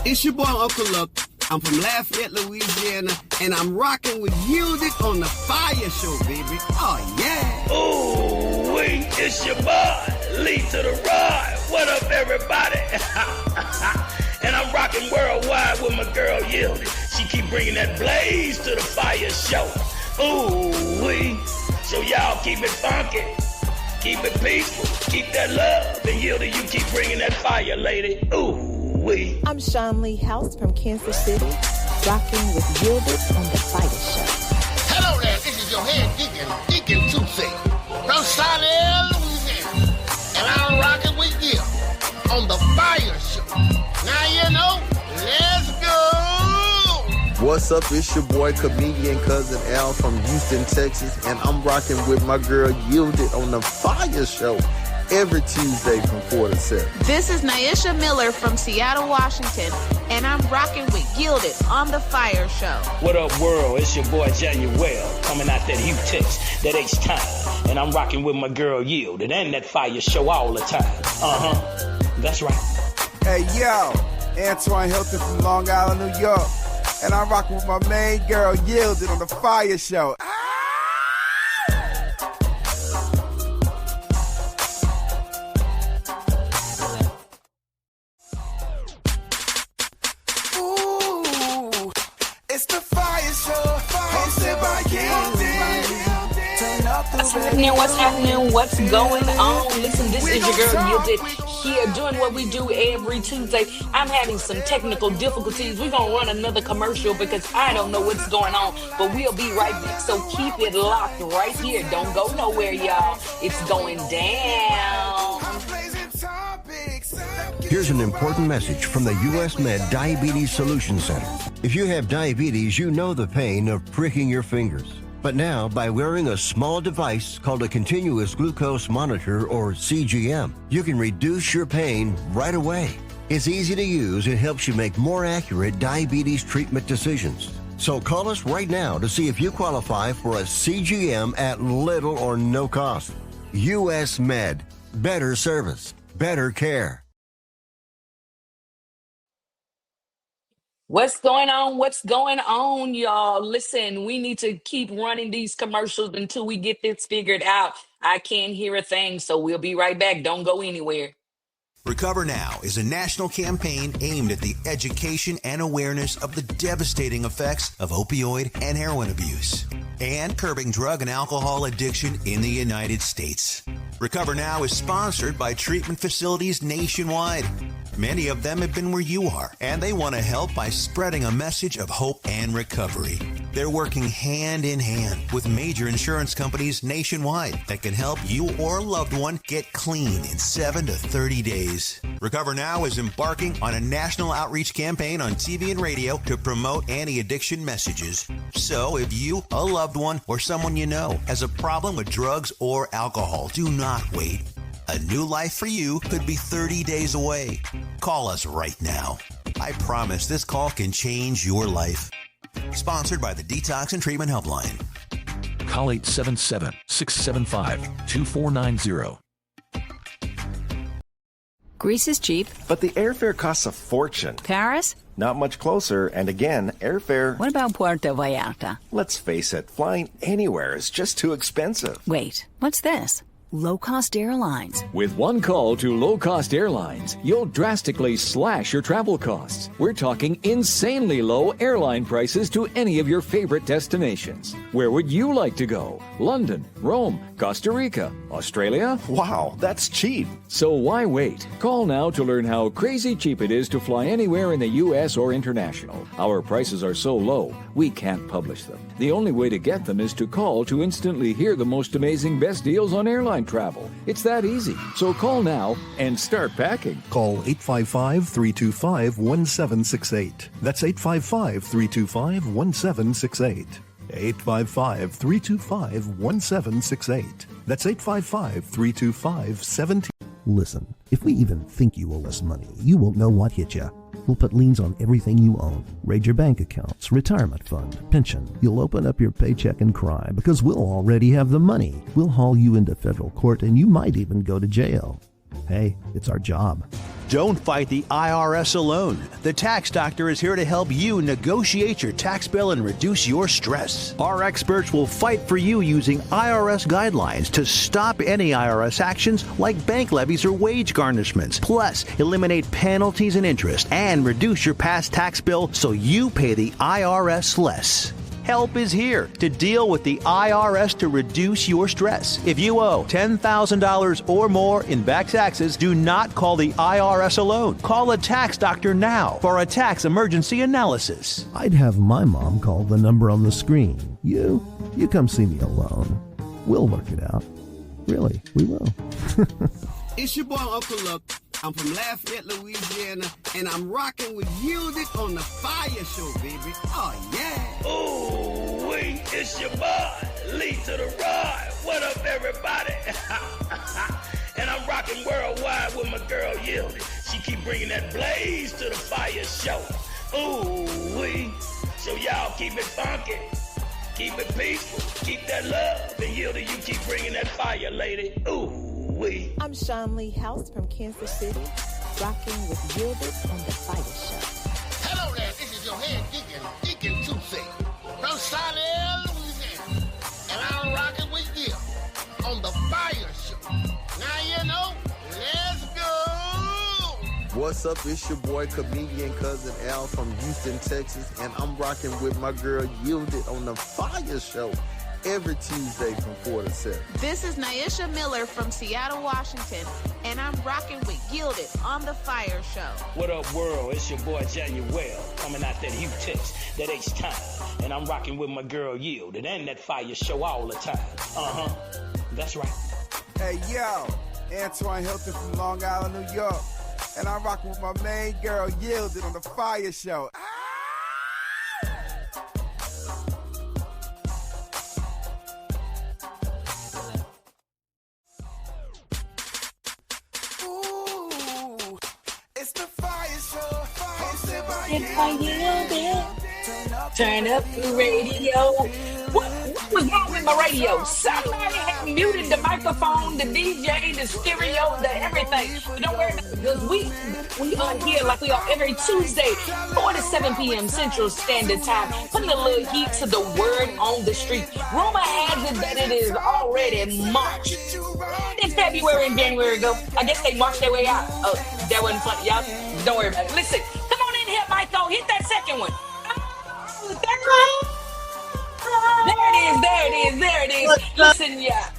It's your boy Uncle Luck. I'm from Lafayette, Louisiana, and I'm rocking with Yielded on the FIYAH Show, baby. Oh, yeah. Ooh, wait, it's your boy, Lee to the Ride. What up, everybody? And I'm rocking worldwide with my girl Yielded. She keep bringing that blaze to the FIYAH Show. Ooh, wee. So y'all keep it funky, keep it peaceful, keep that love, and Yielded, you keep bringing that fire, lady. Ooh. I'm Sean Lee House from Kansas City, rocking with Yielded on the FIYAH Show. Hello there, this is your head Deacon Tootsie from Slidell, Louisiana, and I'm rocking with you on the FIYAH Show. Now you know, let's go! What's up, it's your boy, comedian Cousin Al from Houston, Texas, and I'm rocking with my girl Yielded on the FIYAH Show. Every Tuesday from 4 to 7. This is Naisha Miller from Seattle, Washington, and I'm rocking with Yielded on the FIYAH Show. What up, world? It's your boy, Januel, coming out that Hugh Tex, that H-Time, and I'm rocking with my girl, Yielded, and that FIYAH Show all the time. That's right. Hey, yo, Antoine Hilton from Long Island, New York, and I'm rocking with my main girl, Yielded, on the FIYAH Show. What's happening? What's going on? Listen, this is your girl Yielded here doing what we do every Tuesday. I'm having some technical difficulties. We're going to run another commercial because I don't know what's going on, but we'll be right back. So keep it locked right here. Don't go nowhere, y'all. It's going down. Here's an important message from the U.S. Med Diabetes Solution Center. If you have diabetes, you know the pain of pricking your fingers. But now, by wearing a small device called a continuous glucose monitor, or CGM, you can reduce your pain right away. It's easy to use and helps you make more accurate diabetes treatment decisions. So call us right now to see if you qualify for a CGM at little or no cost. U.S. Med. Better service. Better care. What's going on? What's going on, y'all? Listen, we need to keep running these commercials until we get this figured out. I can't hear a thing, so we'll be right back. Don't go anywhere. Recover Now is a national campaign aimed at the education and awareness of the devastating effects of opioid and heroin abuse and curbing drug and alcohol addiction in the United States. Recover Now is sponsored by treatment facilities nationwide. Many of them have been where you are, and they want to help by spreading a message of hope and recovery. They're working hand in hand with major insurance companies nationwide that can help you or a loved one get clean in 7 to 30 days. Recover Now is embarking on a national outreach campaign on TV and radio to promote anti-addiction messages. So if you, a loved one, or someone you know has a problem with drugs or alcohol, do not wait. A new life for you could be 30 days away. Call us right now. I promise this call can change your life. Sponsored by the Detox and Treatment Helpline. Call 877-675-2490. Greece is cheap. But the airfare costs a fortune. Paris? Not much closer, and again, airfare... What about Puerto Vallarta? Let's face it, flying anywhere is just too expensive. Wait, what's this? Low-cost airlines. With one call to low-cost airlines, you'll drastically slash your travel costs. We're talking insanely low airline prices to any of your favorite destinations. Where would you like to go? London, Rome, Costa Rica, Australia? Wow, that's cheap. So why wait? Call now to learn how crazy cheap it is to fly anywhere in the U.S. or international. Our prices are so low, we can't publish them. The only way to get them is to call to instantly hear the most amazing best deals on airline travel. It's that easy. So call now and start packing. Call 855-325-1768. That's 855-325-1768. 855-325-1768. That's 855-325-17. Listen, if we even think you owe us money, you won't know what hit you. We'll put liens on everything you own. Raid your bank accounts, retirement fund, pension. You'll open up your paycheck and cry because we'll already have the money. We'll haul you into federal court and you might even go to jail. Hey, it's our job. Don't fight the IRS alone. The Tax Doctor is here to help you negotiate your tax bill and reduce your stress. Our experts will fight for you using IRS guidelines to stop any IRS actions like bank levies or wage garnishments. Plus, eliminate penalties and interest and reduce your past tax bill so you pay the IRS less. Help is here to deal with the IRS to reduce your stress. If you owe $10,000 or more in back taxes, do not call the IRS alone. Call a tax doctor now for a tax emergency analysis. I'd have my mom call the number on the screen. You come see me alone. We'll work it out. Really, we will. It's your boy Uncle Luck. I'm from Lafayette, Louisiana, and I'm rocking with Yielded on the Fire Show, baby. Oh, yeah. Ooh, wee, it's your boy, Lee to the Ride. What up, everybody? And I'm rocking worldwide with my girl, Yielded. She keep bringing that blaze to the Fire Show. Ooh, wee. So y'all keep it funky. Keep it peaceful. Keep that love. And Yielded, you keep bringing that fire, lady. Ooh. I'm Sean Lee House from Kansas City, rocking with Yielded on the Fire Show. Hello there, this is your head Deacon Tuesday from Salem, Louisiana, and I'm rocking with you on the Fire Show. Now you know, let's go. What's up? It's your boy, comedian cousin Al from Houston, Texas, and I'm rocking with my girl Yielded on the Fire Show. Every Tuesday from 4 to 7. This is Naisha Miller from Seattle, Washington, and I'm rocking with Gilded on the Fire Show. What up, world? It's your boy, Januel, coming out that H-Tex, that H-Time, and I'm rocking with my girl, Yielded, and that Fire Show all the time. That's right. Hey, yo, Antoine Hilton from Long Island, New York, and I'm rocking with my main girl, Yielded, on the Fire Show. Turn up the radio. What was wrong with my radio? Somebody had muted the microphone, the DJ, the stereo, the everything. But don't worry about it, because we are here like we are every Tuesday, 4 to 7 p.m. Central Standard Time, putting a little heat to the word on the street. Rumor has it that it is already March. It's February and January ago. I guess they marched their way out. Oh, that wasn't funny, y'all. Don't worry about it. Listen, come on in here, Michael. Hit that second one. There it is. Listen, yeah.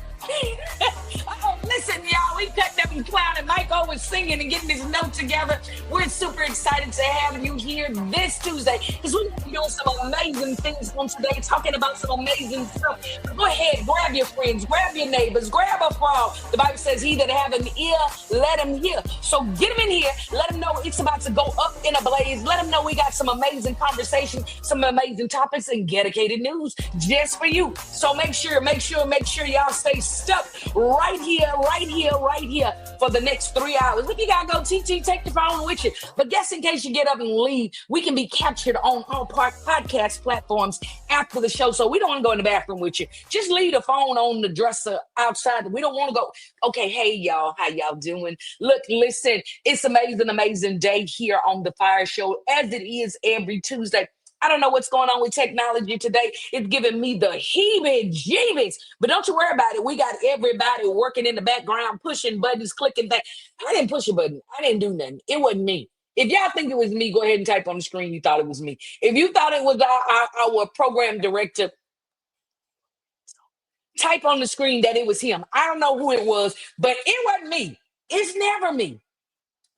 Listen, y'all, we packed up and clown and Michael was singing and getting his note together. We're super excited to have you here this Tuesday because we're going to be doing some amazing things on today, talking about some amazing stuff. Go ahead, grab your friends, grab your neighbors, grab a frog. The Bible says he that have an ear, let him hear. So get him in here. Let him know it's about to go up in a blaze. Let him know we got some amazing conversation, some amazing topics and dedicated news just for you. So make sure y'all stay stuck right here for the next 3 hours. If you gotta go, TT, take the phone with you. But just in case you get up and leave, we can be captured on all podcast platforms after the show. So we don't want to go in the bathroom with you. Just leave the phone on the dresser outside. We don't want to go, okay, hey, y'all, how y'all doing? Look, listen, it's amazing day here on the Fire Show, as it is every Tuesday. I don't know what's going on with technology today. It's giving me the heebie-jeebies. But don't you worry about it. We got everybody working in the background, pushing buttons, clicking things. I didn't push a button. I didn't do nothing. It wasn't me. If y'all think it was me, go ahead and type on the screen you thought it was me. If you thought it was our program director, type on the screen that it was him. I don't know who it was, but it wasn't me. It's never me.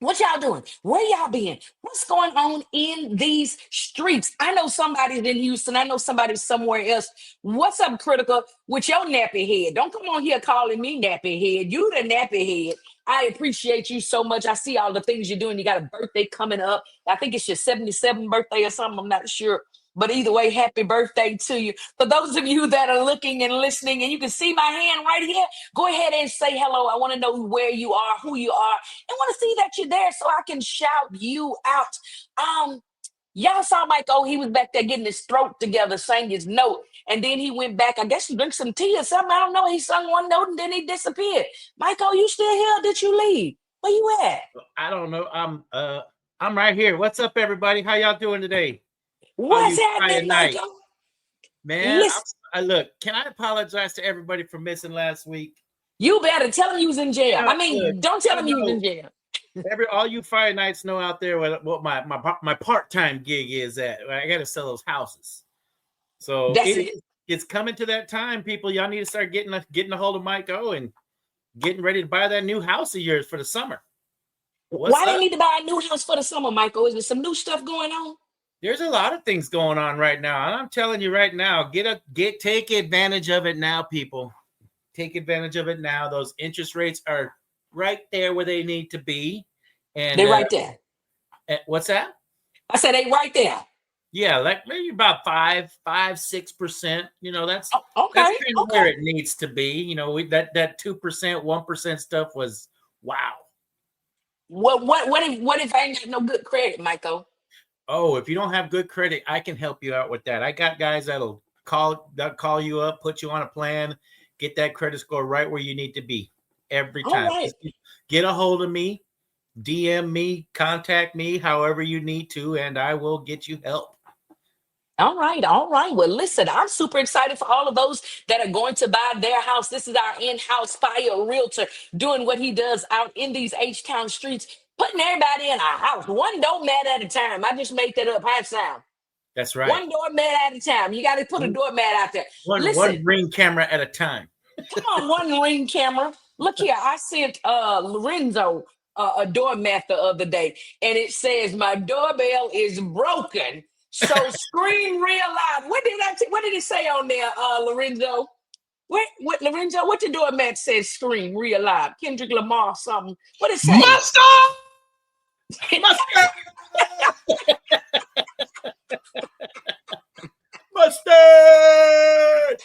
What y'all doing? Where y'all been? What's going on in these streets? I know somebody's in Houston. I know somebody's somewhere else. What's up, Critical, with your nappy head? Don't come on here calling me nappy head. You the nappy head. I appreciate you so much. I see all the things you're doing. You got a birthday coming up. I think it's your 77th birthday or something. I'm not sure. But either way, happy birthday to you. For those of you that are looking and listening, and you can see my hand right here, go ahead and say hello. I want to know where you are, who you are, and want to see that you're there so I can shout you out. Y'all saw Michael. He was back there getting his throat together, sang his note, and then he went back, I guess he drank some tea or something. I don't know. He sung one note, and then he disappeared. Michael, you still here? Did you leave? Where you at? I don't know. I'm right here. What's up, everybody? How y'all doing today? What's happening, Michael? Man, I look. Can I apologize to everybody for missing last week? You better tell them you was in jail. I mean, don't tell them you was in jail. All you Fire Nights know out there what my part-time gig is at. I got to sell those houses. So it's coming to that time, people. Y'all need to start getting a hold of Mike O and getting ready to buy that new house of yours for the summer. Why do you need to buy a new house for the summer, Michael? Is there some new stuff going on? There's a lot of things going on right now, and I'm telling you right now, take advantage of it now, people. Take advantage of it now. Those interest rates are right there where they need to be, and they're right there. What's that? I said they right there. Yeah, like maybe about 5-6%. You know, that's kind of where it needs to be. You know, that 2%, 1% stuff was wow. What if I ain't got no good credit, Michael? Oh, if you don't have good credit, I can help you out with that. I got guys that'll call you up, put you on a plan, get that credit score right where you need to be every time. Right. Get a hold of me, DM me, contact me, however you need to, and I will get you help. All right. Well, listen, I'm super excited for all of those that are going to buy their house. This is our in-house fire realtor doing what he does out in these H-Town streets, putting everybody in a house, one doormat at a time. I just made that up. How's it sound? That's right. One doormat at a time. You got to put a doormat out there. One ring camera at a time. Come on, one ring camera. Look here. I sent Lorenzo a doormat the other day, and it says, my doorbell is broken. So scream real loud. What did it say on there, Lorenzo? What Lorenzo? What the doormat says? Scream real loud. Kendrick Lamar something. What it say? Mustard. Mustard.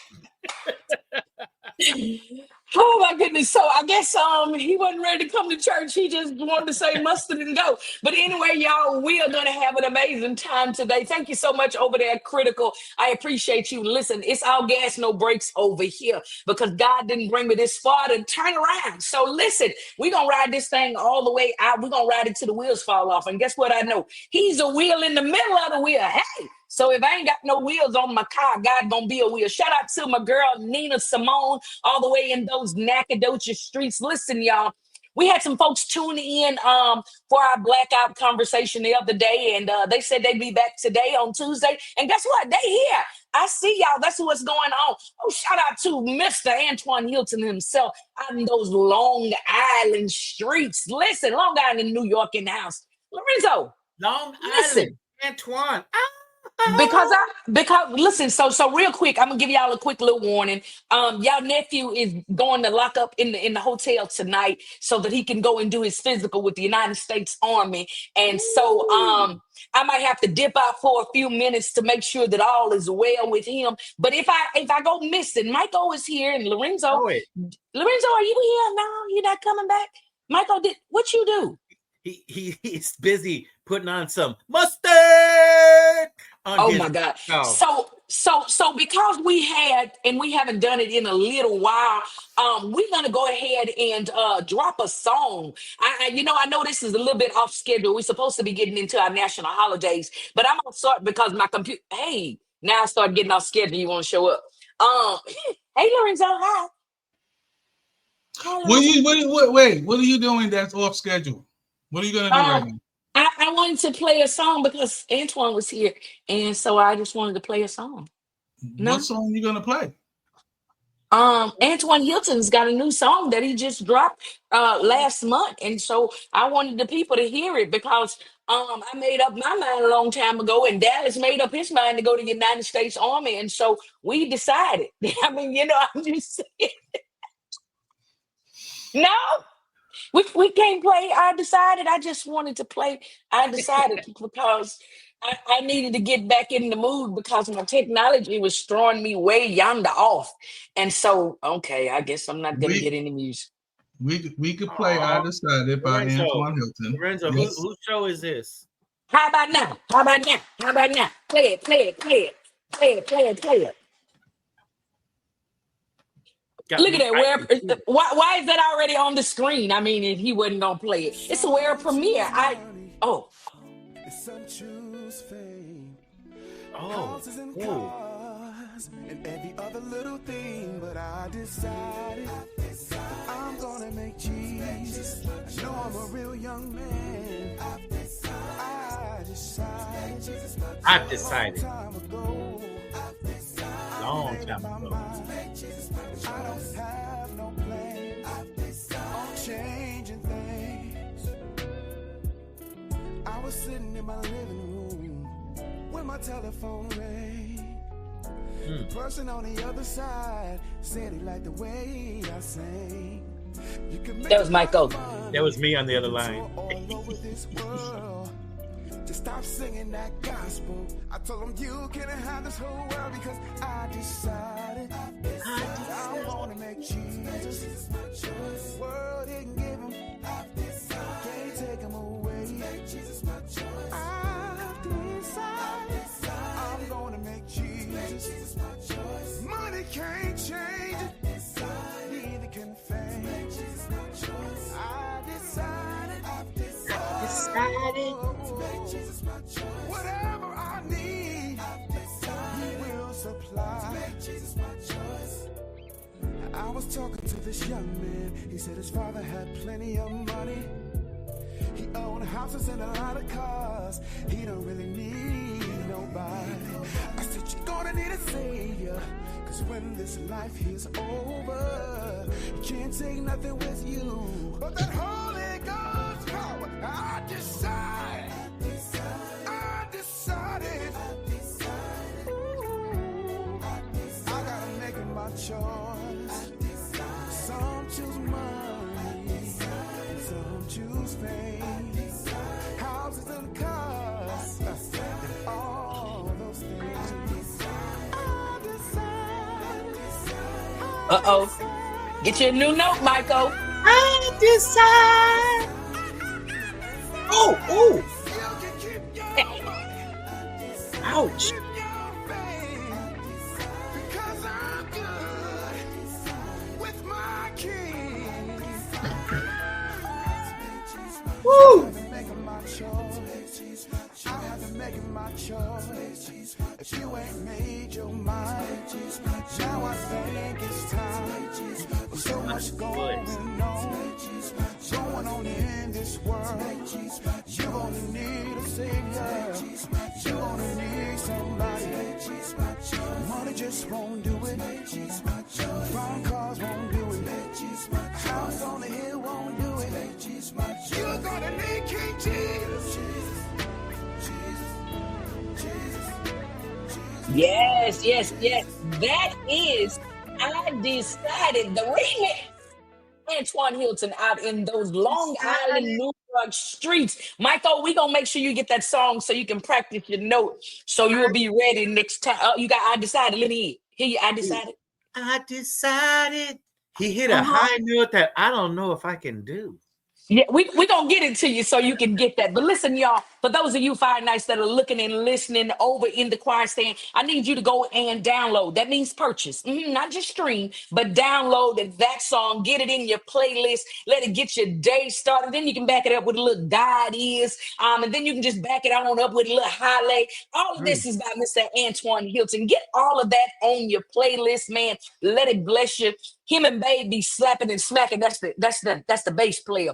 Oh my goodness. So I guess he wasn't ready to come to church. He just wanted to say mustard and go. But anyway, y'all, we are going to have an amazing time today. Thank you so much over there, Critical. I appreciate you. Listen, it's all gas, no brakes over here because God didn't bring me this far to turn around. So listen, we're going to ride this thing all the way out. We're going to ride it till the wheels fall off. And guess what I know? He's a wheel in the middle of the wheel. Hey. So if I ain't got no wheels on my car, God gonna be a wheel. Shout out to my girl, Nina Simone, all the way in those Nacogdoches streets. Listen, y'all, we had some folks tune in for our blackout conversation the other day, and they said they'd be back today on Tuesday. And guess what? They here. I see y'all. That's what's going on. Oh, shout out to Mr. Antoine Hilton himself out in those Long Island streets. Listen, Long Island, New York in the house. Lorenzo. Long Island. Antoine. Because listen, so real quick, I'm gonna give y'all a quick little warning. Y'all nephew is going to lock up in the hotel tonight so that he can go and do his physical with the United States Army. And so I might have to dip out for a few minutes to make sure that all is well with him. But if I go missing, Michael is here and Lorenzo. Lorenzo, are you here? No, you're not coming back. Michael, what you do? He's busy putting on some mustard. Oh my God. So because we haven't done it in a little while, we're gonna go ahead and drop a song. I know this is a little bit off schedule. We're supposed to be getting into our national holidays, but I'm gonna start because my computer. Hey, now I start getting off schedule. You want to show up? Hey, Lorenzo, hi. What are you doing that's off schedule? What are you gonna do right now? I wanted to play a song because Antoine was here, and so I just wanted to play a song. What song are you gonna play? Antoine Hilton's got a new song that he just dropped last month, and so I wanted the people to hear it because I made up my mind a long time ago, and Dallas made up his mind to go to the United States Army, and so we decided. I mean, I'm just saying. No. We can't play. I decided I just wanted to play. I decided because I needed to get back in the mood because my technology was throwing me way yonder off. And so, okay, I guess I'm not going to get any music. We could play I Decided by Antoine Hilton. Lorenzo, yes. Whose show is this? How about now? Play it. Look at that. Why is that already on the screen? I mean, if he wasn't gonna play it, it's a world premiere. Oh. And every other little thing, but I decided I'm gonna make Jesus. I know I'm a real young man. I've decided. Long time ago. I don't have no plan on changing things. I was sitting in my living room when my telephone rang. The person on the other side said he liked the way I sang. That was Michael. That was me on the other line. To stop singing that gospel, I told him you can't have this whole world because I decided I want to make Jesus my choice. World didn't give him, can't take him away. Make Jesus my choice. I've decided I'm gonna make Jesus my choice. Money can't change it, neither can fame. Make Jesus my choice. I decided to make Jesus my choice. Whatever I need, He will supply. Make Jesus my choice. I was talking to this young man. He said his father had plenty of money. He owned houses and a lot of cars. He don't really need nobody. I said you're gonna need a savior, cause when this life is over, you can't take nothing with you but that Holy Ghost power. I decided. Ooh, I gotta make my choice. Some choose money, some choose fame, houses and cars, and all those things. I decided. Uh-oh. Get your new note, Michael. I decide. Oh. Ouch. Woo! My choice. If you ain't made your mind, now I think it's time. There's so much going on in this world. You gonna need a savior. You gonna need somebody. Money just won't do it. Phone calls won't do it. House on the hill won't do it. You're gonna need King Jesus. Yes. That is I Decided, the remix. Antoine Hilton out in those Long Island, New York streets. Michael, we gonna make sure you get that song so you can practice your note so you'll be ready next time. You got I Decided. Let me hear you. I decided. I decided. He hit a high note that I don't know if I can do. Yeah, we gonna get it to you so you can get that. But listen, y'all, for those of you Fire Nights that are looking and listening over in the choir stand, I need you to go and download. That means purchase, not just stream, but download that song, get it in your playlist, let it get your day started. Then you can back it up with a little God is, and then you can just back it on up with a little highlight. All of this is by Mr. Antoine Hilton. Get all of that on your playlist, man. Let it bless you. Him and Babe be slapping and smacking. That's the bass player.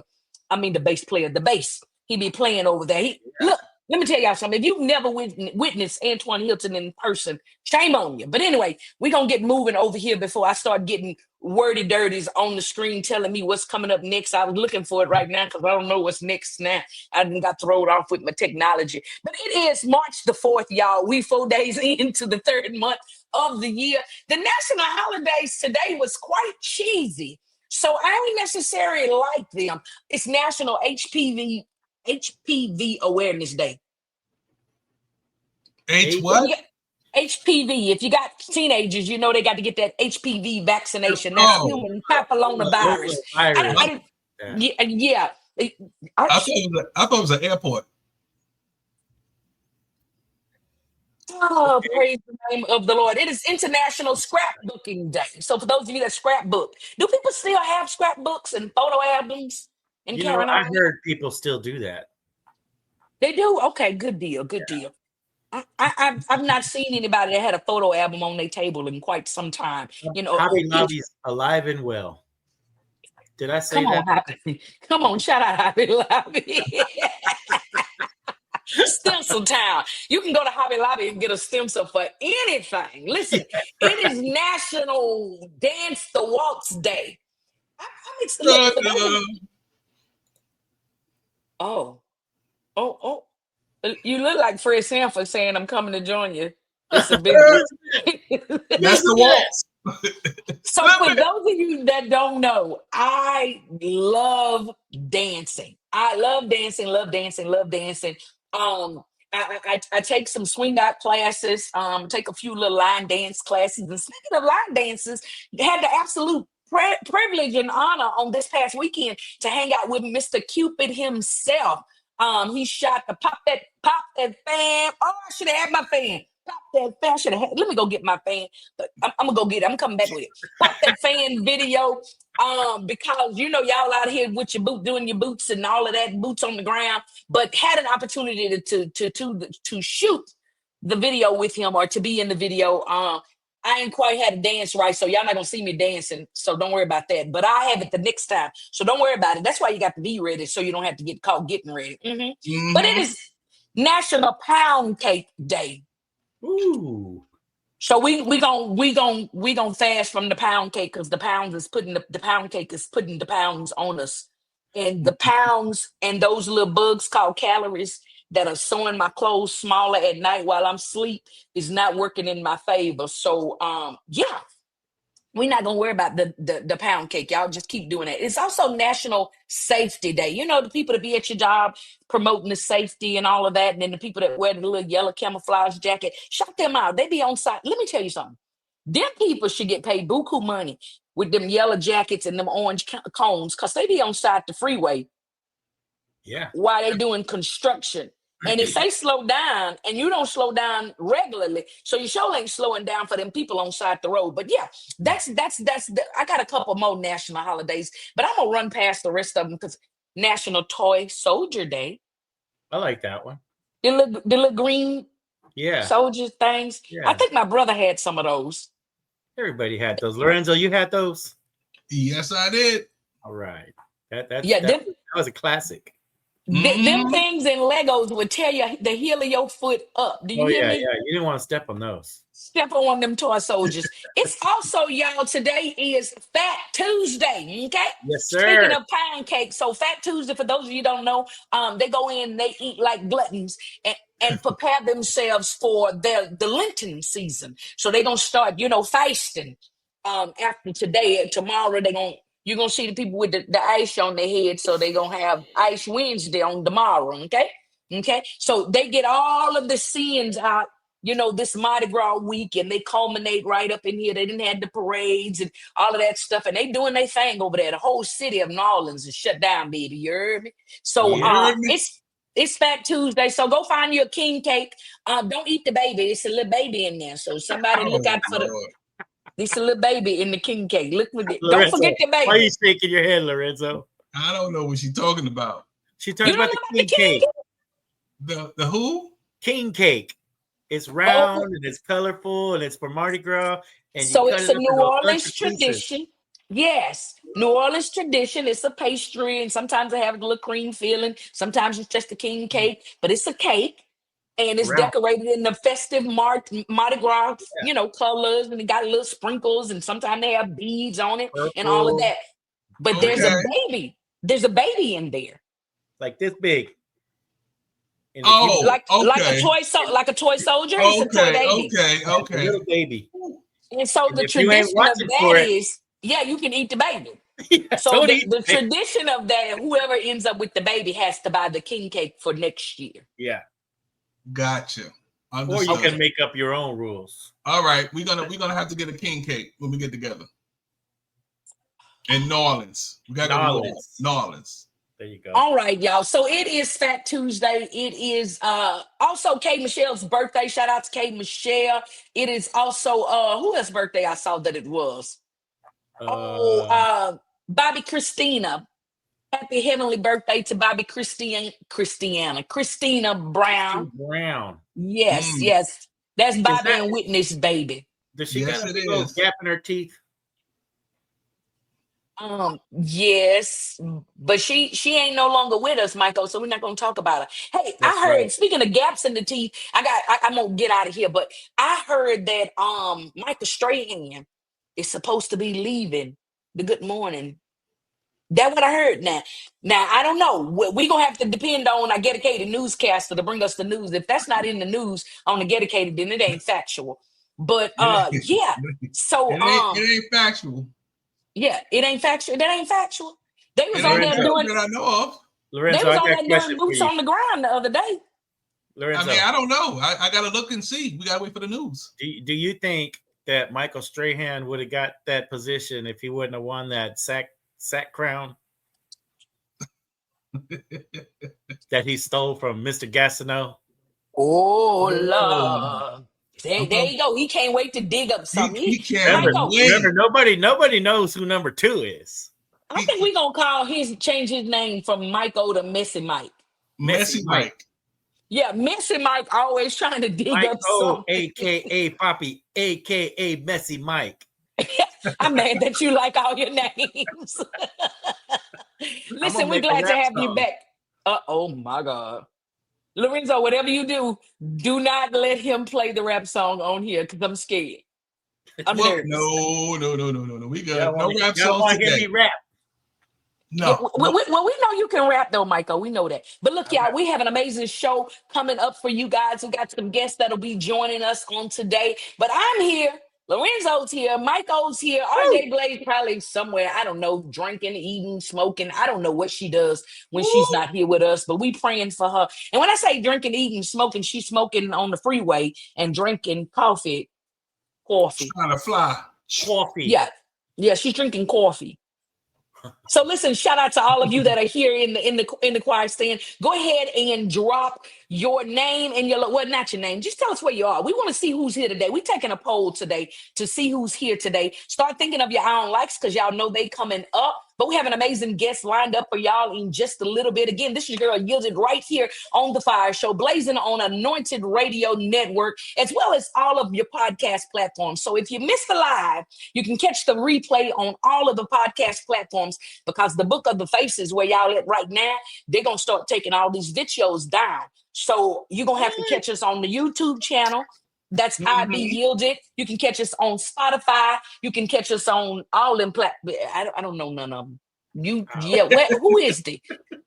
I mean, the bass player, the bass. He be playing over there. Look, let me tell y'all something. If you've never witnessed Antoine Hilton in person, shame on you. But anyway, we're going to get moving over here before I start getting wordy dirties on the screen telling me what's coming up next. I was looking for it right now because I don't know what's next now. I done got thrown off with my technology. But it is March the 4th, y'all. We 4 days into the third month of the year. The national holidays today was quite cheesy. So I ain't necessarily like them. It's National HPV Awareness Day. What? HPV. If you got teenagers, you know they got to get that HPV vaccination. That's human papillomavirus. Yeah. I thought it was an airport. Oh, praise the name of the Lord. It is International Scrapbooking Day. So for those of you that scrapbook, do people still have scrapbooks and photo albums and You know, carrying I on? heard people still do that. They do? Okay, good deal, good deal. I've not seen anybody that had a photo album on their table in quite some time. You know, Hobby Lobby's alive and well. Did I say come that? on, Hobby. Come on, shout out Hobby Lobby. Stencil Town. You can go to Hobby Lobby and get a stencil for anything. Listen, it is National Dance the Waltz Day. Look, for those of- oh. You look like Fred Sanford saying, "I'm coming to join you." It's a big. That's the waltz. So for those of you that don't know, I love dancing. I love dancing, love dancing, love dancing. I take some swing out classes, take a few little line dance classes. And speaking of line dances, had the absolute privilege and honor on this past weekend to hang out with Mr. Cupid himself. He shot the pop that fan. Oh, I should have had my fan. Pop that fan. I should have had. Let me go get my fan. But I'm gonna go get it. I'm coming back with it. Pop that fan video. Because you know y'all out here with your boot doing your boots and all of that, boots on the ground, but had an opportunity to shoot the video with him or to be in the video. I ain't quite had to dance right, so y'all not gonna see me dancing. So don't worry about that. But I have it the next time, so don't worry about it. That's why you got to be ready, so you don't have to get caught getting ready. But it is National Pound Cake Day. Ooh. So we gonna fast from the pound cake because the pound cake is putting the pounds on us, and the pounds and those little bugs called calories that are sewing my clothes smaller at night while I'm asleep is not working in my favor. So yeah, we're not gonna worry about the pound cake. Y'all just keep doing it. It's also National Safety Day. You know, the people that be at your job promoting the safety and all of that, and then the people that wear the little yellow camouflage jacket, shout them out. They be on site. Let me tell you something. Them people should get paid buku money with them yellow jackets and them orange cones, because they be on side the freeway. Yeah. While they doing construction. And if they slow down and you don't slow down regularly, so you sure ain't slowing down for them people on side the road. But yeah, I got a couple more national holidays, but I'm gonna run past the rest of them because National Toy Soldier Day. I like that one. The little green soldier things. Yeah. I think my brother had some of those. Everybody had those. Lorenzo, you had those? Yes, I did. All right. That was a classic. Them things in Legos would tear you the heel of your foot up. Do you hear me? Yeah. You didn't want to step on those. Step on one of them toy soldiers. It's also, y'all, today is Fat Tuesday, okay? Yes, sir. Speaking of pound cake, so Fat Tuesday, for those of you who don't know, they go in and they eat like gluttons and prepare themselves for the Lenten season. So they're going to start, fasting after today. Tomorrow, you're going to see the people with the ice on their head, so they're going to have Ice Wednesday on tomorrow, okay? Okay? So they get all of the sins out, this Mardi Gras week, and they culminate right up in here. They didn't have the parades and all of that stuff, and they doing their thing over there. The whole city of New Orleans is shut down, baby. You heard me? So it's Fat Tuesday, so go find you a king cake. Don't eat the baby. It's a little baby in there, so somebody look out for It's a little baby in the king cake. Look for it. Don't forget the baby. Why are you shaking your head, Lorenzo? I don't know what she's talking about. She's talking about the king cake. The who? King cake. It's round and it's colorful and it's for Mardi Gras. And so it's a New Orleans tradition. Yes, New Orleans tradition. It's a pastry, and sometimes they have a little cream filling. Sometimes it's just a king cake, but it's a cake. And it's decorated in the festive Mardi Gras, colors, and it got little sprinkles, and sometimes they have beads on it and all of that. But there's a baby. There's a baby in there, like this big. Like a toy soldier. It's a toy baby. Okay. Little baby. And so the tradition of that is, you can eat the baby. So the tradition of that, whoever ends up with the baby has to buy the king cake for next year. Yeah. Gotcha. Understood. Or you can make up your own rules. All right, we're gonna have to get a king cake when we get together in New Orleans. We got to go to New Orleans. There you go. All right, y'all. So it is Fat Tuesday. It is also Kay Michelle's birthday. Shout out to Kay Michelle. It is also who else's birthday I saw that it was? Bobby Christina. Happy heavenly birthday to Bobby Christina Brown. Brown. Yes, yes. That's Bobby and Whitney's baby. Does she got a big old gap in her teeth? Yes, but she ain't no longer with us, Michael. So we're not gonna talk about her. Hey, That's I heard. right. Speaking of gaps in the teeth, I'm gonna get out of here. But I heard that Michael Strahan is supposed to be leaving the Good Morning. That's what I heard. Now I don't know. We're gonna have to depend on our dedicated newscaster to bring us the news. If that's not in the news on the dedicated, then it ain't factual. But yeah. So it ain't factual. Yeah, it ain't factual. That ain't factual. They was on there doing that I know of. Lorenzo, they was on there doing boots on the ground the other day. Lorenzo, I mean, I don't know. I gotta look and see. We gotta wait for the news. Do you think that Michael Strahan would have got that position if he wouldn't have won that sack crown that he stole from Mr. Gastineau? Oh, Lord. There you go. He can't wait to dig up something. He can't remember, nobody knows who number 2 is. I think we're gonna change his name from Michael to Messy Mike. Messy Mike. Yeah, Messy Mike always trying to dig up something. AKA Poppy, AKA Messy Mike. I'm mad that you like all your names. Listen, we're glad to have you back. Oh my God. Lorenzo, whatever you do not let him play the rap song on here because I'm scared. I'm nervous. No. We got no rap songs today. Rap. No. Well, we know you can rap though, Michael. We know that. But look, y'all, we have an amazing show coming up for you guys. We got some guests that'll be joining us on today. But I'm here. Lorenzo's here. Michael's here. RJ Blaze probably somewhere. I don't know, drinking, eating, smoking. I don't know what she does when she's not here with us, but we praying for her. And when I say drinking, eating, smoking, she's smoking on the freeway and drinking coffee. Trying to fly. Coffee. Yeah, she's drinking coffee. So listen, shout out to all of you that are here in the choir stand. Go ahead and drop your name and not your name. Just tell us where you are. We want to see who's here today. We're taking a poll today to see who's here today. Start thinking of your own likes because y'all know they coming up. But we have an amazing guest lined up for y'all in just a little bit. Again, this is your girl Yielded right here on The FIYAH Show, blazing on Anointed Radio Network, as well as all of your podcast platforms. So if you missed the live, you can catch the replay on all of the podcast platforms because the Book of the Faces where y'all at right now, they're going to start taking all these videos down. So you're going to have to catch us on the YouTube channel. That's IB Yielded. You can catch us on Spotify. You can catch us on all them platforms. I don't know none of them. Who is the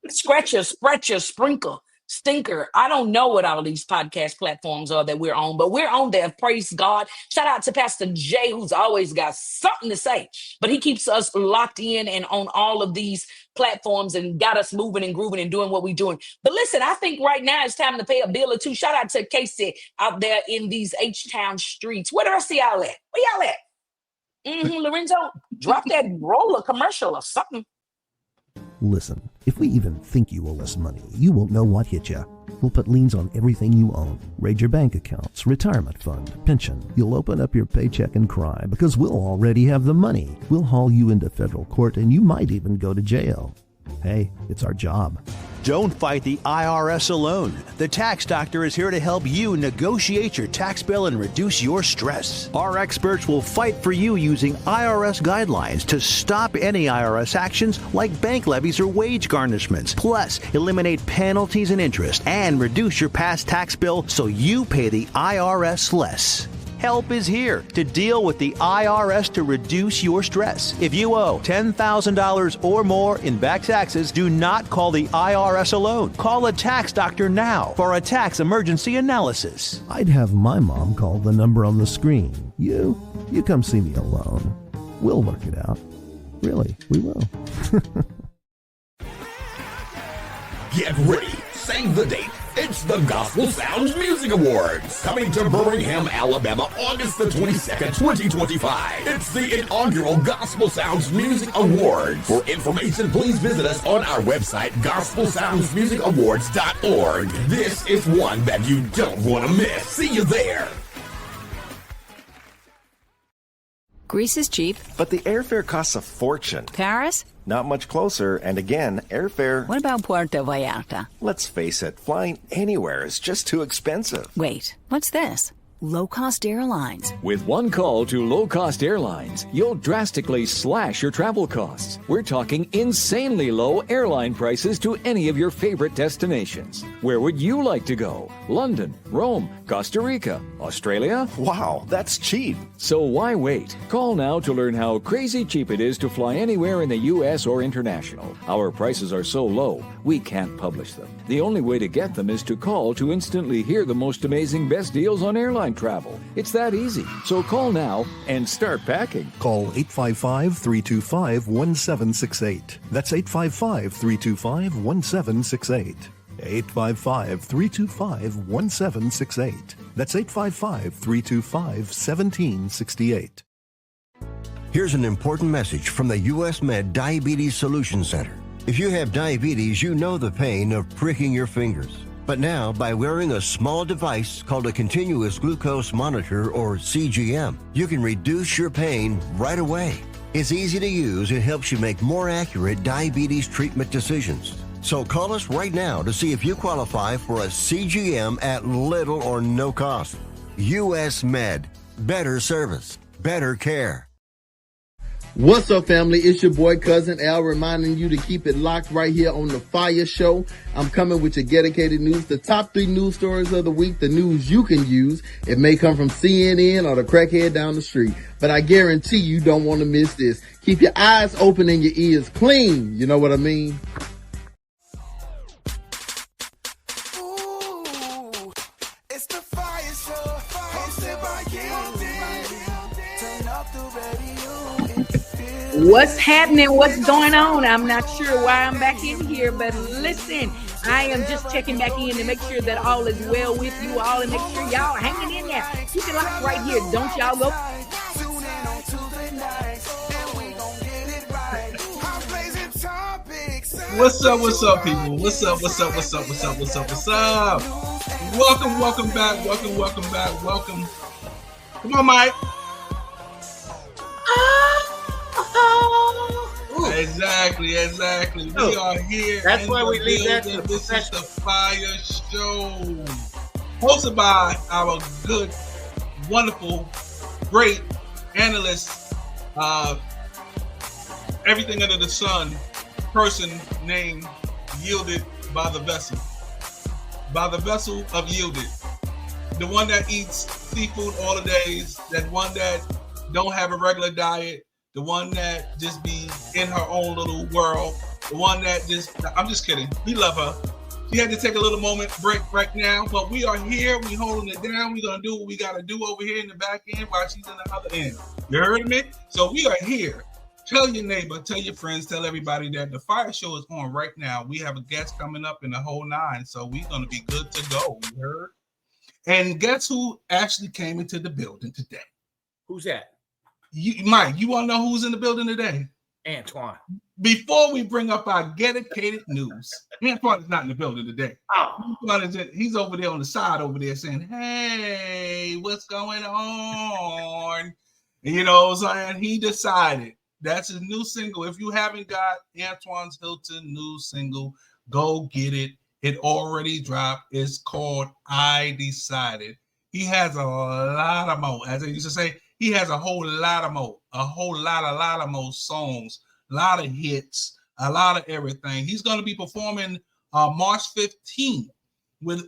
Scratcher, Sprinkle, Stinker? I don't know what all these podcast platforms are that we're on, but we're on there. Praise God. Shout out to Pastor Jay, who's always got something to say, but he keeps us locked in and on all of these platforms and got us moving and grooving and doing what we're doing. But listen, I think right now it's time to pay a bill or two. Shout out to Casey out there in these H-Town streets. Where do I see y'all at? Where y'all at? Lorenzo, drop that roller commercial or something. Listen, if we even think you owe us money, you won't know what hit you. We'll put liens on everything you own. Raid your bank accounts, retirement fund, pension. You'll open up your paycheck and cry because we'll already have the money. We'll haul you into federal court and you might even go to jail. Hey, it's our job. Don't fight the IRS alone. The Tax Doctor is here to help you negotiate your tax bill and reduce your stress. Our experts will fight for you using IRS guidelines to stop any IRS actions like bank levies or wage garnishments. Plus, eliminate penalties and interest and reduce your past tax bill so you pay the IRS less. Help is here to deal with the IRS to reduce your stress. If you owe $10,000 or more in back taxes, do not call the IRS alone. Call a tax doctor now for a tax emergency analysis. I'd have my mom call the number on the screen. You come see me alone. We'll work it out. Really, we will. Get ready. Save the date. It's the Gospel Sounds Music Awards, coming to Birmingham, Alabama, August the 22nd, 2025. It's the inaugural Gospel Sounds Music Awards. For information, please visit us on our website, gospelsoundsmusicawards.org. This is one that you don't want to miss. See you there. Greece is cheap. But the airfare costs a fortune. Paris? Not much closer, and again, airfare... What about Puerto Vallarta? Let's face it, flying anywhere is just too expensive. Wait, what's this? Low-cost airlines. With one call to low-cost airlines, you'll drastically slash your travel costs. We're talking insanely low airline prices to any of your favorite destinations. Where would you like to go? London, Rome, Costa Rica, Australia? Wow, that's cheap. So why wait? Call now to learn how crazy cheap it is to fly anywhere in the U.S. or international. Our prices are so low, we can't publish them. The only way to get them is to call to instantly hear the most amazing best deals on airline travel. It's that easy. So call now and start packing. Call 855-325-1768. That's 855-325-1768. 855-325-1768. That's 855-325-1768. Here's an important message from the U.S. Med Diabetes Solutions Center. If you have diabetes, you know the pain of pricking your fingers. But now, by wearing a small device called a continuous glucose monitor, or CGM, you can reduce your pain right away. It's easy to use and helps you make more accurate diabetes treatment decisions. So call us right now to see if you qualify for a CGM at little or no cost. U.S. Med. Better service. Better care. What's up, family? It's your boy, Cousin Al, reminding you to keep it locked right here on The FIYAH Show. I'm coming with your dedicated news, the top 3 news stories of the week, the news you can use. It may come from CNN or the crackhead down the street, but I guarantee you don't want to miss this. Keep your eyes open and your ears clean. You know what I mean? It's the FIYAH Show, hosted by Gildy. Turn up the radio. What's happening? What's going on? I'm not sure why I'm back in here, but listen, I am just checking back in to make sure that all is well with you all and make sure y'all hanging in there. Keep it locked right here. Don't y'all go. What's up, people? What's up? Welcome back. Come on, Mike. Exactly. We are here. That's why we leave that to this is the FIYAH Show, hosted by our good, wonderful, great analyst, everything under the sun person named Yielded by the Vessel of Yielded, the one that eats seafood all the days, that one that don't have a regular diet, the one that just be in her own little world, the one that I'm just kidding. We love her. She had to take a little break right now, but we are here. We holding it down. We're going to do what we got to do over here in the back end while she's in the other end. You heard me? So we are here. Tell your neighbor, tell your friends, tell everybody that the FIYAH Show is on right now. We have a guest coming up in the whole 9, so we're going to be good to go. You heard? And guess who actually came into the building today? Who's that? Mike, you want to know who's in the building today? Antoine. Before we bring up our dedicated news, Antoine is not in the building today. Oh. He's over there on the side over there saying, hey, what's going on? And you know what I'm saying? He decided. That's his new single. If you haven't got Antoine's Hilton new single, go get it. It already dropped. It's called I Decided. He has a lot of more, as I used to say, he has a whole lot of more songs, a lot of hits, a lot of everything. He's going to be performing March 15th with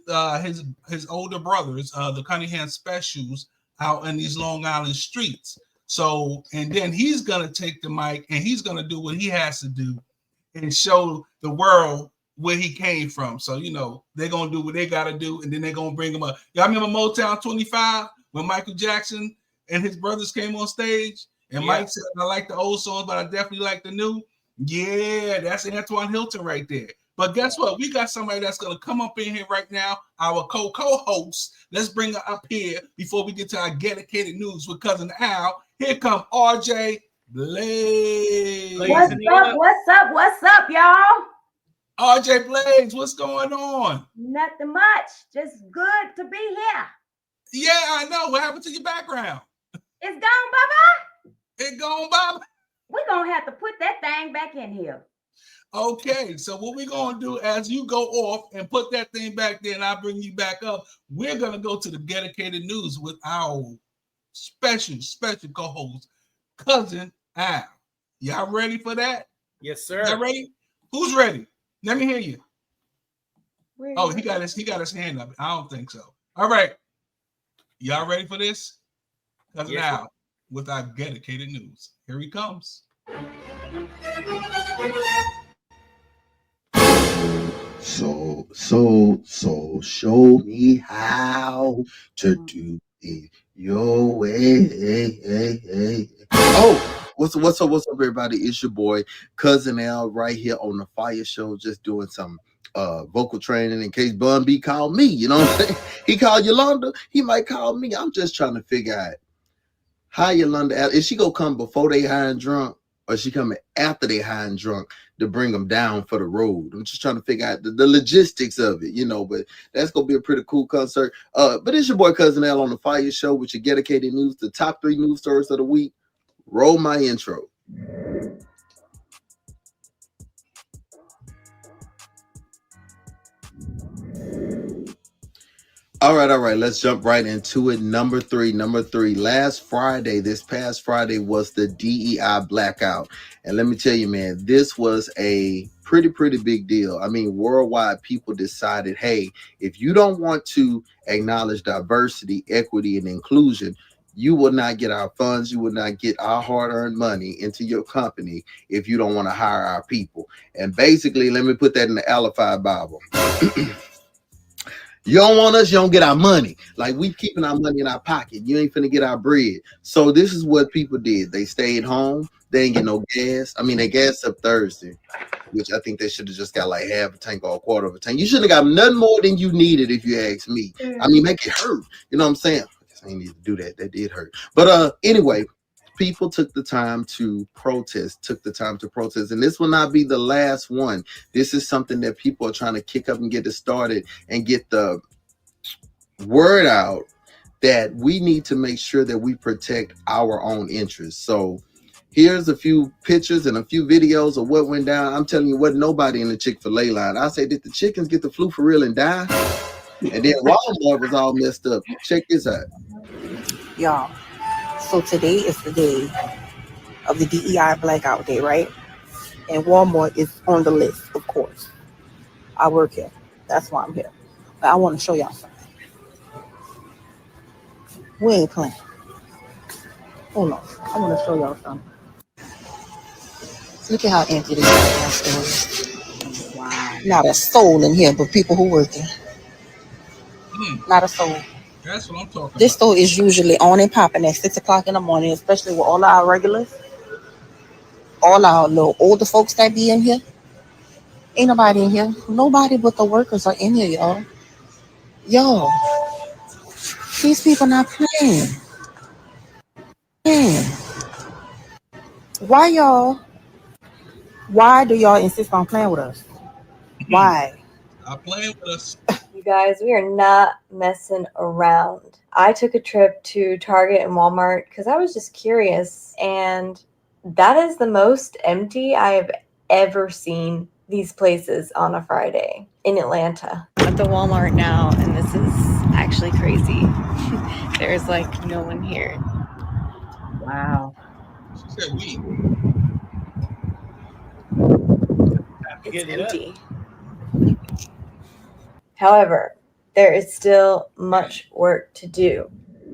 his older brothers, the Cunningham Specials, out in these Long Island streets. So, and then he's going to take the mic and he's going to do what he has to do and show the world where he came from. So, you know, they're going to do what they got to do, and then they're going to bring him up. Y'all remember Motown 25 when Michael Jackson and his brothers came on stage? And Mike said, I like the old songs, but I definitely like the new. Yeah, that's Antoine Hilton right there. But guess what? We got somebody that's going to come up in here right now, our co-host. Let's bring her up here before we get to our dedicated news with Cousin Al. Here come RJ Blaze. What's up, y'all? RJ Blaze, what's going on? Nothing much. Just good to be here. Yeah, I know. What happened to your background? It's gone, Baba. It gone, Baba. We're going to have to put that thing back in here. Okay, so what we're going to do as you go off and put that thing back there and I'll bring you back up, we're going to go to the dedicated news with our special co-host, Cousin Al. Y'all ready for that? Yes, sir. Y'all ready? Who's ready? Let me hear you. Oh, he got his hand up. I don't think so. All right. Y'all ready for this? Cousin Al with our dedicated news. Here he comes. So show me how to do it your way. Oh, what's up, everybody? It's your boy, Cousin Al, right here on the FIYAH Show, just doing some vocal training in case Bun B called me. You know what I'm saying? He called Yolanda, he might call me. I'm just trying to figure out how Yolanda, is she gonna come before they high and drunk, or is she coming after they high and drunk to bring them down for the road? I'm just trying to figure out the logistics of it, you know, but that's going to be a pretty cool concert. But it's your boy Cousin Al on the FIYAH Show with your dedicated news, the top 3 news stories of the week. Roll my intro. All right. Let's jump right into it. Number three. This past Friday was the DEI blackout. And let me tell you, man, this was a pretty big deal. I mean, worldwide, people decided, hey, if you don't want to acknowledge diversity, equity, and inclusion, you will not get our funds. You will not get our hard-earned money into your company if you don't want to hire our people. And basically, let me put that in the Alified Bible. You don't want us, you don't get our money. Like, we keeping our money in our pocket. You ain't finna get our bread. So this is what people did. They stayed home. They ain't get no gas. I mean, they gassed up Thursday, which I think they should have just got like half a tank or a quarter of a tank. You should have got nothing more than you needed, if you ask me. I mean, make it hurt. You know what I'm saying? I guess I ain't need to do that. That did hurt. But anyway, people took the time to protest, and this will not be the last one. This is something that people are trying to kick up and get it started and get the word out that we need to make sure that we protect our own interests. So here's a few pictures and a few videos of what went down. I'm telling you, wasn't nobody in the Chick-fil-A line. I say, did the chickens get the flu for real and die? And then Walmart was all messed up. Check this out. Y'all. So today is the day of the DEI blackout day, right? And Walmart is on the list, of course. I work here. That's why I'm here. But I want to show y'all something. We ain't playing. Hold on. I want to show y'all something. Look at how empty this goddamn store is. Wow. Not a soul in here but people who work there. Not a soul. That's what I'm talking This about. store is usually on and popping at 6 o'clock in the morning, especially with all our regulars, all our little older folks that be in here. Ain't nobody in here. Nobody but the workers are in here, y'all. Yo, these people not playing. Why do y'all insist on playing with us? Why? Stop playing with us. You guys, we are not messing around. I took a trip to Target and Walmart because I was just curious, and that is the most empty I have ever seen these places on a Friday in Atlanta. I'm at the Walmart now, and this is actually crazy. There's like no one here. Wow. She said we. It's empty. However, there is still much work to do.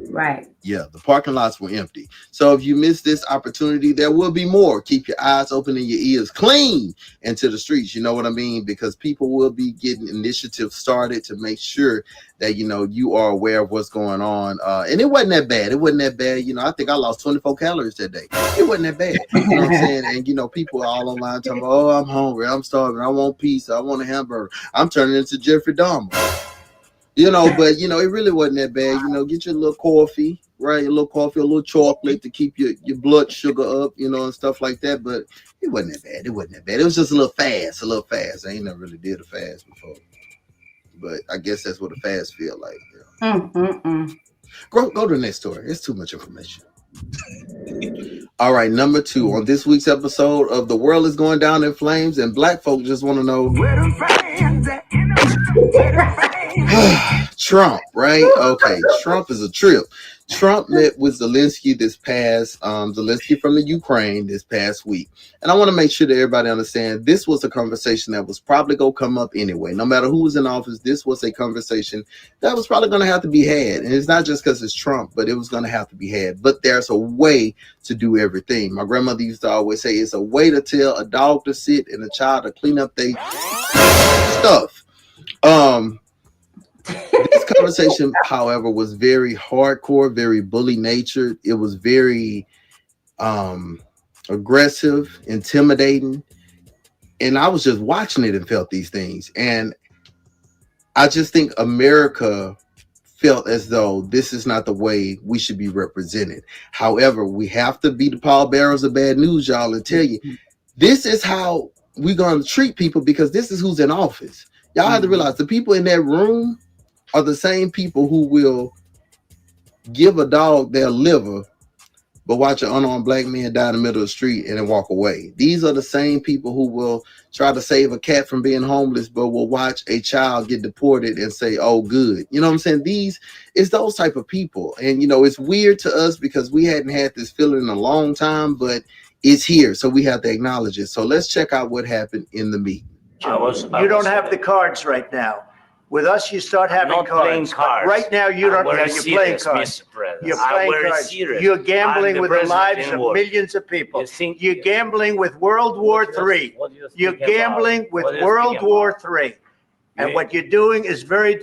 Right. Yeah, the parking lots were empty. So if you miss this opportunity, there will be more. Keep your eyes open and your ears clean into the streets. You know what I mean? Because people will be getting initiatives started to make sure that, you know, you are aware of what's going on. And it wasn't that bad. It wasn't that bad. You know, I think I lost 24 calories that day. It wasn't that bad. You know what I'm saying? And, you know, people are all online talking about, oh, I'm hungry. I'm starving. I want pizza. I want a hamburger. I'm turning into Jeffrey Dahmer. You know, but, you know, it really wasn't that bad. You know, get your little coffee, right? A little coffee, a little chocolate to keep your blood sugar up, you know, and stuff like that. But it wasn't that bad. It wasn't that bad. It was just a little fast. I ain't never really did a fast before. But I guess that's what a fast feel like. Go to the next story. It's too much information. All right, number 2. On this week's episode of The World is Going Down in Flames, and black folk just want to know Trump, right? Okay, Trump is a trip. Trump met with Zelensky Zelensky from the Ukraine this past week. And I want to make sure that everybody understands this was a conversation that was probably going to come up anyway. No matter who was in office, this was a conversation that was probably going to have to be had. And it's not just because it's Trump, but it was going to have to be had. But there's a way to do everything. My grandmother used to always say it's a way to tell a dog to sit and a child to clean up their stuff. This conversation, however, was very hardcore, very bully natured. It was very aggressive, intimidating. And I was just watching it and felt these things. And I just think America felt as though this is not the way we should be represented. However, we have to be the pallbearers of bad news, y'all, and tell you, this is how we're going to treat people because this is who's in office. Y'all have to realize the people in that room are the same people who will give a dog their liver, but watch an unarmed black man die in the middle of the street and then walk away. These are the same people who will try to save a cat from being homeless, but will watch a child get deported and say, oh, good. You know what I'm saying? It's those type of people. And, you know, it's weird to us because we hadn't had this feeling in a long time, but it's here. So we have to acknowledge it. So let's check out what happened in the meeting. You don't have the cards right now. With us, you start having cards. Right now, you don't have. You're playing cards. You're playing cards. You're gambling with the lives of millions of people. You're gambling with World War III. You're gambling with World War III. And what you're doing is very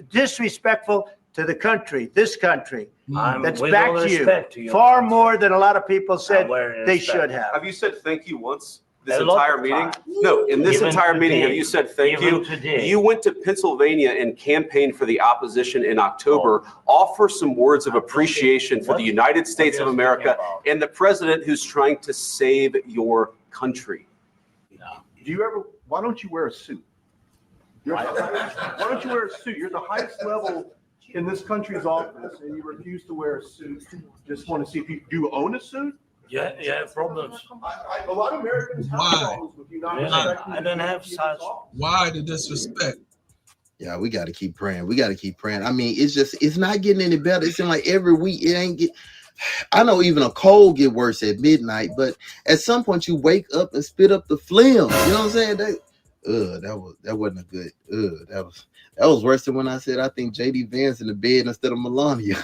disrespectful to the country, this country. That's back to you. Far more than a lot of people said they should have. Have you said thank you once? This entire meeting? No, in this entire meeting, have you said thank you? You went to Pennsylvania and campaigned for the opposition in October. Offer some words of appreciation for the United States of America and the president who's trying to save your country. Why don't you wear a suit? Why don't you wear a suit? You're the highest level in this country's office and you refuse to wear a suit. Just want to see if you do own a suit? Yeah, problems. A lot of Americans have problems with you not respecting. I don't have such. Why the disrespect? Yeah, we got to keep praying. I mean, it's not getting any better. It seems like every week it ain't get. I know even a cold get worse at midnight, but at some point you wake up and spit up the phlegm. You know what I'm saying? That wasn't a good. That was worse than when I said I think JD Vance in the bed instead of Melania.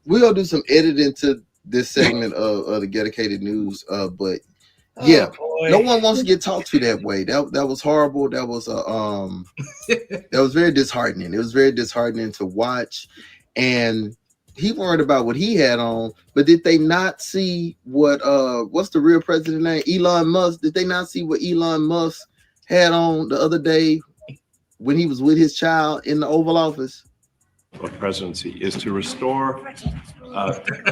We're gonna do some editing to this segment of the dedicated news, but yeah, no one wants to get talked to that way. That was horrible. That was that was very disheartening. It was very disheartening to watch, and he worried about what he had on, but did they not see what's the real president name? Elon Musk. Did they not see what Elon Musk had on the other day when he was with his child in the Oval Office? Of presidency is to restore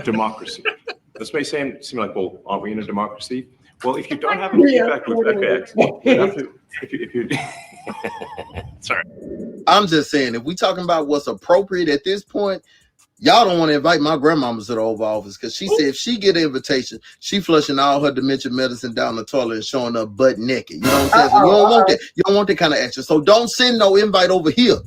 democracy. This may seem like, well, aren't we in a democracy? Well, if you don't have any feedback, if you sorry, I'm just saying, if we talking about what's appropriate at this point, y'all don't want to invite my grandmama to the Oval Office because she said if she get an invitation, she flushing all her dementia medicine down the toilet and showing up butt naked. You know what I'm saying? So you don't want that. You don't want that kind of action. So don't send no invite over here.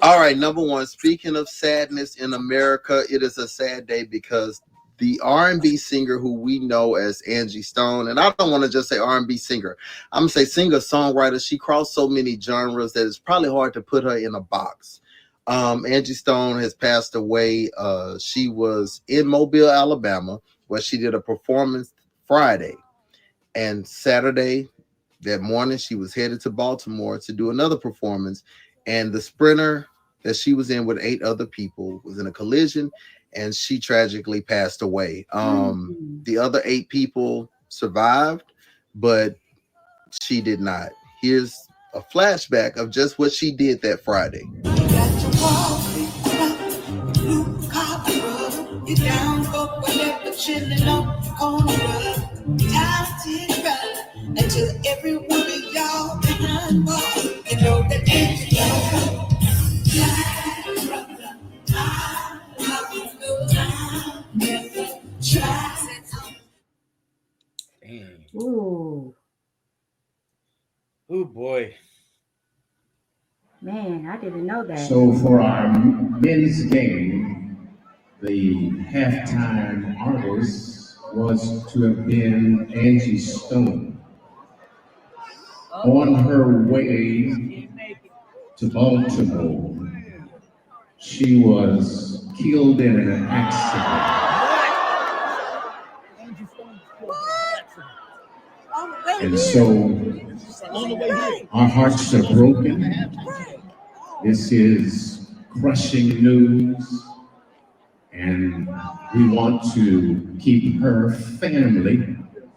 All right, number one, speaking of sadness in America, it is a sad day because the R&B singer who we know as Angie Stone, and I don't want to just say R&B singer, I'm going to say singer-songwriter. She crossed so many genres that it's probably hard to put her in a box. Angie Stone has passed away. She was in Mobile, Alabama, where she did a performance Friday, and Saturday that morning she was headed to Baltimore to do another performance, and the Sprinter that she was in with 8 other people was in a collision, and she tragically passed away. The other 8 people survived, but she did not. Here's a flashback of just what she did that Friday. You down for whatever, chilling on the corner. Talented brother, until every one of y'all behind bars. You know that it's Ooh. Oh boy. Man, I didn't know that. So for our men's game, the halftime artist was to have been Angie Stone. On her way to Baltimore, she was killed in an accident. And so our hearts are broken. This is crushing news, and we want to keep her family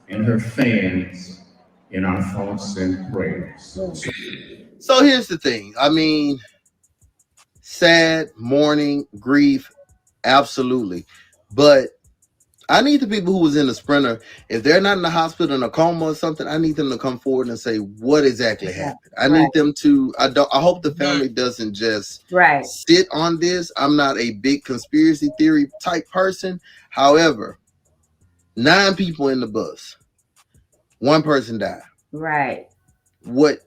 and her fans in our thoughts and prayers. So here's the thing. I mean, sad, mourning, grief, absolutely. But I need the people who was in the Sprinter, if they're not in the hospital in a coma or something, I need them to come forward and say what exactly happened. I need them to, I hope the family doesn't just sit on this. I'm not a big conspiracy theory type person. However, 9 people in the bus, 1 person died. Right. What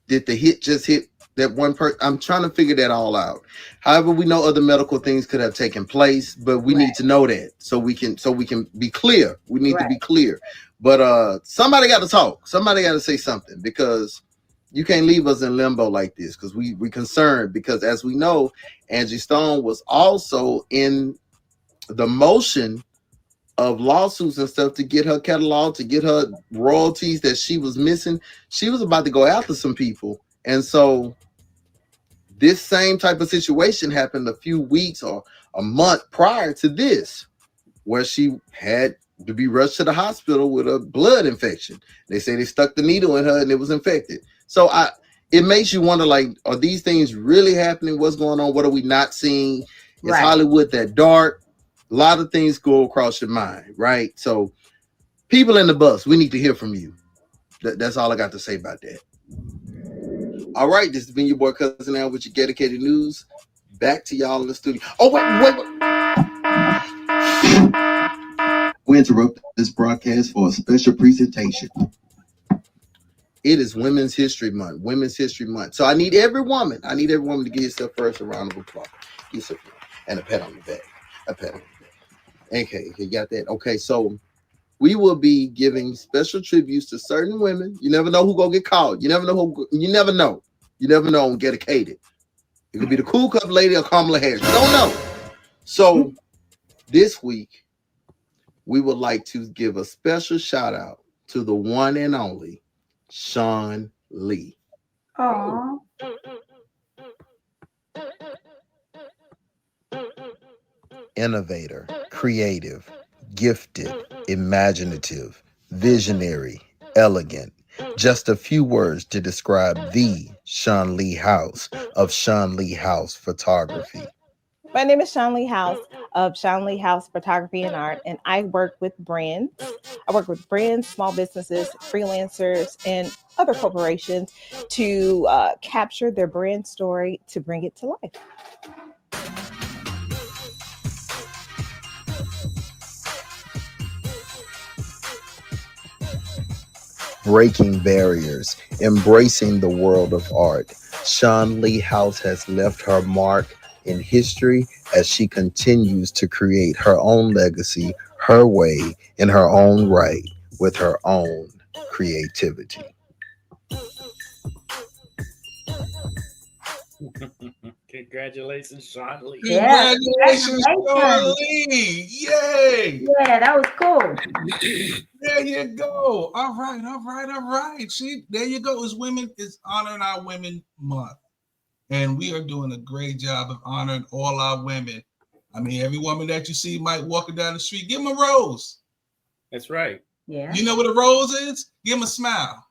did the hit just hit that one person? I'm trying to figure that all out. However, we know other medical things could have taken place, but we need to know that so we can be clear. We need to be clear. But somebody got to talk. Somebody got to say something, because you can't leave us in limbo like this, because we concerned, because as we know, Angie Stone was also in the motion of lawsuits and stuff to get her catalog, to get her royalties that she was missing. She was about to go after some people. And so this same type of situation happened a few weeks or a month prior to this, where she had to be rushed to the hospital with a blood infection. They say they stuck the needle in her and it was infected. So it makes you wonder, like, are these things really happening? What's going on? What are we not seeing? Is Hollywood that dark? A lot of things go across your mind, right? So people in the bus, we need to hear from you. That's all I got to say about that. All right, this has been your boy Cousin Al with your dedicated news. Back to y'all in the studio. Oh, wait. We interrupt this broadcast for a special presentation. It is Women's History Month. Women's History Month. So I need every woman to give yourself first a round of applause. And a pat on the back. A pat on the back. Okay, you got that? Okay, so we will be giving special tributes to certain women. You never know who gonna get called. You never know. You never know and dedicated. It could be the Cool Cup lady or Kamala Harris. You don't know. So this week, we would like to give a special shout out to the one and only Sean Lee. Aww. Innovator, creative, gifted, imaginative, visionary, elegant. Just a few words to describe the Sean Lee House of Sean Lee House Photography. My name is Sean Lee House of Sean Lee House Photography and Art, and I work with brands. I work with brands, small businesses, freelancers, and other corporations to capture their brand story to bring it to life. Breaking barriers, embracing the world of art. Sean Lee House has left her mark in history as she continues to create her own legacy, her way, in her own right, with her own creativity. Congratulations, Sean Lee. Congratulations, Sean Lee. Yay. Yeah, that was cool. There you go. All right. See, there you go. It's honoring our women month. And we are doing a great job of honoring all our women. I mean, every woman that you see might walking down the street, give them a rose. That's right. Yeah. You know what a rose is? Give them a smile.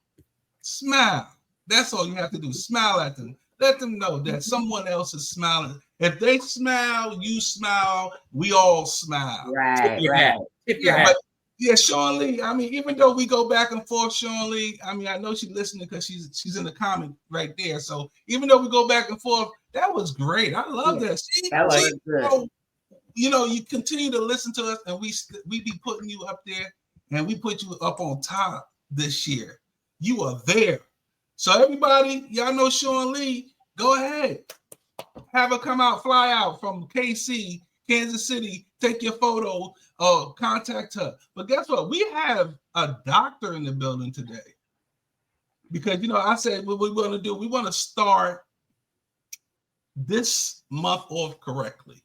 Smile. That's all you have to do. Smile at them. Let them know that someone else is smiling. If they smile, you smile. We all smile. Right. Yeah, Sean Lee. I mean, even though we go back and forth, Sean Lee. I mean, I know she's listening because she's in the comment right there. So even though we go back and forth, that was great. I love that. That was good. You continue to listen to us, and we be putting you up there, and we put you up on top this year. You are there. So everybody, y'all know Sean Lee. Go ahead, have her come out, fly out from KC, Kansas City. Take your photo. Contact her. But guess what? We have a doctor in the building today because I said what we're going to do. We want to start this month off correctly.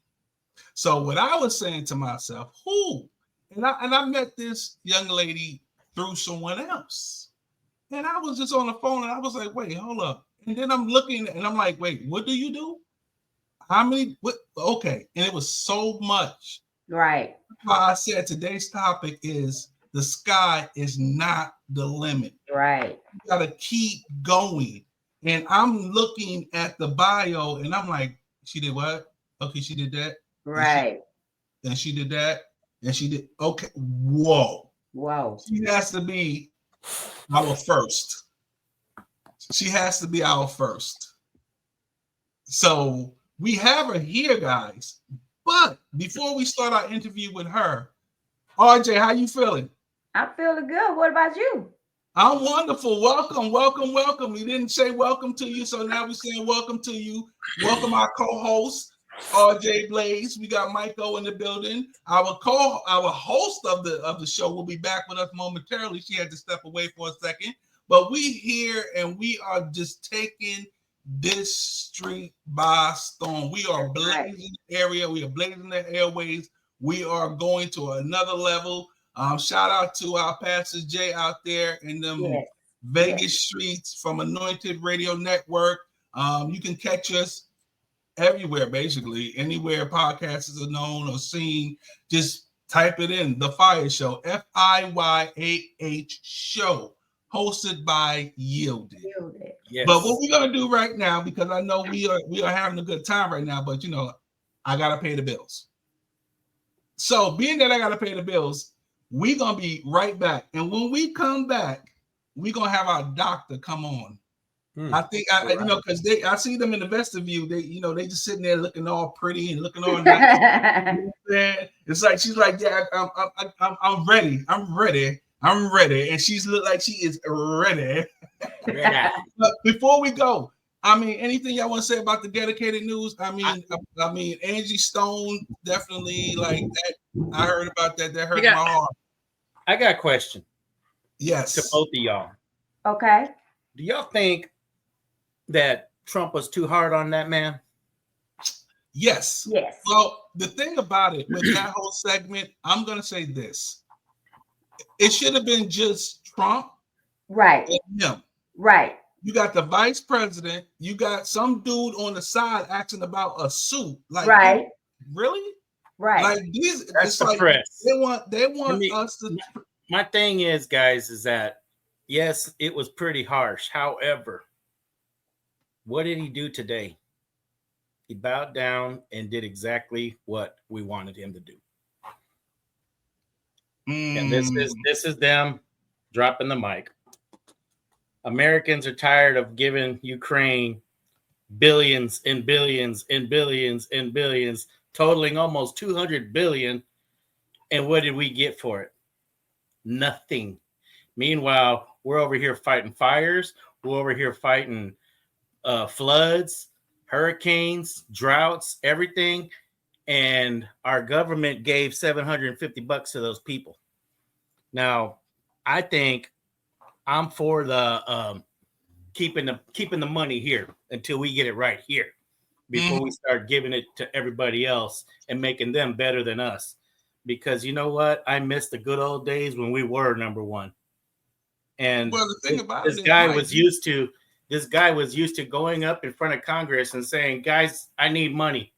So what I was saying to myself, and I met this young lady through someone else, and I was just on the phone, and I was like, wait, hold up. And then I'm looking, and I'm like, wait, what do you do? How many? What? Okay, and it was so much. Right. That's why I said today's topic is the sky is not the limit. Right. You got to keep going. And I'm looking at the bio, and I'm like, she did what? Okay, she did that. Right. And she did that. And she did. Okay. Whoa. She has to be our first. She has to be our first. So we have her here, guys. But before we start our interview with her, RJ, how you feeling? I'm feeling good. What about you? I'm wonderful. Welcome. We didn't say welcome to you, so now we're saying welcome to you. Welcome our co-host, RJ Blaze. We got Michael in the building. Our host of the show will be back with us momentarily. She had to step away for a second, but we here and we are just taking this street by storm. We are blazing the area. We are blazing the airways. We are going to another level. Shout out to our Pastor Jay out there in them Vegas streets from Anointed Radio Network. You can catch us everywhere, basically. Anywhere podcasts are known or seen, just type it in. The FIYAH Show, FIYAH Show. Hosted by Yielded. Yes. But what we're gonna do right now, because I know we are having a good time right now, but I gotta pay the bills. So being that I gotta pay the bills, we're gonna be right back. And when we come back, we're gonna have our doctor come on. I think because I see them in the vestibule. They just sitting there looking all pretty and looking all nice. It's like she's like, yeah, I'm ready. I'm ready. And she's look like she is ready. But before we go, anything y'all want to say about the dedicated news? I mean, Angie Stone definitely like that. I heard about that. That hurt my heart. I got a question. Yes. To both of y'all. Okay. Do y'all think that Trump was too hard on that man? Yes. Well, the thing about it with that whole segment, I'm gonna say this. It should have been just Trump. Right. And him. Right. You got the vice president. You got some dude on the side asking about a suit. Like, right. Really? Right. Like these. That's it's the like press. They want us to. My thing is, guys, is that yes, it was pretty harsh. However, what did he do today? He bowed down and did exactly what we wanted him to do. And this is them dropping the mic. Americans are tired of giving Ukraine billions and billions and billions and billions, totaling almost 200 billion. And what did we get for it? Nothing. Meanwhile, we're over here fighting fires. We're over here fighting floods, hurricanes, droughts, everything. And our government gave $750 to those people. Now, I think I'm for the keeping the money here until we get it right here. before we start giving it to everybody else and making them better than us. Because you know what? I miss the good old days when we were number one. And the thing about this guy was used to going up in front of Congress and saying, guys, I need money.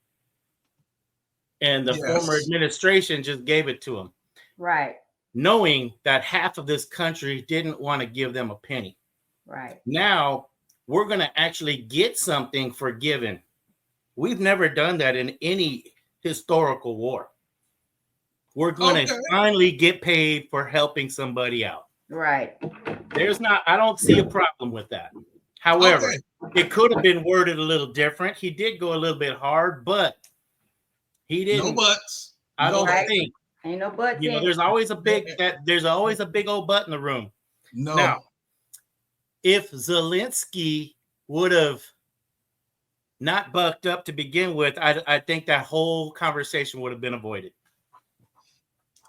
And the former administration just gave it to him. Right. Knowing that half of this country didn't want to give them a penny. Right. Now we're going to actually get something forgiven. We've never done that in any historical war. We're going to finally get paid for helping somebody out. Right. I don't see a problem with that. However, it could have been worded a little different. He did go a little bit hard, but he didn't. No buts. I don't think. Ain't no buts. There's always a big old butt in the room. No. Now, if Zelensky would have not bucked up to begin with, I think that whole conversation would have been avoided.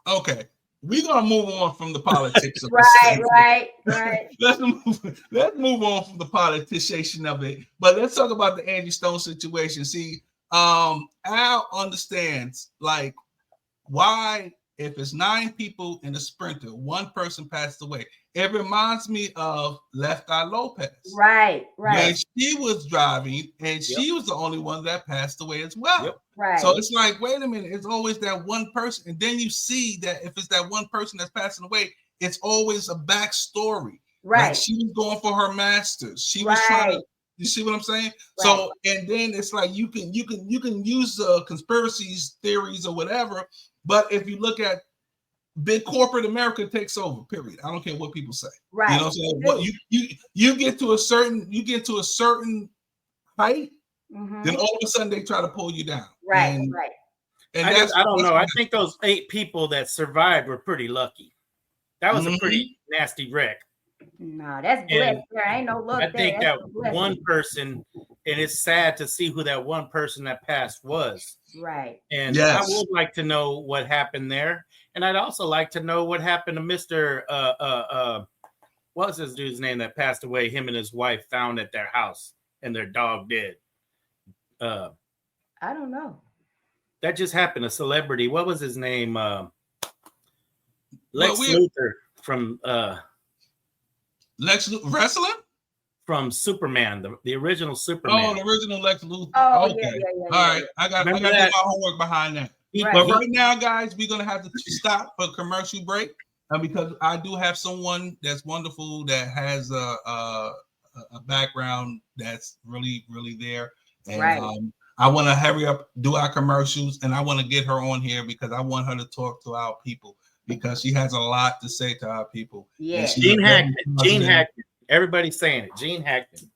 Okay. We're gonna move on from the politics of right. Let's move on from the politician of it. But let's talk about the Angie Stone situation. See, Al understands like why, if it's 9 people in a sprinter, 1 person passed away. It reminds me of Left Eye Lopez. Right. When she was driving and she was the only one that passed away as well. Right. So it's like, wait a minute, it's always that one person. And then you see that if it's that one person that's passing away, it's always a backstory. Right. Like she was going for her master's. She was trying to, you see what I'm saying? Right. So, and then it's like you can use conspiracies, theories, or whatever. But if you look at big corporate America takes over, period. I don't care what people say. Right. You know what I'm saying? What you get to a certain height, then all of a sudden they try to pull you down. Right. And I don't know. I think those 8 people that survived were pretty lucky. That was a pretty nasty wreck. No, that's blessed. There ain't no luck. I think that one person, and it's sad to see who that one person that passed was. Right. And I would like to know what happened there. And I'd also like to know what happened to Mr. What's this dude's name that passed away? Him and his wife found at their house and their dog dead. I don't know. That just happened. A celebrity. What was his name? Lex Luthor from wrestling? From Superman, the original Superman. Oh, the original Lex Luthor. Oh, okay. Yeah. All right. I got to do my homework behind that. But right now, guys, we're going to have to stop for a commercial break because I do have someone that's wonderful that has a background that's really, really there. And I want to hurry up, do our commercials, and I want to get her on here because I want her to talk to our people because she has a lot to say to our people. Yeah. Gene Hackman. Everybody's saying it. Gene Hackman.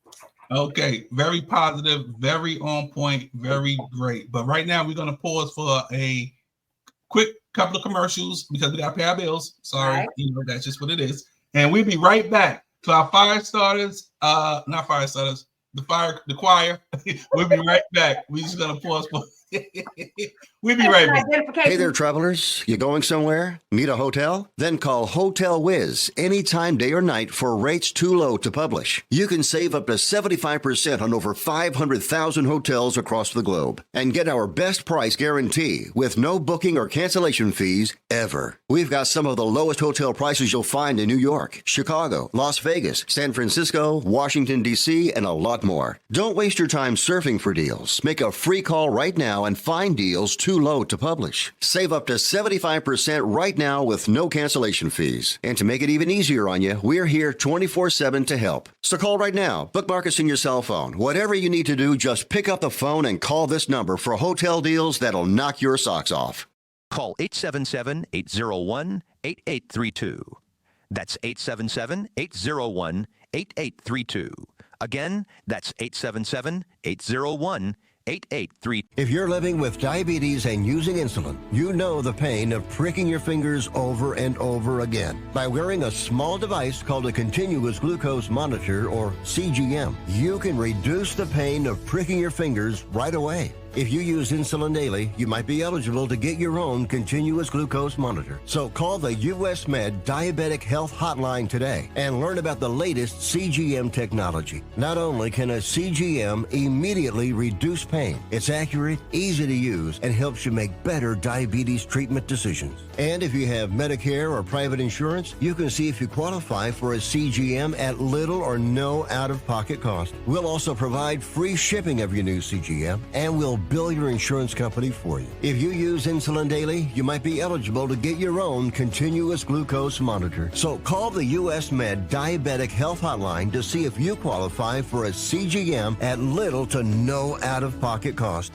Okay, very positive, very on point, very great. But right now we're gonna pause for a quick couple of commercials because we gotta pay our bills. Sorry, that's just what it is. And we'll be right back to our fire starters, not fire starters, the choir. We'll be right back. We're just gonna pause for we'll be right back. Hey there, travelers. You going somewhere? Need a hotel? Then call Hotel Wiz anytime, day or night, for rates too low to publish. You can save up to 75% on over 500,000 hotels across the globe and get our best price guarantee with no booking or cancellation fees ever. We've got some of the lowest hotel prices you'll find in New York, Chicago, Las Vegas, San Francisco, Washington, D.C., and a lot more. Don't waste your time surfing for deals. Make a free call right now and find deals too low to publish. Save up to 75% right now with no cancellation fees. And to make it even easier on you, we're here 24/7 to help. So call right now. Bookmark us in your cell phone. Whatever you need to do, just pick up the phone and call this number for hotel deals that'll knock your socks off. Call 877-801-8832. That's 877-801-8832. Again, that's 877-801-8832. If you're living with diabetes and using insulin, you know the pain of pricking your fingers over and over again. By wearing a small device called a continuous glucose monitor, or CGM, you can reduce the pain of pricking your fingers right away. If you use insulin daily, you might be eligible to get your own continuous glucose monitor. So call the US Med Diabetic Health Hotline today and learn about the latest CGM technology. Not only can a CGM immediately reduce pain, it's accurate, easy to use, and helps you make better diabetes treatment decisions. And if you have Medicare or private insurance, you can see if you qualify for a CGM at little or no out-of-pocket cost. We'll also provide free shipping of your new CGM, and we'll bill your insurance company for you. If you use insulin daily, you might be eligible to get your own continuous glucose monitor. So call the US Med Diabetic Health Hotline to see if you qualify for a CGM at little to no out-of-pocket cost.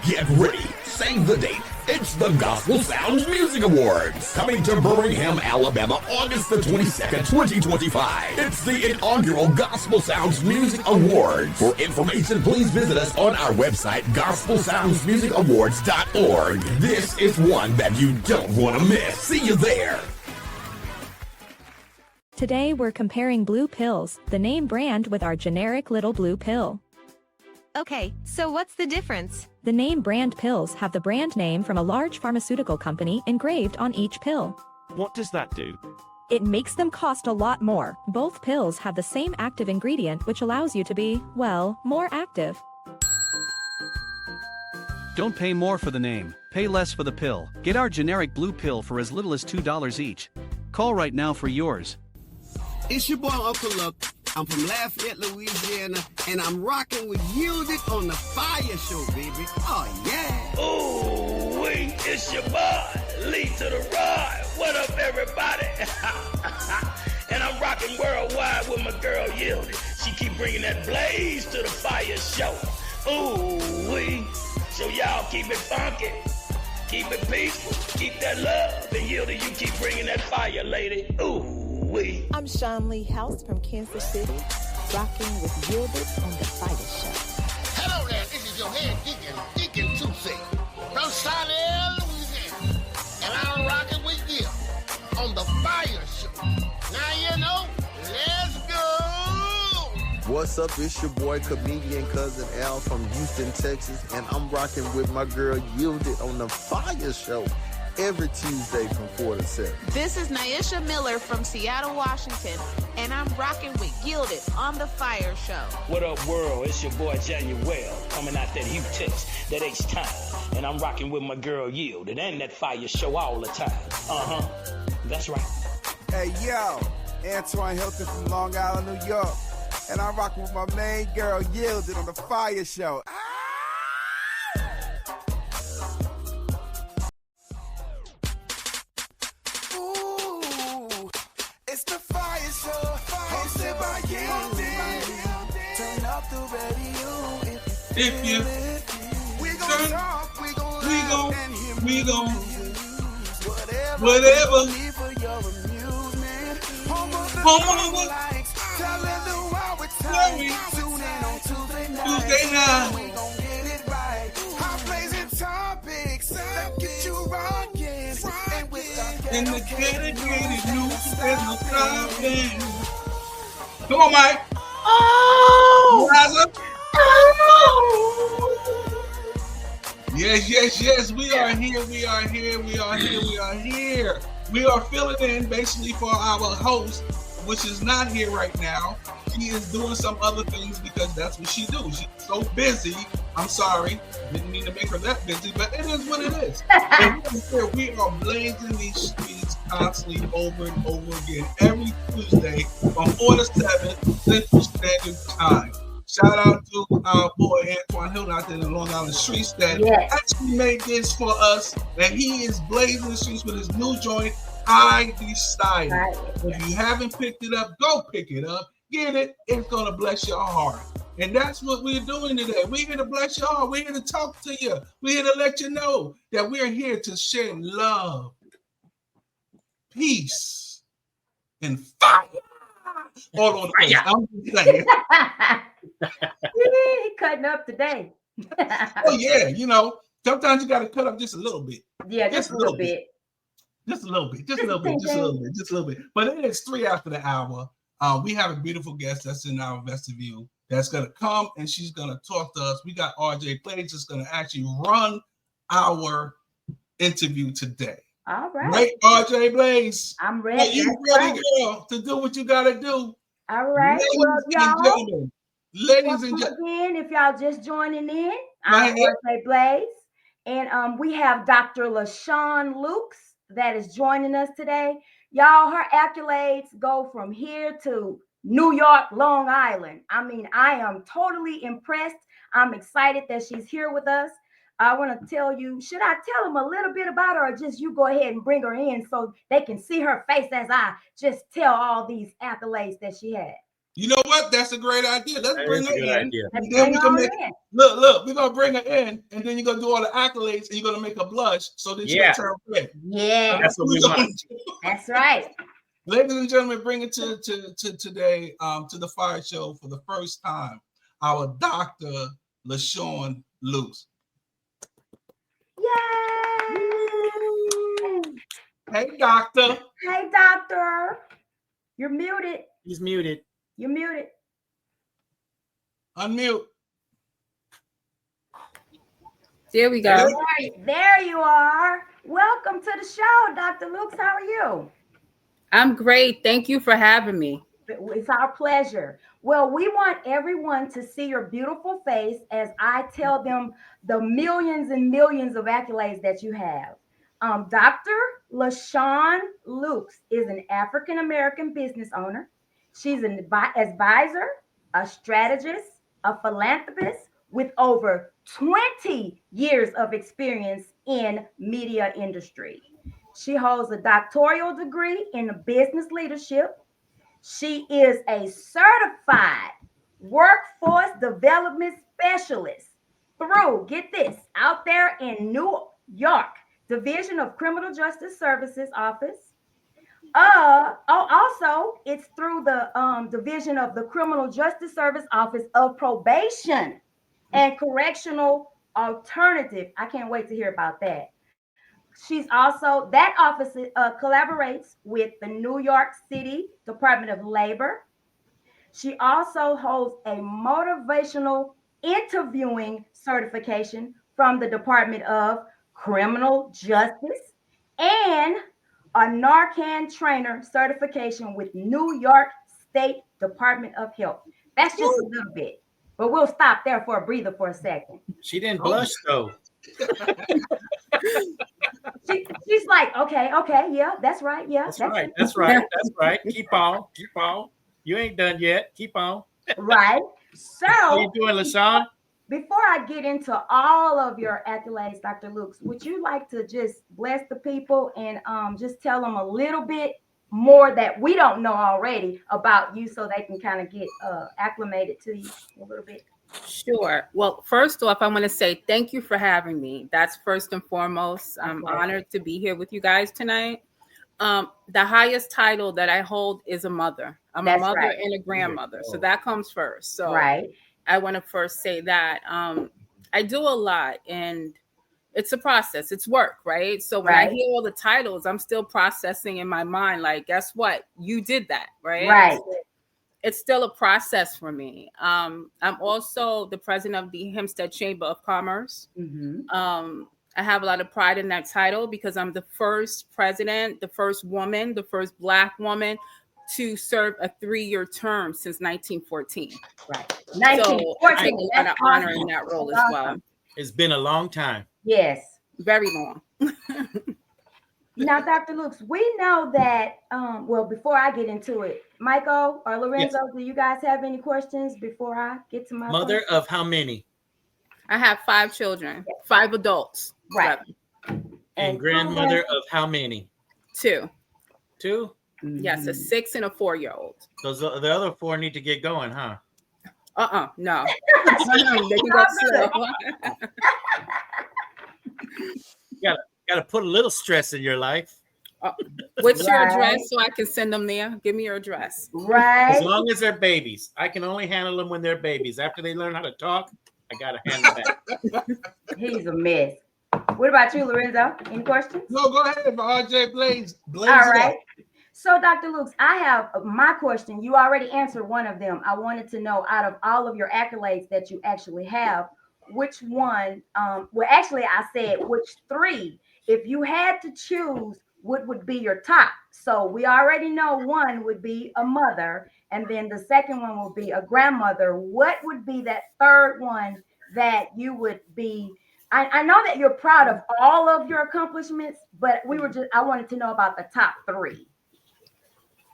Get ready. Save the date. It's the Gospel Sounds Music Awards, coming to Birmingham, Alabama, August the 22nd, 2025. It's the inaugural Gospel Sounds Music Awards. For information, please visit us on our website, gospelsoundsmusicawards.org. This is one that you don't want to miss. See you there. Today we're comparing blue pills, the name brand, with our generic little blue pill. Okay, so what's the difference? The name brand pills have the brand name from a large pharmaceutical company engraved on each pill. What does that do? It makes them cost a lot more. Both pills have the same active ingredient, which allows you to be, well, more active. Don't pay more for the name, pay less for the pill. Get our generic blue pill for as little as $2 each. Call right now for yours. It's your boy Uncle Luck. I'm from Lafayette, Louisiana, and I'm rocking with Yielded on the FIYAH Show, baby. Oh, yeah. Ooh, it's your boy, Lee to the Rod. What up, everybody? And I'm rocking worldwide with my girl Yielded. She keep bringing that blaze to the FIYAH Show. Ooh, so y'all keep it funky, keep it peaceful, keep that love, and Yielded, you keep bringing that fire, lady. Ooh. I'm Sean Lee House from Kansas City, rocking with Yielded on the FIYAH Show. Hello there, this is your head Deacon Tuesday from Charlotte, Louisiana, and I'm rocking with you on the FIYAH Show. Now you know, let's go. What's up? It's your boy, comedian Cousin Al from Houston, Texas, and I'm rocking with my girl Yielded on the FIYAH Show. Every Tuesday from 4 to 7. This is Naisha Miller from Seattle, Washington, and I'm rocking with Yielded on the FIYAH Show. What up, world? It's your boy Januel coming out that Houston, that H-Town, and I'm rocking with my girl Yielded and that FIYAH Show all the time. That's right. Hey, yo, Antoine Hilton from Long Island, New York, and I'm rocking with my main girl Yielded on the FIYAH Show. It's the FIYAH Show, hosted by Yielded. Turn up the radio if you feel it. We gon' talk, we gon' whatever need for your amusement. Home of the lights, telling the world what time. Tune in on Tuesday night. We gon' get it right. Hot blazing topics that get you rockin'. And with our dedicated news, there's no stopping. Come on, Mike. Oh! Yes. We are here. We are filling in basically for our host, which is not here right now. She is doing some other things because that's what she do. She's so busy. I'm sorry. Didn't mean to make her that busy, but it is what it is. And we are blazing these streets constantly over and over again every Tuesday from 4 to 7 Central Standard Time. Shout out to our boy Antoine Hilton out there in the Long Island streets that actually made this for us. And he is blazing the streets with his new joint, I Decided. If you haven't picked it up, go pick it up. Get it. It's going to bless your heart. And that's what we're doing today. We're here to bless your heart. We're here to talk to you. We're here to let you know that we're here to share love, peace, and fire. All on the place. I'm just saying. Cutting up today. Oh yeah, sometimes you got to cut up just a little bit. Yeah, just a little bit. Just a little bit. But it is 3 after the hour. We have a beautiful guest that's in our vestibule. that's going to come and she's going to talk to us. We got RJ Blaze that's going to actually run our interview today. All right. Right, RJ Blaze? I'm ready. Are you ready, girl, to do what you got to do? All right. Ladies and gentlemen. Again, if y'all just joining in, I'm RJ Blaze. And we have Dr. LaShawn Lukes that is joining us today. Y'all, her accolades go from here to New York, Long Island. I mean, I am totally impressed. I'm excited that she's here with us. I want to tell you, should I tell them a little bit about her or just you go ahead and bring her in so they can see her face as I just tell all these accolades that she had? You know what? That's a great idea. Let's bring her in. And then we can look, we're going to bring her in and then you're going to do all the accolades and you're going to make her blush so that she can turn red. Yeah. That's what we want. That's right. Ladies and gentlemen, bring it to today, to the Fire Show for the first time, our Dr. LaShawn Lukes. Yay! Hey, doctor. Hey, doctor. You're muted. He's muted. You're muted. Unmute. There we go. There you are. Welcome to the show, Dr. Lukes. How are you? I'm great. Thank you for having me. It's our pleasure. Well, we want everyone to see your beautiful face as I tell them the millions and millions of accolades that you have. Dr. LaShawn Lukes is an African-American business owner. She's an advisor, a strategist, a philanthropist with over 20 years of experience in media industry. She holds a doctoral degree in business leadership. She is a certified workforce development specialist through, get this, out there in New York, Division of Criminal Justice Services Office. Also, it's through the Division of the Criminal Justice Service Office of Probation and Correctional Alternative. I can't wait to hear about that. She's also, that office collaborates with the New York City Department of Labor. She also holds a motivational interviewing certification from the Department of Criminal Justice and a Narcan trainer certification with New York State Department of Health. That's just a little bit, but we'll stop there for a breather for a second. She didn't blush though. She's like, okay, yeah, that's right, yeah. That's right. Keep on. You ain't done yet. Keep on. Right. So, how you doing, LaShawn? Before I get into all of your accolades, Dr. Lukes, would you like to just bless the people and just tell them a little bit more that we don't know already about you so they can kind of get acclimated to you a little bit? Sure. Well, first off, I want to say thank you for having me. That's first and foremost. I'm honored to be here with you guys tonight. The highest title that I hold is a mother. I'm a mother and a grandmother. So that comes first. So I want to first say that I do a lot and it's a process. It's work, right? So when I hear all the titles, I'm still processing in my mind, like, guess what? You did that, right? Right. So it's still a process for me. I'm also the president of the Hempstead Chamber of Commerce. I have a lot of pride in that title because I'm the first president, the first woman, the first Black woman to serve a 3-year term since 1914. Right. So I take a lot of honor in that role as well. It's been a long time. Yes. Very long. Now, Dr. Lukes, we know that, well, before I get into it, Michael or Lorenzo, do you guys have any questions before I get to my mother question? of how many? I have 5 children, 5 adults. Right. And grandmother of how many? 2. 2? Yes, a 6 and a 4-year-old. Those the other 4 need to get going, huh? No. They can go slow. You gotta put a little stress in your life. What's your address so I can send them there? Give me your address. Right. As long as they're babies. I can only handle them when they're babies. After they learn how to talk, I gotta handle that. He's a mess. What about you, Lorenzo? Any questions? No, go ahead, RJ Blaze. All right. So, Dr. Lukes, I have my question. You already answered one of them. I wanted to know, out of all of your accolades that you actually have, which one, well, actually, I said which three, if you had to choose, what would be your top? So we already know one would be a mother, and then the second one would be a grandmother. What would be that third one that you would be? I know that you're proud of all of your accomplishments, but I wanted to know about the top three.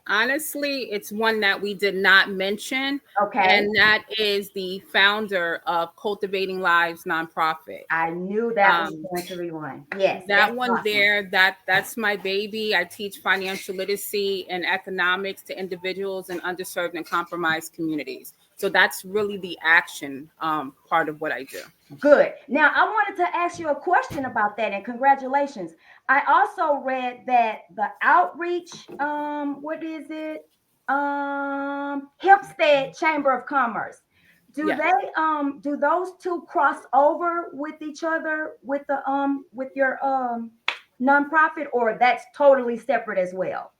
Honestly, it's one that we did not mention. Okay. And that is the founder of Cultivating Lives nonprofit. I knew that was going to be one. Yes. That one awesome. There, that's my baby. I teach financial literacy and economics to individuals in underserved and compromised communities. So that's really the action part of what I do. Good. Now, I wanted to ask you a question about that, and congratulations. I also read that the outreach, what is it? Hempstead Chamber of Commerce. Do do those two cross over with each other with the with your nonprofit, or that's totally separate as well?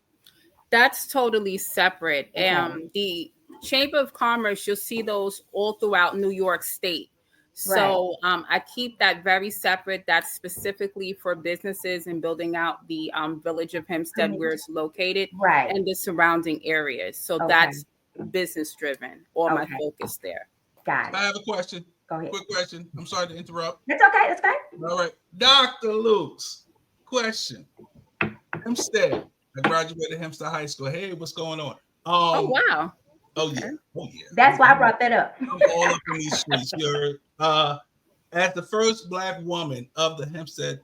That's totally separate. Okay. The Chamber of Commerce, you'll see those all throughout New York State. So I keep that very separate. That's specifically for businesses and building out the village of Hempstead where it's located, and the surrounding areas. So that's business driven, all my focus there. Got it. I have a question. Go ahead. Quick question. I'm sorry to interrupt. That's okay. That's okay. All right. Dr. Lukes, question. Hempstead. I graduated Hempstead High School. Hey, what's going on? Oh, wow. Oh, yeah. Oh, yeah. That's why I brought that up. I'm all up in these streets. You're, as the first Black woman of the Hempstead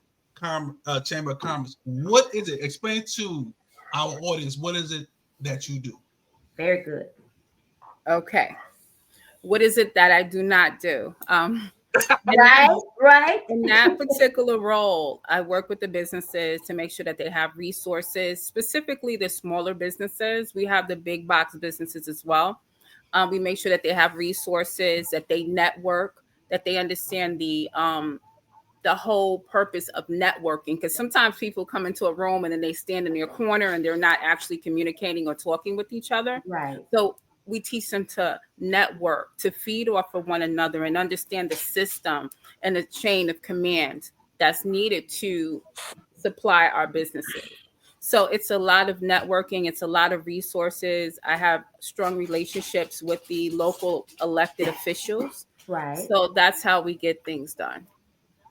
Chamber of Commerce, what is it? Explain to our audience, what is it that you do? Very good. Okay. What is it that I do not do? Right. In that particular role, I work with the businesses to make sure that they have resources, specifically the smaller businesses. We have the big box businesses as well. We make sure that they have resources, that they network, that they understand the whole purpose of networking. Because sometimes people come into a room and then they stand in their corner and they're not actually communicating or talking with each other. Right. So we teach them to network, to feed off of one another and understand the system and the chain of command that's needed to supply our businesses. So it's a lot of networking. It's a lot of resources. I have strong relationships with the local elected officials. Right. So that's how we get things done.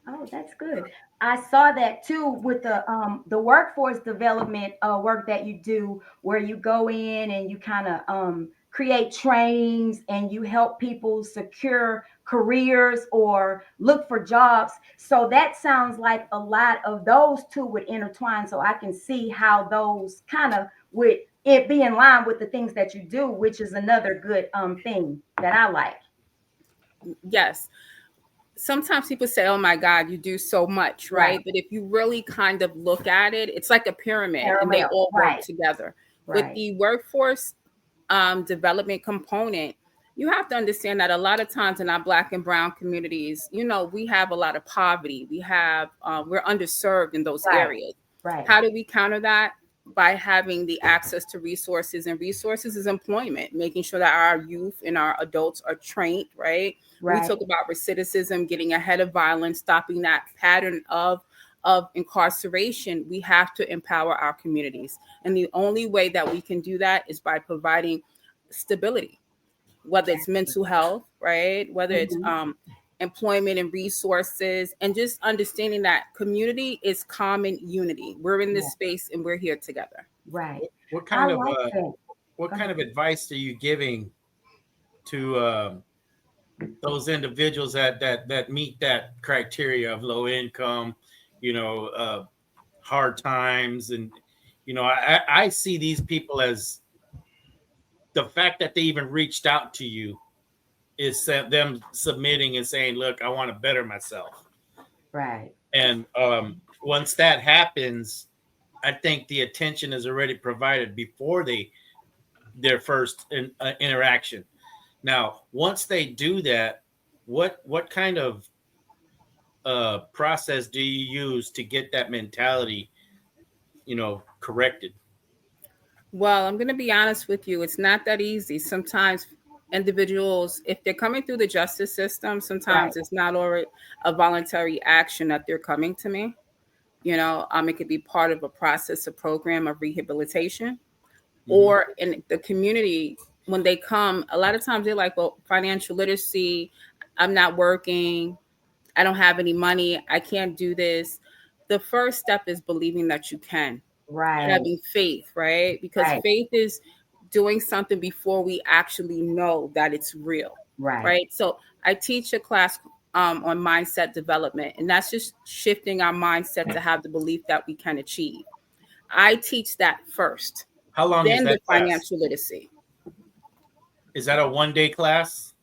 Oh, that's good. I saw that too with the workforce development work that you do, where you go in and you kind of create trainings and you help people secure careers or look for jobs. So that sounds like a lot of those two would intertwine. So I can see how those kind of would it be in line with the things that you do, which is another good thing that I like. Yes. Sometimes people say, oh my God, you do so much, right? But if you really kind of look at it, it's like a pyramid and they all work together. With the workforce development component, you have to understand that a lot of times in our Black and Brown communities, you know, we have a lot of poverty. We have, we're underserved in those areas. How do we counter that? By having the access to resources, and resources is employment, making sure that our youth and our adults are trained, right? We talk about recidivism, getting ahead of violence, stopping that pattern of incarceration. We have to empower our communities. And the only way that we can do that is by providing stability, whether it's mental health, right? Whether it's employment and resources, and just understanding that community is common unity. We're in this space and we're here together. Right. What kind of advice are you giving to those individuals that meet that criteria of low income, you know, hard times? And, you know, I see these people as the fact that they even reached out to you is them submitting and saying, look, I want to better myself. Right. And once that happens, I think the attention is already provided before their first interaction. Now, once they do that, what kind of process do you use to get that mentality, you know, corrected? Well, I'm going to be honest with you. It's not that easy. Sometimes individuals, if they're coming through the justice system, sometimes it's not already a voluntary action that they're coming to me. It could be part of a process, a program of rehabilitation, or in the community. When they come, a lot of times they're like, well, financial literacy, I'm not working, I don't have any money, I can't do this. The first step is believing that you can. Right. Having faith, right? Because faith is doing something before we actually know that it's real. Right. So I teach a class on mindset development, and that's just shifting our mindset to have the belief that we can achieve. I teach that first. How long is then that the class? financial literacy. Is that a one-day class?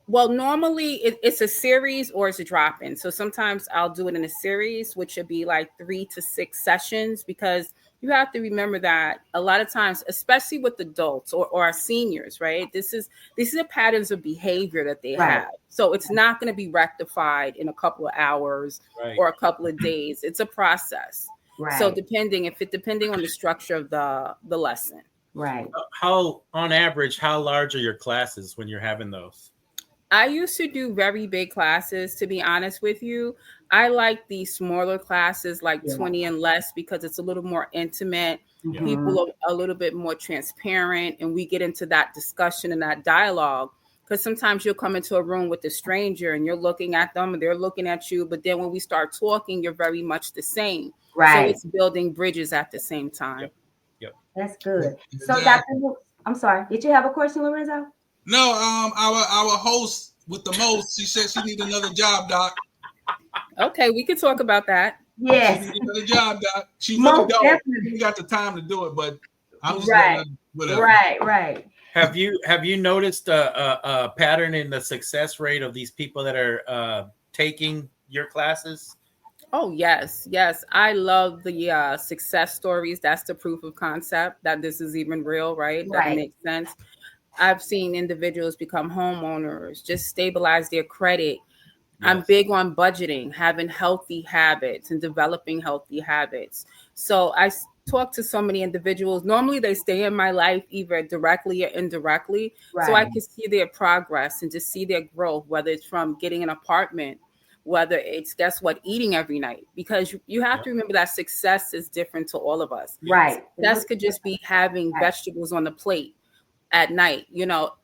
Well, normally it's a series or it's a drop-in. So sometimes I'll do it in a series, which would be like 3 to 6 sessions, because you have to remember that a lot of times, especially with adults or our seniors, right? These are patterns of behavior that they have. So it's not going to be rectified in a couple of hours or a couple of days. It's a process. So depending on the structure of the lesson. Right. How, on average, how large are your classes when you're having those? I used to do very big classes, to be honest with you. I like the smaller classes, like 20 and less, because it's a little more intimate. Mhm. People are a little bit more transparent, and we get into that discussion and that dialogue. Because sometimes you'll come into a room with a stranger and you're looking at them and they're looking at you. But then when we start talking, you're very much the same. So it's building bridges at the same time. Yep. That's good. So, Dr. Luke, I'm sorry. Did you have a question, Lorenzo? No, our host with the most, she said she needs another job, Doc. Okay, we can talk about that. Yes. She needs another job, Doc. She really don't. She got the time to do it, but I'm just whatever. Right. Have you noticed a pattern in the success rate of these people that are taking your classes? Oh, yes. I love the success stories. That's the proof of concept that this is even real, right? That it makes sense. I've seen individuals become homeowners, just stabilize their credit. I'm big on budgeting, having healthy habits and developing healthy habits. So I talk to so many individuals. Normally they stay in my life either directly or indirectly. So I can see their progress and just see their growth, whether it's from getting an apartment, whether it's, guess what, eating every night. Because you have to remember that success is different to all of us. Success could just be having vegetables on the plate at night,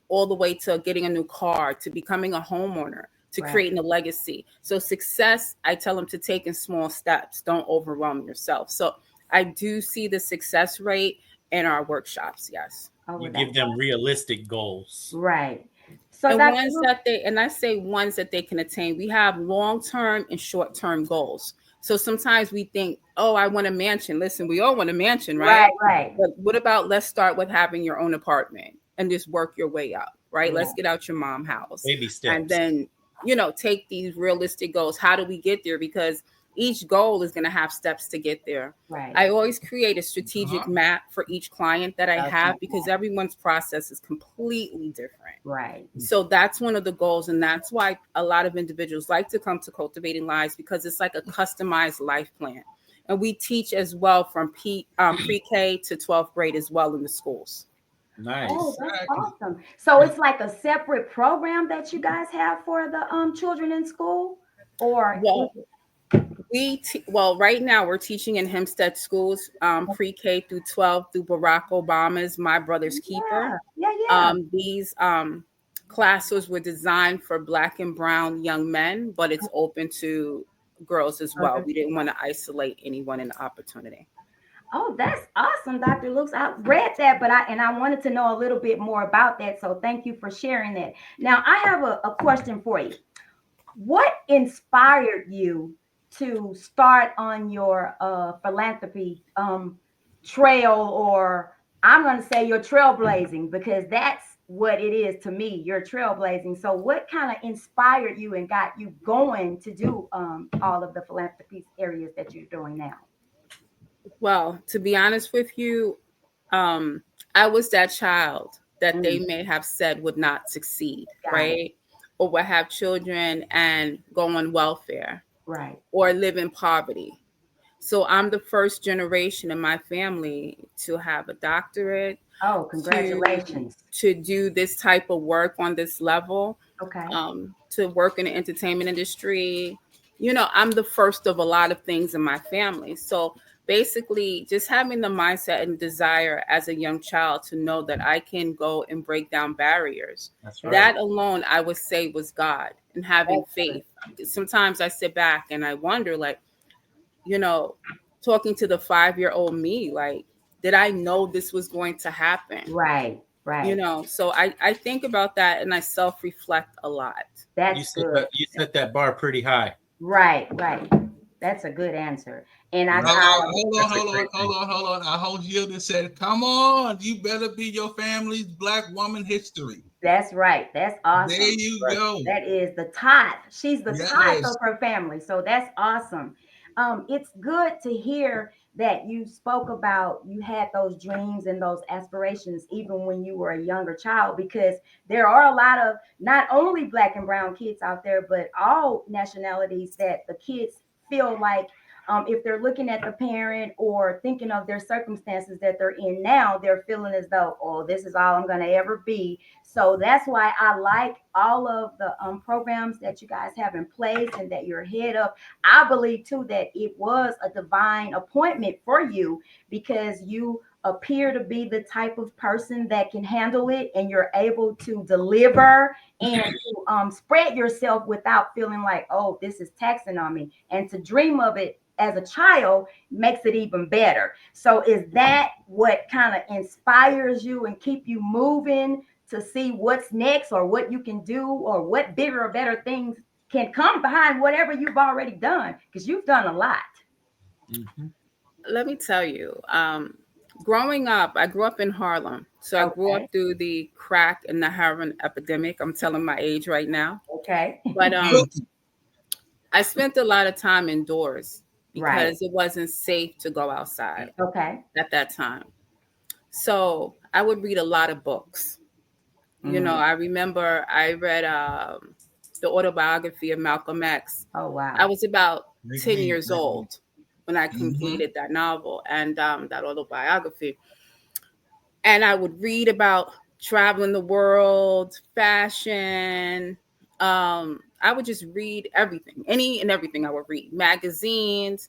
all the way to getting a new car, to becoming a homeowner, to creating a legacy. So success, I tell them to take in small steps. Don't overwhelm yourself. So I do see the success rate in our workshops. Yes. You give them realistic goals. Right. So and I say ones that they can attain. We have long-term and short-term goals. So sometimes we think, oh, I want a mansion. Listen, we all want a mansion, right? Right. But what about, let's start with having your own apartment and just work your way up, right? Let's get out your mom's house. Baby steps. And then, take these realistic goals. How do we get there? Because each goal is going to have steps to get there. Right. I always create a strategic map for each client that I have, because everyone's process is completely different. Right. So that's one of the goals. And that's why a lot of individuals like to come to Cultivating Lives, because it's like a customized life plan. And we teach as well from pre-K to 12th grade as well in the schools. Nice. Oh, that's awesome. So it's like a separate program that you guys have for the children in school? Or right now we're teaching in Hempstead schools, pre-K through 12 through Barack Obama's My Brother's Keeper. These classes were designed for Black and brown young men, but it's open to girls as well. We didn't want to isolate anyone in the opportunity. Oh, that's awesome, Dr. Lukes. I read that, but I wanted to know a little bit more about that. So thank you for sharing that. Now I have a question for you. What inspired you to start on your philanthropy trail, or I'm going to say you're trailblazing, because that's what it is to me. You're trailblazing. So what kind of inspired you and got you going to do all of the philanthropy areas that you're doing now? Well, to be honest with you, I was that child that they may have said would not succeed, right? Or would have children and go on welfare, right? Or live in poverty. So I'm the first generation in my family to have a doctorate. Oh, congratulations. To do this type of work on this level. Okay. To work in the entertainment industry. You know, I'm the first of a lot of things in my family. So basically, just having the mindset and desire as a young child to know that I can go and break down barriers. That's right. That alone, I would say, was God and having faith. Sometimes I sit back and I wonder, like, you know, talking to the 5-year-old me, like, did I know this was going to happen? Right. You know, so I think about that and I self-reflect a lot. That's good. You set that bar pretty high. Right. That's a good answer. And hold on. I hope Yilda said, "Come on, you better be your family's Black woman history." That's right. That's awesome. There you go. That is the tithe. She's the tithe of her family. So that's awesome. It's good to hear that you spoke about you had those dreams and those aspirations even when you were a younger child, because there are a lot of not only Black and brown kids out there, but all nationalities that the kids feel like if they're looking at the parent or thinking of their circumstances that they're in now, they're feeling as though, oh, this is all I'm going to ever be. So that's why I like all of the programs that you guys have in place and that you're ahead of. I believe, too, that it was a divine appointment for you because you appear to be the type of person that can handle it and you're able to deliver and to spread yourself without feeling like, oh, this is taxing on me. And to dream of it as a child makes it even better. So is that what kind of inspires you and keep you moving to see what's next or what you can do or what bigger or better things can come behind whatever you've already done? Because you've done a lot. Mm-hmm. Let me tell you, growing up, I grew up in Harlem. So I grew up through the crack and the heroin epidemic. I'm telling my age right now. Okay. But I spent a lot of time indoors because it wasn't safe to go outside. Okay. At that time. So I would read a lot of books. You know, I remember I read the autobiography of Malcolm X. Oh, wow. I was about 10 years old when I completed that novel and that autobiography. And I would read about traveling the world, fashion. I would just read everything, any and everything I would read, magazines.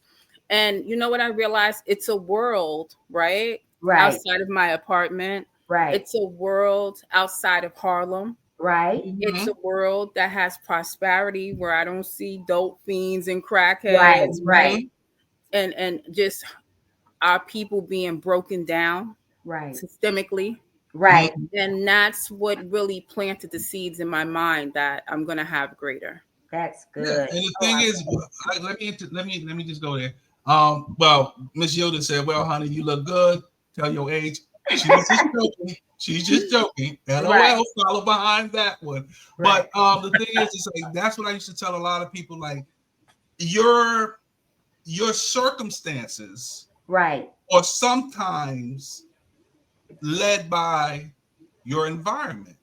And you know what I realized? It's a world, right? Outside of my apartment. Right. It's a world outside of Harlem. Right. It's a world that has prosperity where I don't see dope fiends and crackheads. Right. And just our people being broken down systemically. Right. And that's what really planted the seeds in my mind that I'm going to have greater. That's good. Yeah. And the thing is, let me just go there. Well, Miss Yoda said, "Well, honey, you look good. Tell your age." She's just joking. LOL, follow behind that one. But the thing is like, that's what I used to tell a lot of people, like your circumstances, or sometimes led by your environment,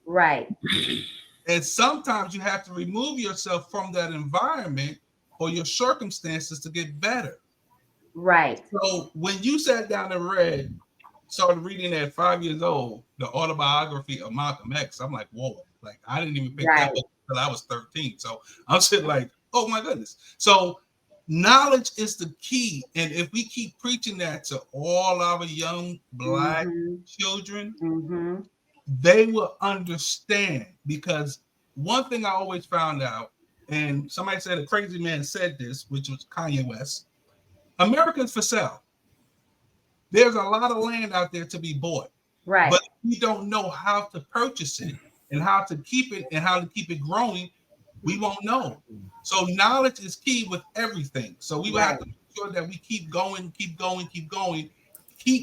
and sometimes you have to remove yourself from that environment or your circumstances to get better. So when you sat down and started reading at 5 years old, the autobiography of Malcolm X, I'm like, whoa, like I didn't even pick that book until I was 13. So I'm sitting like, oh my goodness. So knowledge is the key. And if we keep preaching that to all our young Black children, they will understand. Because one thing I always found out, and somebody said a crazy man said this, which was Kanye West, Americans for sale. There's a lot of land out there to be bought, but we don't know how to purchase it and how to keep it and how to keep it growing. We won't know. So knowledge is key with everything. So we will have to make sure that we keep going, keep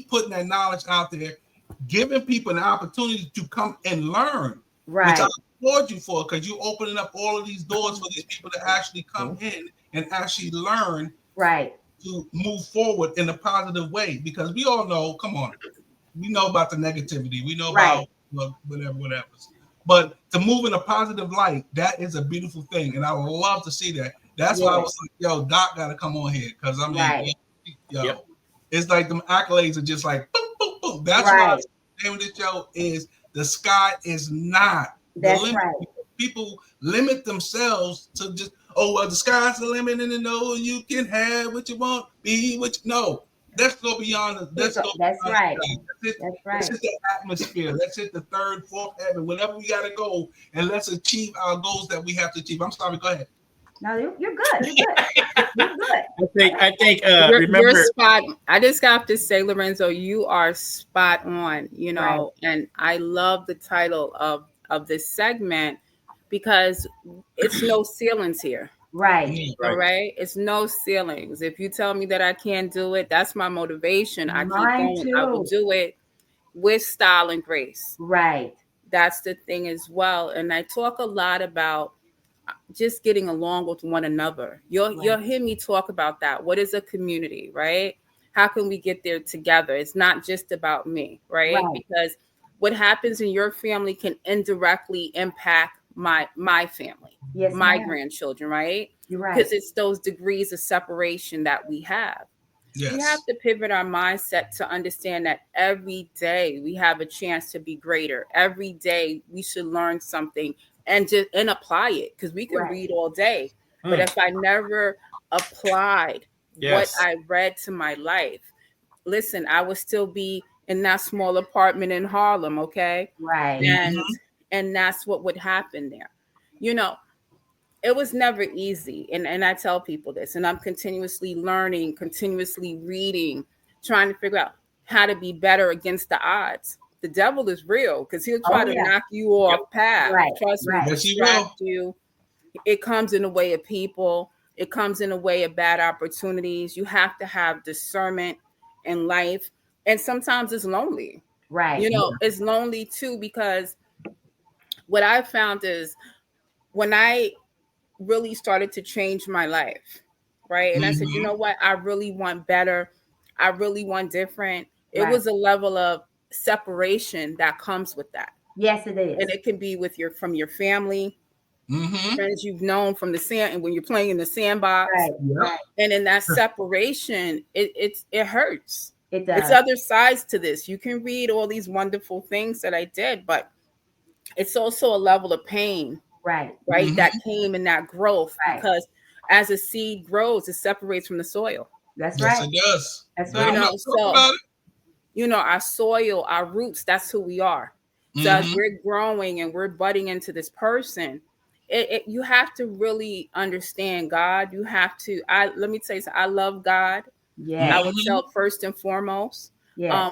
putting that knowledge out there, giving people an opportunity to come and learn, which I applaud you for, because you're opening up all of these doors for these people to actually come in and actually learn to move forward in a positive way. Because we all know, come on, we know about the negativity, we know about whatever. But to move in a positive light, that is a beautiful thing, and I would love to see that. That's why I was like, yo, Doc got to come on here, because I mean, yo. Yep. It's like them accolades are just like boom, boom, boom. That's why the name of this show is The Sky Is Not the Limit. People limit themselves to just, oh, well, the sky's the limit, and no, you can have what you want, be what you know. Let's go beyond the. Let's go. That's right. That's right. Let's hit the atmosphere. Let's hit the third, fourth heaven. Whatever we got to go, and let's achieve our goals that we have to achieve. I'm sorry. Go ahead. No, you're good. You're good. You're good. I think. Remember, you're spot. I just have to say, Lorenzo, you are spot on. You know, and I love the title of this segment because it's no ceilings here. Right. All right. It's no ceilings. If you tell me that I can't do it, that's my motivation. I keep going. I will do it with style and grace. Right. That's the thing as well. And I talk a lot about just getting along with one another. You'll hear me talk about that. What is a community, right? How can we get there together? It's not just about me, right? Because what happens in your family can indirectly impact my family, my grandchildren, right? You're right. Because it's those degrees of separation that we have. Yes. We have to pivot our mindset to understand that every day we have a chance to be greater. Every day we should learn something and apply it, because we can read all day. But if I never applied what I read to my life, listen, I would still be in that small apartment in Harlem, okay? Right. And that's what would happen there. You know, it was never easy. And I tell people this, and I'm continuously learning, continuously reading, trying to figure out how to be better against the odds. The devil is real, because he'll try to knock you off path. Trust me, distract you. It comes in the way of people. It comes in the way of bad opportunities. You have to have discernment in life. And sometimes it's lonely. Right. You know, it's lonely too, because what I found is when I really started to change my life, right? And I said, you know what? I really want better. I really want different. It was a level of separation that comes with that. Yes, it is. And it can be from your family, friends you've known from the sand, and when you're playing in the sandbox. Right. And in that separation, it hurts. It does. It's other sides to this. You can read all these wonderful things that I did, but it's also a level of pain. Right. That came in that growth, because as a seed grows, it separates from the soil. That's right. Yes, it does. That's right. You know, so you know, our soil, our roots, that's who we are. So as we're growing and we're budding into this person, you have to really understand God. You have to, let me tell you something, I love God. Yeah. I would tell first and foremost.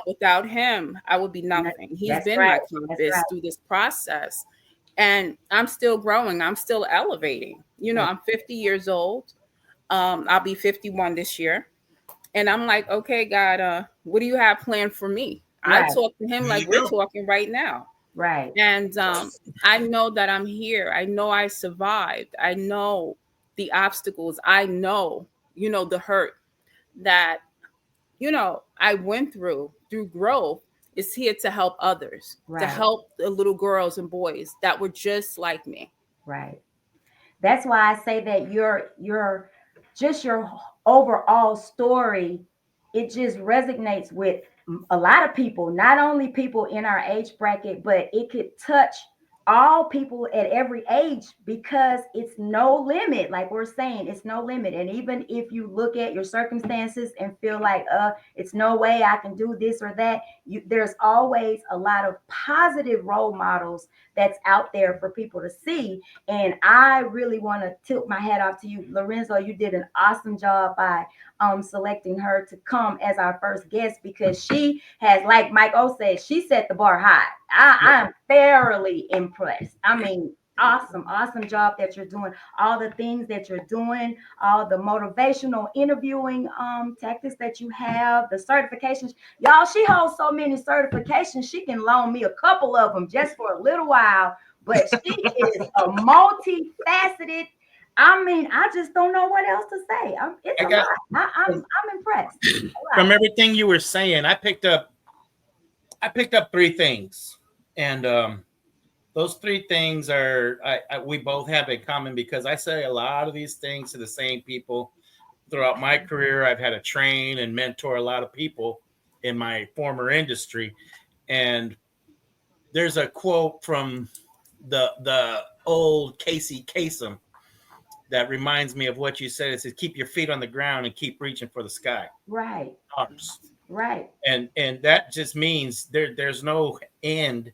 Without him, I would be nothing. He's been my compass through this process. And I'm still growing. I'm still elevating. You know, I'm 50 years old. I'll be 51 this year. And I'm like, okay, God, what do you have planned for me? I talk to him like we're talking right now. Right. And I know that I'm here. I know I survived. I know the obstacles. I know, you know, the hurt that, you know, I went through growth is here to help others, to help the little girls and boys that were just like me. Right. That's why I say that your overall story, it just resonates with a lot of people, not only people in our age bracket, but it could touch all people at every age, because it's no limit. Like we're saying, it's no limit. And even if you look at your circumstances and feel like, it's no way I can do this or that, there's always a lot of positive role models that's out there for people to see. And I really want to tilt my hat off to you, Lorenzo. You did an awesome job by selecting her to come as our first guest, because she has, like Mike O said, she set the bar high. I am thoroughly impressed. I mean, awesome job that you're doing. All the things that you're doing, all the motivational interviewing tactics that you have, the certifications. Y'all, she holds so many certifications, she can loan me a couple of them just for a little while. But she is a multifaceted. I mean, I just don't know what else to say. I'm impressed. From everything you were saying, I picked up three things, and those three things are we both have in common, because I say a lot of these things to the same people throughout my career, I've had to train and mentor a lot of people in my former industry. And there's a quote from the old Casey Kasem that reminds me of what you said. It says, keep your feet on the ground and keep reaching for the sky. Right. Right. And that just means there's no end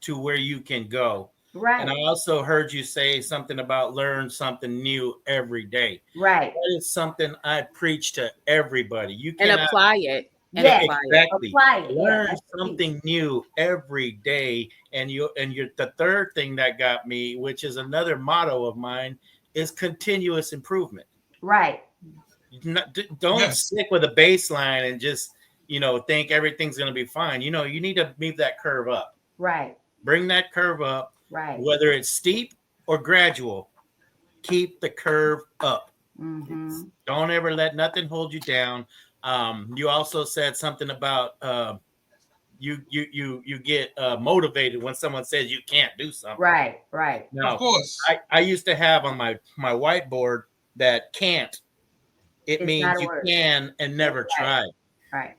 to where you can go. Right. And I also heard you say something about learn something new every day. Right. That is something I preach to everybody. You can apply it. Exactly. Apply it. Learn something new every day. And you're the third thing that got me, which is another motto of mine, is continuous improvement. Right. Don't stick with a baseline and just, think everything's going to be fine. You need to move that curve up. Right. Bring that curve up. Right. Whether it's steep or gradual, keep the curve up. Mm-hmm. Don't ever let nothing hold you down. You also said something about you get motivated when someone says you can't do something. Right. Right. Now, of course. I used to have on my whiteboard that can't. It means you can and never try. Right.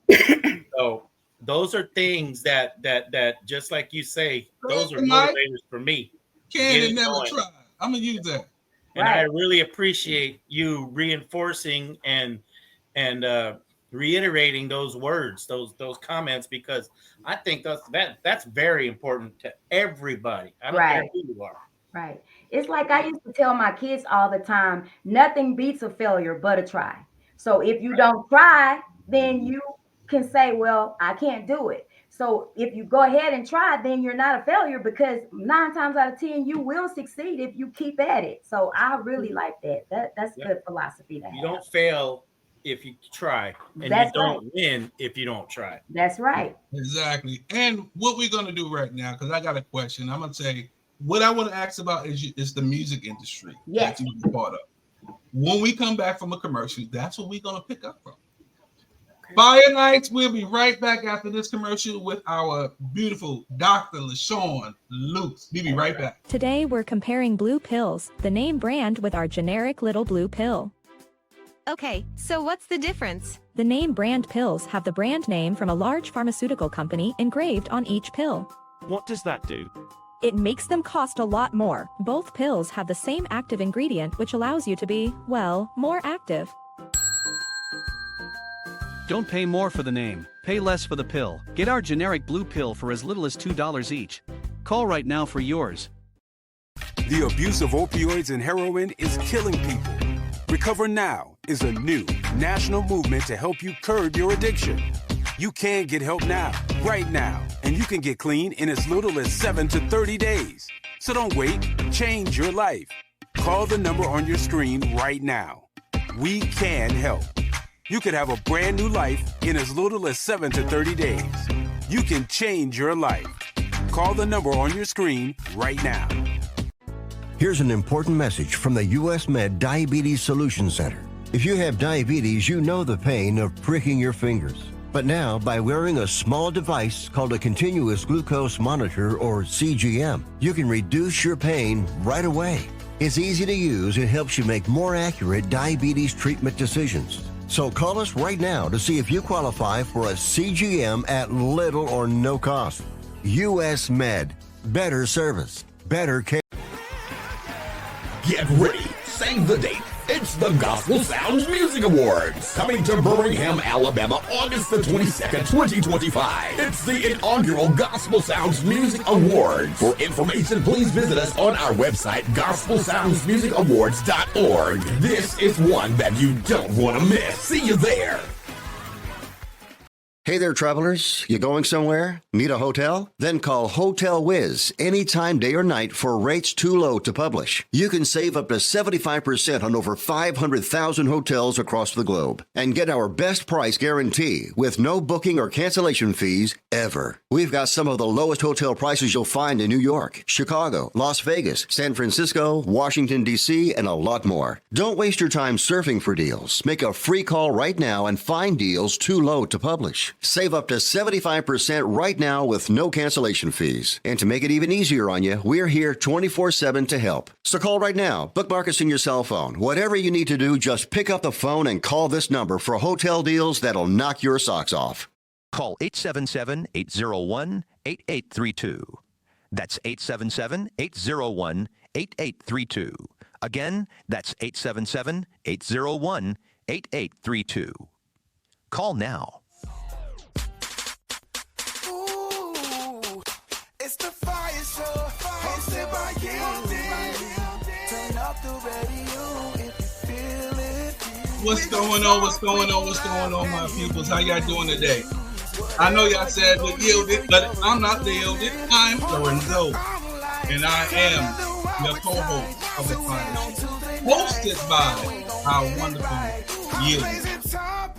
So those are things that just like you say, those are Mike, motivators for me. Can and never try. I'm gonna use that. And I really appreciate you reinforcing and reiterating those words, those comments, because I think that's very important to everybody. I don't care who you are. Right. It's like I used to tell my kids all the time, nothing beats a failure but a try. So if you don't try, then you can say, well, I can't do it. So if you go ahead and try, then you're not a failure, because 9 times out of 10, you will succeed if you keep at it. So I really like that. That's good philosophy to have. You don't fail if you try, and That's you don't win if you don't try. That's right. Exactly. And what we're gonna do right now, because I got a question. I'm gonna say what I want to ask about is the music industry that you were part of. When we come back from a commercial, that's what we're gonna pick up from. Fire Nights, we'll be right back after this commercial with our beautiful Dr. LaShawn Lukes. We'll be right back. Today we're comparing blue pills, the name brand, with our generic little blue pill. Okay, so what's the difference? The name brand pills have the brand name from a large pharmaceutical company engraved on each pill. What does that do? It makes them cost a lot more. Both pills have the same active ingredient, which allows you to be, well, more active. Don't pay more for the name, pay less for the pill. Get our generic blue pill for as little as $2 each. Call right now for yours. The abuse of opioids and heroin is killing people. Recover Now is a new national movement to help you curb your addiction. You can get help now, right now, and you can get clean in as little as 7 to 30 days. So don't wait, change your life. Call the number on your screen right now. We can help. You could have a brand new life in as little as 7 to 30 days. You can change your life. Call the number on your screen right now. Here's an important message from the U.S. Med Diabetes Solution Center. If you have diabetes, you know the pain of pricking your fingers. But now, by wearing a small device called a continuous glucose monitor, or CGM, you can reduce your pain right away. It's easy to use and helps you make more accurate diabetes treatment decisions. So call us right now to see if you qualify for a CGM at little or no cost. U.S. Med. Better service. Better care. Get ready. Save the date. It's the Gospel Sounds Music Awards, coming to Birmingham, Alabama, August the 22nd, 2025. It's the inaugural Gospel Sounds Music Awards. For information, please visit us on our website, gospelsoundsmusicawards.org. This is one that you don't want to miss. See you there. Hey there, travelers. You going somewhere? Need a hotel? Then call Hotel Wiz anytime, day or night, for rates too low to publish. You can save up to 75% on over 500,000 hotels across the globe and get our best price guarantee with no booking or cancellation fees ever. We've got some of the lowest hotel prices you'll find in New York, Chicago, Las Vegas, San Francisco, Washington, D.C., and a lot more. Don't waste your time surfing for deals. Make a free call right now and find deals too low to publish. Save up to 75% right now with no cancellation fees. And to make it even easier on you, we're here 24/7 to help. So call right now. Bookmark us in your cell phone. Whatever you need to do, just pick up the phone and call this number for hotel deals that'll knock your socks off. Call 877-801-8832. That's 877-801-8832. Again, that's 877-801-8832. Call now. Ooh, it's the Fire Show, hosted by Gildy. Turn up the radio if you feel it. What's going on? What's going on? What's going on, my peoples? How y'all doing today? I know y'all said we yielded, but I'm not the yielded. I'm Lorenzo, and I am your co-host of the Fire Show, hosted by our wonderful Yielded.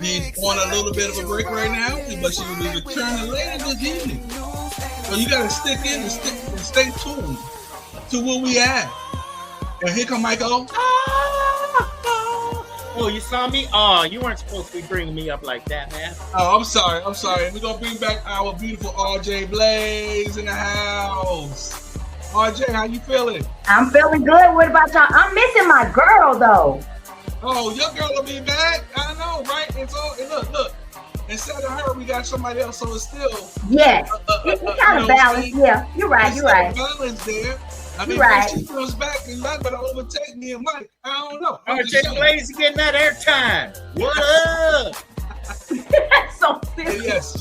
He's on a little bit of a break right now, but she will be returning later this evening. So you got to stick in and stay tuned to what we have. And here come Michael. Oh, you saw me? Oh, you weren't supposed to be bringing me up like that, man. Oh, I'm sorry. We're going to bring back our beautiful RJ Blaze in the house. RJ, how you feeling? I'm feeling good. What about y'all? I'm missing my girl, though. Oh, your girl will be back. I know, right? And look. Instead of her, we got somebody else, so it's still... Yes. It's kind of balanced. Yeah, you're right. Balance there. I mean, right. She comes back and not going to overtake me and Mike. I don't know. RJ Blaze getting that airtime. What up? So yes.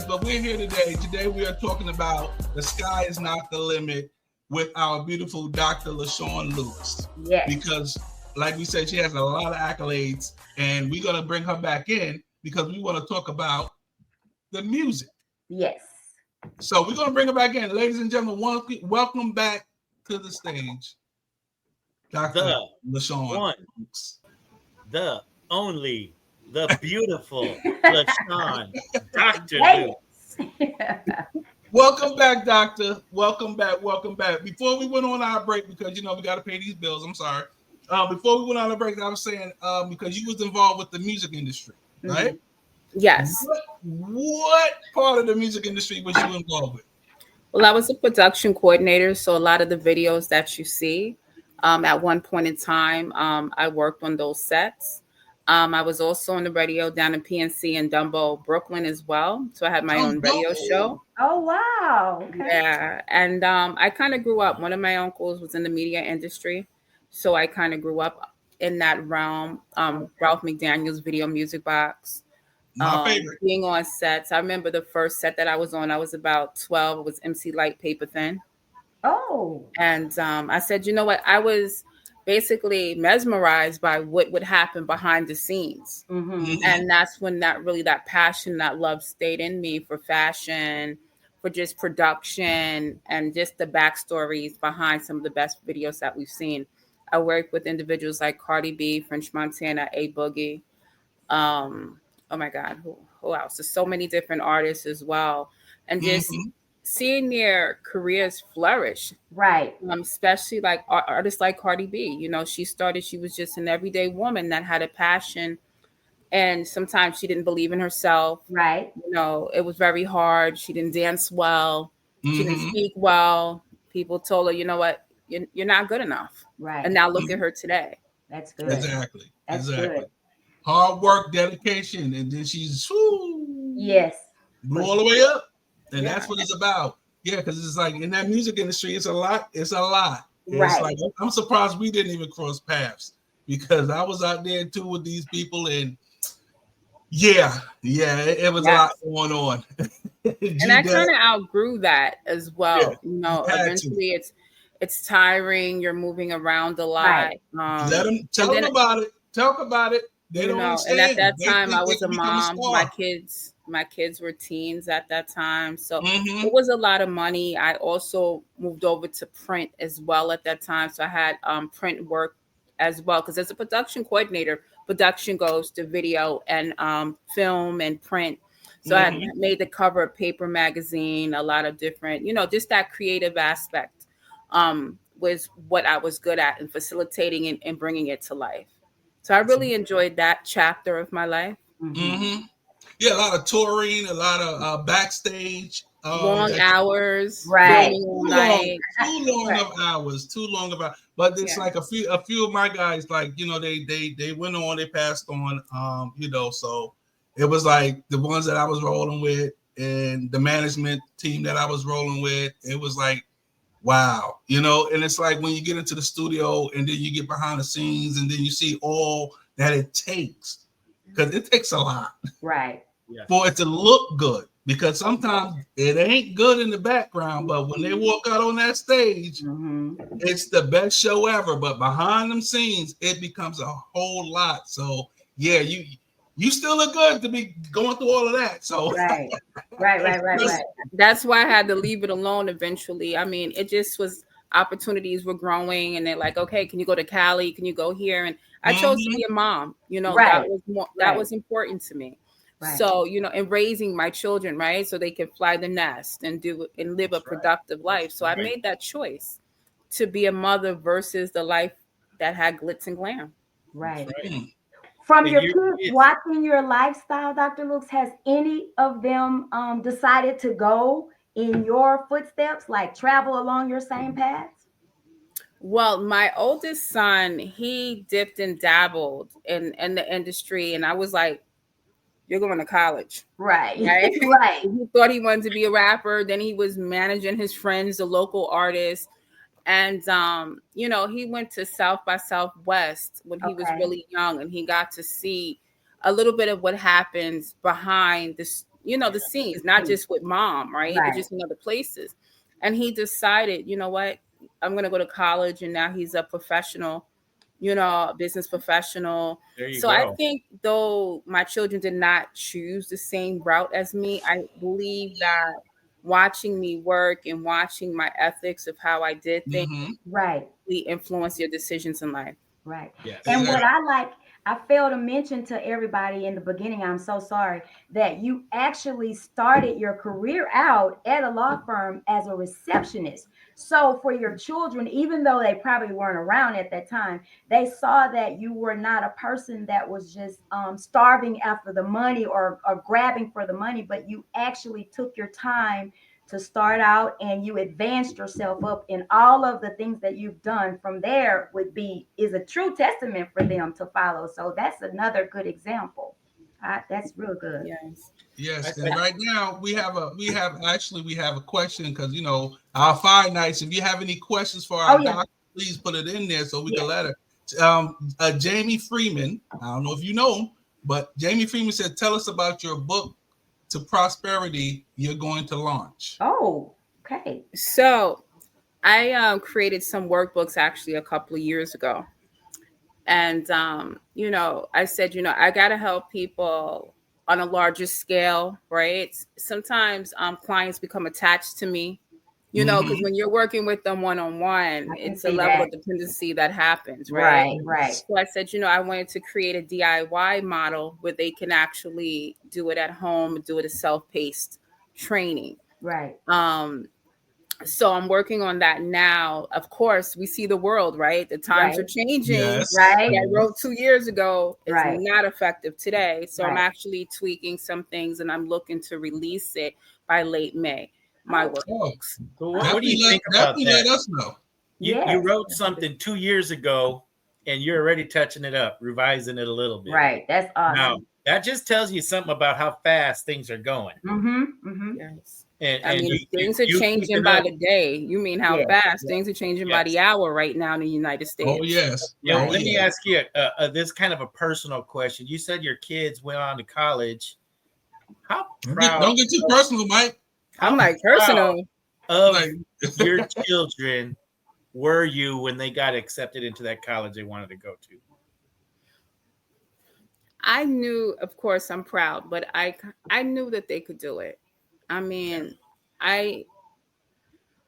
But we're here today. Today we are talking about the sky is not the limit with our beautiful Dr. LaShawn Lewis. Yes. Because, like we said, she has a lot of accolades, and we're going to bring her back in because we want to talk about the music. Yes. So we're going to bring her back in. Ladies and gentlemen, welcome back to the stage, Dr. LaShawn Lewis. The only, the beautiful LaShawn, Dr. Lewis. Welcome back, Doctor. Welcome back. Before we went on our break, because we got to pay these bills. I'm sorry. Before we went on our break, I was saying because you was involved with the music industry, right? Yes. What part of the music industry was you involved with? Well, I was a production coordinator, so a lot of the videos that you see, at one point in time, I worked on those sets. I was also on the radio down in PNC and Dumbo, Brooklyn as well. So I had my own radio show. Oh, wow. Okay. Yeah. And I kind of grew up. One of my uncles was in the media industry. So I kind of grew up in that realm. Ralph McDaniel's Video Music Box. My favorite. Being on sets. I remember the first set that I was on, I was about 12. It was MC Light Paper Thin. Oh. And I said, you know what? I was basically mesmerized by what would happen behind the scenes. Mm-hmm. And that's when that passion, that love stayed in me for fashion, for just production, and just the backstories behind some of the best videos that we've seen. I worked with individuals like Cardi B, French Montana, A Boogie. Oh my God, who else? There's so many different artists as well. And just seeing their careers flourish. Right. Especially like artists like Cardi B. She was just an everyday woman that had a passion. And sometimes she didn't believe in herself. Right. It was very hard. She didn't dance well. She didn't speak well. People told her, you know what? You're not good enough. Right. And now look at her today. That's good. Exactly. Good. Hard work, dedication, and then she's yes, blew all the way up, and that's what it's about. Yeah, because it's like in that music industry, it's a lot. And right. It's like I'm surprised we didn't even cross paths because I was out there too with these people, and it was a lot going on. And I kind of outgrew that as well. Eventually it's tiring. You're moving around a lot. Right. Tell them about it. Talk about it. They don't understand. And at that time, I was a mom. My kids were teens at that time, so it was a lot of money. I also moved over to print as well at that time, so I had print work as well. Because as a production coordinator, production goes to video and film and print. So I made the cover of Paper Magazine. A lot of different, just that creative aspect was what I was good at, and facilitating and bringing it to life. So I really enjoyed that chapter of my life. Yeah, a lot of touring, a lot of backstage. Long hours, right? all night. Too long of hours, too long of hours. But it's Yeah. like a few of my guys, like, you know, they went on, they passed on, you know, so it was like the ones that I was rolling with and the management team that I was rolling with, it was like, wow, you know, and it's like when you get into the studio and then you get behind the scenes and then you see all that it takes, because it takes a lot, right, for it to look good. Because sometimes it ain't good in the background, but when they walk out on that stage, it's the best show ever. But behind them scenes, it becomes a whole lot. So yeah, you still look good to be going through all of that. So right. That's why I had to leave it alone eventually. I mean, it just was, opportunities were growing, and they're like, okay, can you go to Cali? Can you go here? And I chose to be a mom. You know, Right. that was more, Right. that was important to me. Right. So, you know, and raising my children, right, so they can fly the nest and live a productive life. So I made that choice to be a mother versus the life that had glitz and glam. Right. From And your you- kids watching your lifestyle, Dr. Lukes, has any of them decided to go in your footsteps, like travel along your same paths? Well, my oldest son, he dipped and dabbled in the industry, and I was like, you're going to college. Right. Right. Right. He thought he wanted to be a rapper. Then he was managing his friends, the local artists. And, you know, he went to South by Southwest when he was really young, and he got to see a little bit of what happens behind this, you know, the scenes, not just with mom, right? But just in other places. And he decided, you know what, I'm going to go to college. And now he's a professional, you know, business professional. There you So go. I think though my children did not choose the same route as me, I believe that watching me work and watching my ethics of how I did things Right. really influence their decisions in life. Right. Yes. And what I failed to mention to everybody in the beginning, I'm so sorry, that you actually started your career out at a law firm as a receptionist. So for your children, even though they probably weren't around at that time, they saw that you were not a person that was just starving after the money or grabbing for the money, but you actually took your time to start out, and you advanced yourself up, in all of the things that you've done from there is a true testament for them to follow. So that's another good example. That's real good. Yes, and right now we have a question, because you know our Fire Nights. If you have any questions for our doctor, please put it in there so we can let her. Jamie Freeman, I don't know if you know him, but Jamie Freeman said, "Tell us about your book to prosperity you're going to launch." Oh, okay. So I created some workbooks actually a couple of years ago. And, you know, I said, you know, I got to help people on a larger scale, right? Sometimes clients become attached to me, you know, because when you're working with them one-on-one, it's a level of dependency that happens, right? Right. So I said, you know, I wanted to create a DIY model where they can actually do it at home, do it as self-paced training. Right. So I'm working on that now. Of course, we see the world, right? The times are changing. Yes. Right. What I wrote 2 years ago is Right. not effective today. So I'm Right. actually tweaking some things, and I'm looking to release it by late May. My workbooks. So what do you think about that? Let us know. You wrote something 2 years ago, and you're already touching it up, revising it a little bit. Right. That's awesome. Now, that just tells you something about how fast things are going. Yes. And I mean, things are you changing keep it by up. the day. You mean how fast things are changing by the hour right now in the United States? Yeah. Let me ask you this kind of a personal question. You said your kids went on to college. How proud? Don't get too personal, Mike. I'm like personal. Of your children were you when they got accepted into that college they wanted to go to? I knew, of course, I'm proud, but I knew that they could do it. I mean,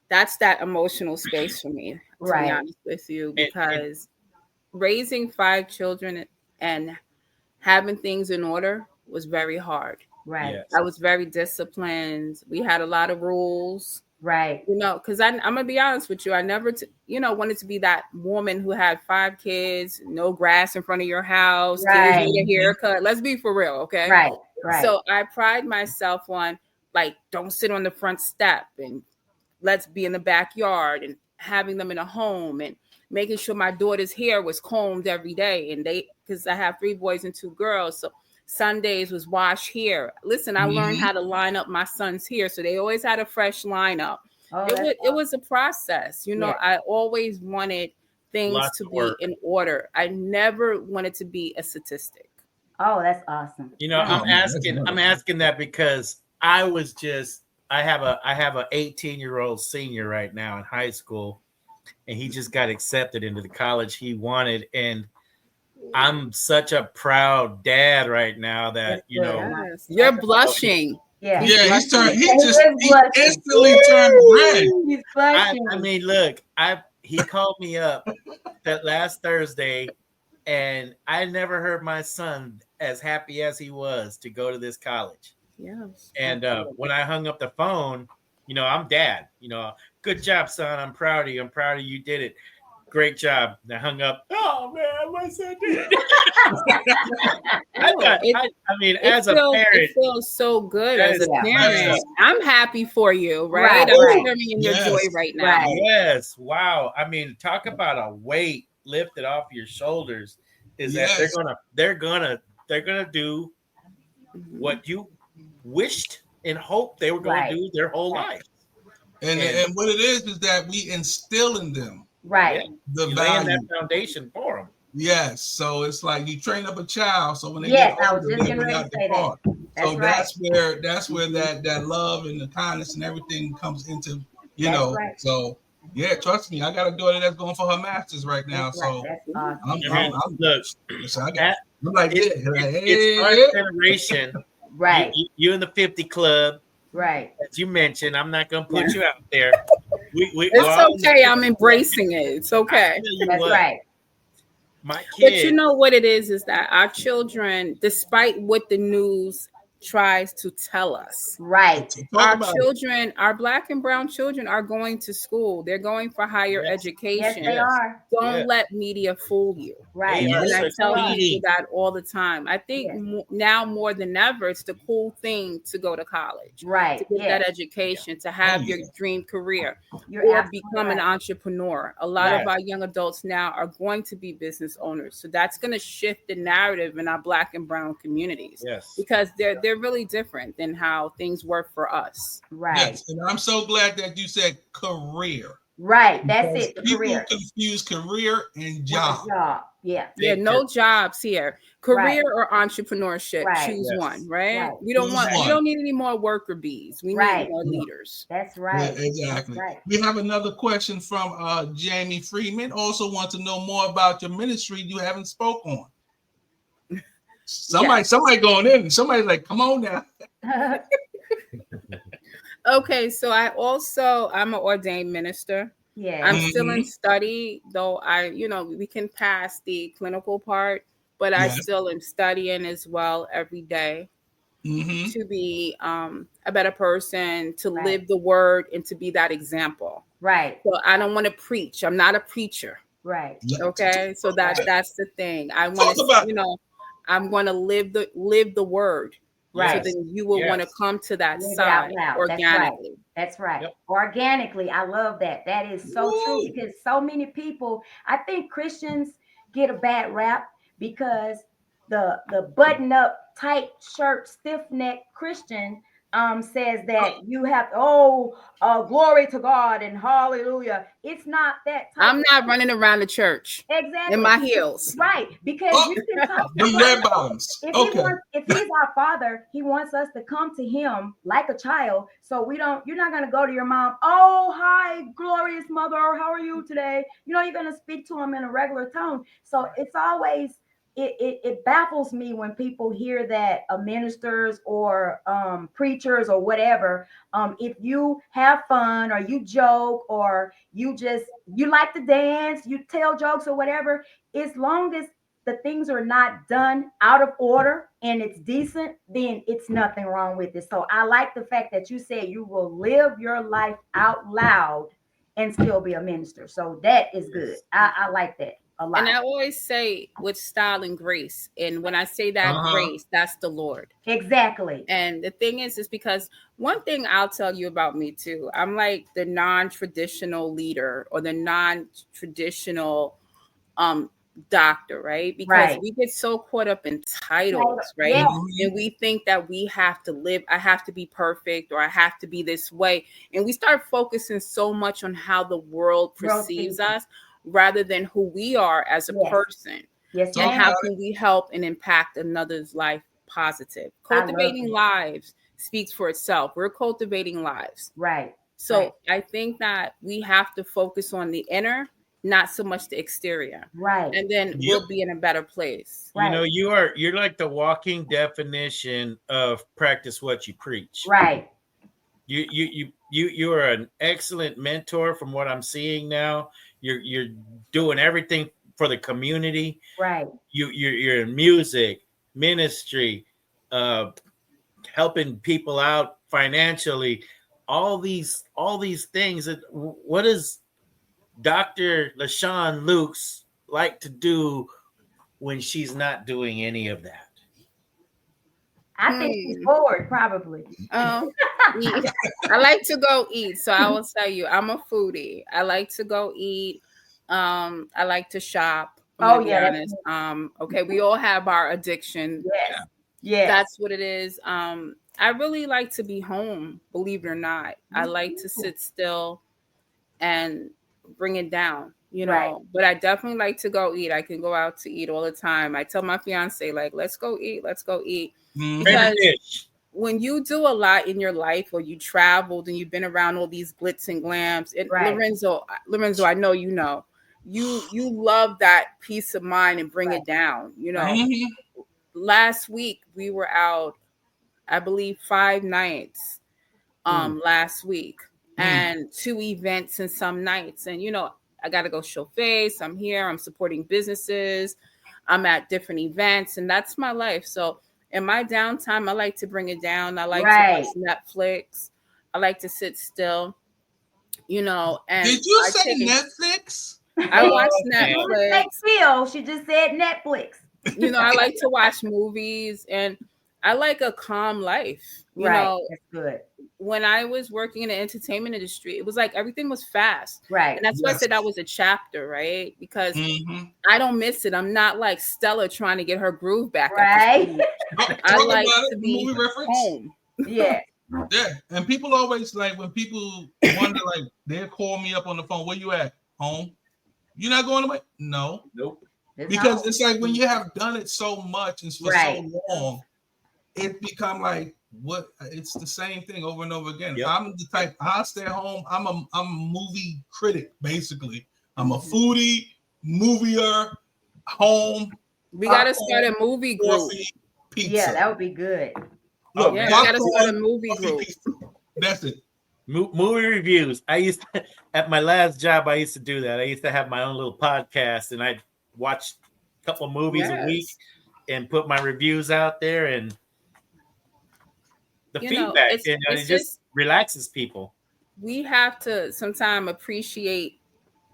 that's that emotional space for me, to be honest with you, because raising 5 children and having things in order was very hard. Right. Yes. I was very disciplined. We had a lot of rules. Right. You know, because I'm going to be honest with you. I never, wanted to be that woman who had 5 kids, no grass in front of your house, kids need a haircut. Let's be for real, okay? Right. Right. So I pride myself on, like, don't sit on the front step, and let's be in the backyard, and having them in a home, and making sure my daughter's hair was combed every day. And because I have 3 boys and 2 girls, so Sundays was wash hair. Listen, I learned how to line up my son's hair, so they always had a fresh lineup. Oh, It was a process. Yeah. I always wanted things Lots to of be work. in order. I never wanted to be a statistic. Oh, that's awesome. I'm asking that because I have a 18-year-old senior right now in high school, and he just got accepted into the college he wanted. And I'm such a proud dad right now that, Yes. You're blushing. Yeah. He instantly turned red. He's blushing. I mean, look, he called me up that last Thursday, and I never heard my son as happy as he was to go to this college. Yes. And when I hung up the phone, I'm dad. Good job, son. I'm proud of you. I'm proud of you. Did it. Great job. And I hung up. Oh man, my son did it. As a parent, it feels so good as a parent. Yes. I'm happy for you, right? I'm sharing in your joy right now. Yes. Wow. I mean, talk about a weight lifted off your shoulders. Is that they're gonna do what you wished and hoped they were going to do their whole life. And what it is that we instill in them. Right. The you value. laying that foundation for them. Yes. So it's like you train up a child. So when they Yes, get I was older, just they getting ready not to say depart. that. So that's where that love and the kindness and everything comes into, Right. So yeah, trust me, I got a daughter that's going for her master's right now. That's so right. That's awesome. I'm like, it's first generation. Right. You in the 50 club. Right. As you mentioned, I'm not going to put you out there. It's okay. I'm embracing it. It's okay. That's right. My kid. But you know what it is that our children, despite what the news tries to tell us, right? Our children, our Black and brown children, are going to school. They're going for higher education. Yes, they are. Don't let media fool you. Right. And I tell people that all the time. I think now more than ever, it's the cool thing to go to college, right? To get that education, to have your dream career, or become an entrepreneur. A lot of our young adults now are going to be business owners. So that's going to shift the narrative in our Black and brown communities. Yes, because they're really different than how things work for us. Right. Yes, and I'm so glad that you said career. Right. That's it. The people career. confuse career and job. Yeah. Yeah. No jobs here. Career or entrepreneurship. Choose one. Right. We don't we don't need any more worker bees. We need more leaders. That's right. Yeah, exactly. That's right. We have another question from Jamie Freeman. Also wants to know more about your ministry you haven't spoke on. Somebody going in. Somebody's like, come on now. Okay, so I'm an ordained minister. Yeah. I'm still in study, though we can pass the clinical part, but I still am studying as well every day to be a better person, to live the word, and to be that example. Right. So I don't want to preach. I'm not a preacher. Right. Okay. So that's the thing. I want to, I'm going to live the word. Right. So then you will want to come to that side organically. That's right. Yep. Organically. I love that. That is so true, because so many people, I think Christians get a bad rap because the button up, tight shirt, stiff neck Christian says that you have glory to God and hallelujah. It's not that. I'm not running around the church in my heels, right? Because you can talk the red bottoms. If he's our father, he wants us to come to him like a child. So you're not going to go to your mom. Oh, hi, glorious mother. How are you today? You're going to speak to him in a regular tone. So it's always. It baffles me when people hear that ministers or preachers or whatever, if you have fun or you joke or you like to dance, you tell jokes or whatever, as long as the things are not done out of order and it's decent, then it's nothing wrong with it. So I like the fact that you said you will live your life out loud and still be a minister. So that is good. I like that. A lot. And I always say with style and grace. And when I say that grace, that's the Lord. Exactly. And the thing is because one thing I'll tell you about me too, I'm like the non-traditional leader or the non-traditional doctor, right? Because we get so caught up in titles, right? Yeah. And we think that we have to live, I have to be perfect or I have to be this way. And we start focusing so much on how the world perceives us rather than who we are as a person. Yes, and how can we help and impact another's life positive? Cultivating lives speaks for itself. We're cultivating lives. Right. So I think that we have to focus on the inner, not so much the exterior. Right. And then we'll be in a better place. You know, you're like the walking definition of practice what you preach. Right. You are an excellent mentor from what I'm seeing now. You're doing everything for the community. Right. You're in music, ministry, helping people out financially, all these things. What does Dr. LaShawn Lukes like to do when she's not doing any of that? I think she's bored, probably. I like to go eat. So I will tell you, I'm a foodie. I like to go eat. I like to shop. Oh, yeah. Okay, we all have our addiction. Yes. Yeah. That's what it is. I really like to be home, believe it or not. I like to sit still and bring it down, you know. But I definitely like to go eat. I can go out to eat all the time. I tell my fiance, like, let's go eat. Because when you do a lot in your life or you traveled and you've been around all these glitz and glams, and Lorenzo, I know you know, you love that peace of mind and bring it down, you know. Last week we were out, I believe 5 nights last week and 2 events and some nights. And, you know, I got to go show face. I'm here. I'm supporting businesses. I'm at different events and that's my life. So in my downtime, I like to bring it down. I like to watch Netflix. I like to sit still, you know. And did you say Netflix? I watch Netflix. She just said Netflix. You know, I like to watch movies and I like a calm life. You know, that's good. When I was working in the entertainment industry, it was like everything was fast. Right. And that's why I said that was a chapter, right? Because I don't miss it. I'm not like Stella trying to get her groove back. Right. I like to be movie reference. home. Yeah. Yeah. And people always like when people wonder, like, they'll call me up on the phone. Where you at? Home? You're not going away? No. Nope. Because it's like when you have done it so much and for so long, it become like what it's the same thing over and over again. I'm the type I stay home. I'm a movie critic, basically. I'm a foodie, movier, home. We gotta start a movie group. Coffee, pizza. Yeah, that would be good. Look, we gotta start a movie group. That's it. Movie reviews. I used to, at my last job, I used to do that. I used to have my own little podcast, and I'd watch a couple of movies a week and put my reviews out there, and the feedback, it just relaxes people. We have to sometimes appreciate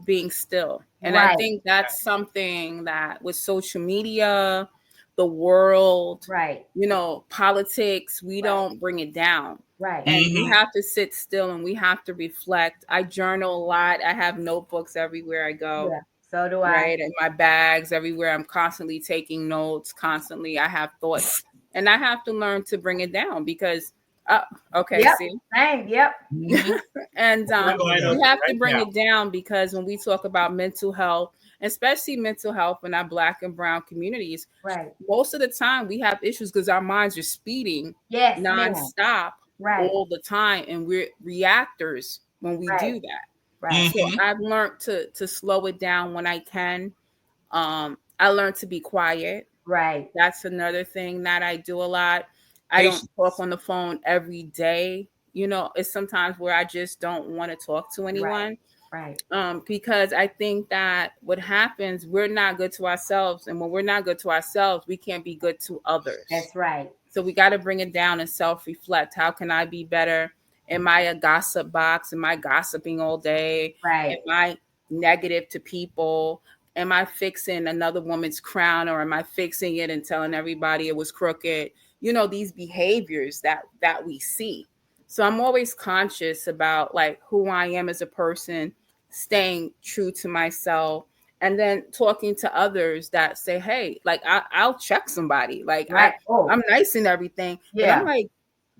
being still. And I think that's something that with social media, the world, you know, politics, we don't bring it down. Right. And we have to sit still and we have to reflect. I journal a lot. I have notebooks everywhere I go. Yeah, so do I. Right. And my bags everywhere. I'm constantly taking notes. Constantly. I have thoughts. And I have to learn to bring it down because see. Same. Yep. And we have to bring it down because when we talk about mental health, especially mental health in our Black and brown communities, most of the time we have issues because our minds are speeding nonstop all the time. And we're reactors when we do that. So I've learned to slow it down when I can. I learned to be quiet. Right. That's another thing that I do a lot. I don't talk on the phone every day. You know, it's sometimes where I just don't want to talk to anyone. Right. Because I think that what happens, we're not good to ourselves. And when we're not good to ourselves, we can't be good to others. That's right. So we got to bring it down and self-reflect. How can I be better? Am I a gossip box? Am I gossiping all day? Right. Am I negative to people? am I fixing another woman's crown, or am I fixing it and telling everybody it was crooked? You know, these behaviors that we see. So I'm always conscious about like who I am as a person, staying true to myself, and then talking to others that say, hey, like I'll check somebody. Like I'm nice and everything. But I'm like,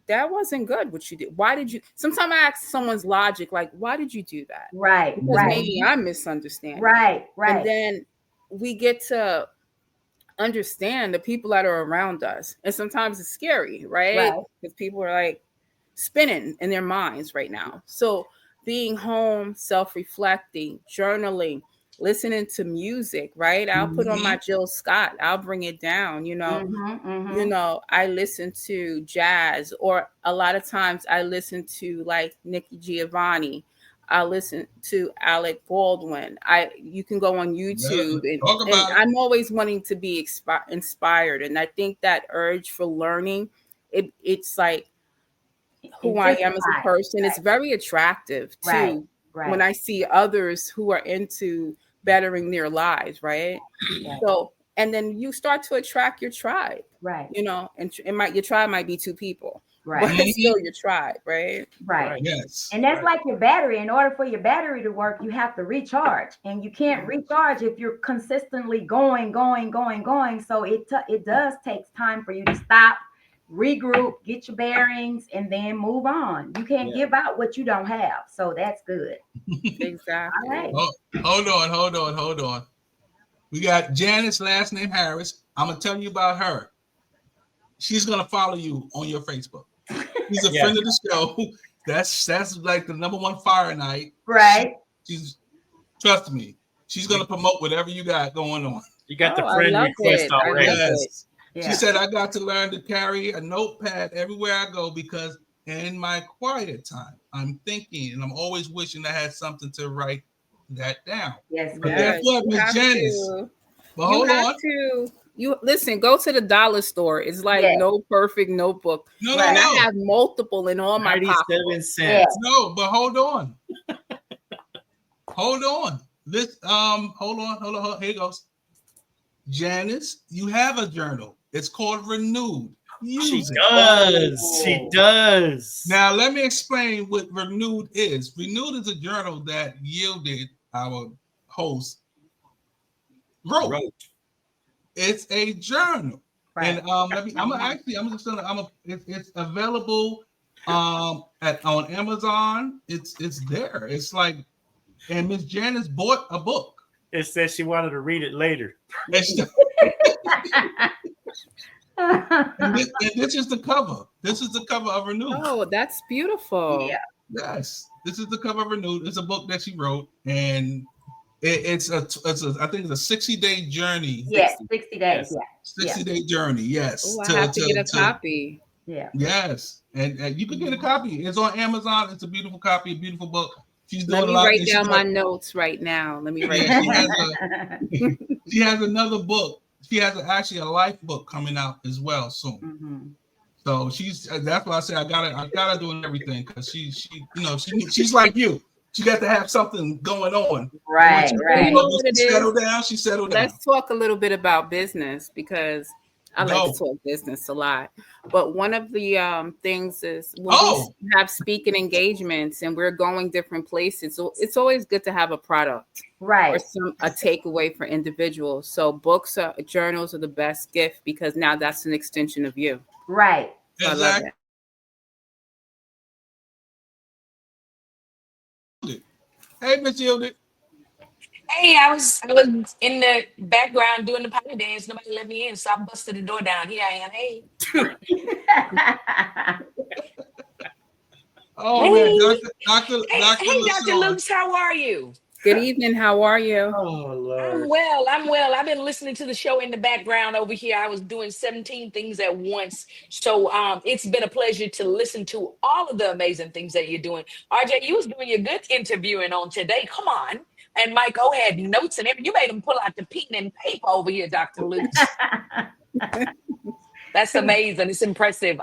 that wasn't good what you did. Why did you? Sometimes I ask someone's logic, like, why did you do that? Right. Because maybe I'm misunderstanding. Right. And then we get to understand the people that are around us. And sometimes it's scary, right? Because people are like spinning in their minds right now. So being home, self-reflecting, journaling, listening to music, right? I'll put on my Jill Scott. I'll bring it down, you know. You know, I listen to jazz, or a lot of times I listen to like Nikki Giovanni. I listen to Alec Baldwin. You can go on YouTube, and I'm always wanting to be inspired. And I think that urge for learning, it's like who I am as a person. It's very attractive too when I see others who are into bettering their lives, right? So, and then you start to attract your tribe, right? You know, and your tribe might be 2 people, right? But it's still your tribe, right? Right. Yes. And that's like your battery. In order for your battery to work, you have to recharge, and you can't recharge if you're consistently going. So it does take time for you to stop, regroup, get your bearings, and then move on. You can't give out what you don't have. So that's good. Exactly. All right. Hold on. We got Janice, last name Harris. I'm gonna tell you about her. She's gonna follow you on your Facebook. She's a friend of the show. That's like the #1 fire night. Right. She's trust me. She's gonna promote whatever you got going on. You got the friend request already. Yes. She said, I got to learn to carry a notepad everywhere I go because in my quiet time, I'm thinking and I'm always wishing I had something to write that down. Yes, but guess what, Miss Janice? But hold on. You listen, go to the dollar store. It's like no perfect notebook. No. I have multiple in all my 97 cents. No, but hold on. Hold on. This hold on. Here it goes. Janice, you have a journal. It's called Renewed. She does. Now let me explain what Renewed is. Renewed is a journal that Yielded, our host, wrote. It's a journal, and it's available on Amazon. It's there. It's like, and Miss Janice bought a book. It says she wanted to read it later. And this is the cover. This is the cover of Renewed. Oh, that's beautiful. Yeah. Yes, this is the cover of Renewed. It's a book that she wrote, and it's a I think it's a 60-day journey. Yes, 60 days. Yeah. 60-day journey. Yes. Oh, I have to get a copy. Yeah. Yes, and you can get a copy. It's on Amazon. It's a beautiful copy, a beautiful book. She's doing Let me a lot. Write down my notes right now. Let me write. She has another book. She has actually a life book coming out as well soon. Mm-hmm. So that's why I say I gotta do everything, because she's like you. She got to have something going on. Right. You know what it is? She settled down. Let's talk a little bit about business, because I like to talk business a lot. But one of the things is when we have speaking engagements and we're going different places, so it's always good to have a product, right, or a takeaway for individuals. So journals are the best gift, because now that's an extension of you. Right. So exactly. I love it. Hey, Miss Yielded. Hey, I was in the background doing the potty dance. Nobody let me in, so I busted the door down. Here I am. Hey. Man, Dr. Dr. Luke's, how are you? Good evening. How are you? Oh, Lord. I'm well. I've been listening to the show in the background over here. I was doing 17 things at once. So it's been a pleasure to listen to all of the amazing things that you're doing. RJ, you was doing your good interviewing on today. Come on. And Mike O had notes and everything. You made him pull out the pen and paper over here, Dr. Luke. That's amazing. It's impressive.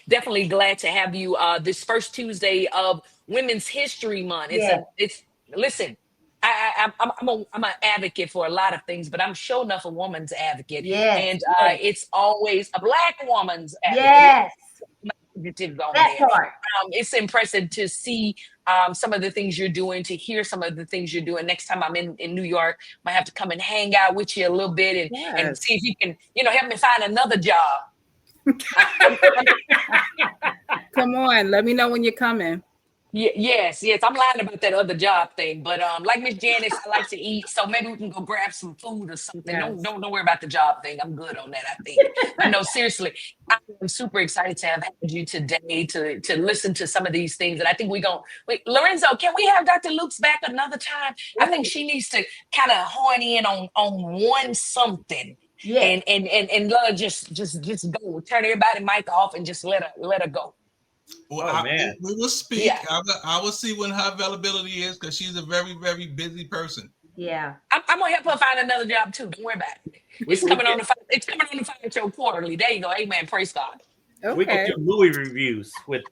Definitely glad to have you this first Tuesday of Women's History Month. Listen, I I'm an advocate for a lot of things, but I'm sure enough a woman's advocate. Yes. And Yes. it's always a Black woman's advocate. Yes. Adjectives on That there. part. It's impressive to see some of the things you're doing, to hear some of the things you're doing. Next time I'm in New York, I might have to come and hang out with you a little bit and see if you can, help me find another job. Come on, let me know when you're coming. Yes. I'm lying about that other job thing, but like Miss Janice, I like to eat, so maybe we can go grab some food or something. Yes. Don't worry about the job thing. I'm good on that, I think. But no, seriously, I'm super excited to have had you today to listen to some of these things, and I think wait, Lorenzo, can we have Dr. Luke's back another time? I think she needs to kind of hone in on one something. Yeah. And let her just go. Turn everybody mic off and just let her go. Well, man. We will speak. Yeah. I will see when her availability is, because she's a very, very busy person. Yeah. I'm gonna help her find another job too. Don't worry about it. It's coming on the Fire Show quarterly. There you go. Amen. Praise God. Okay. We can do movie reviews with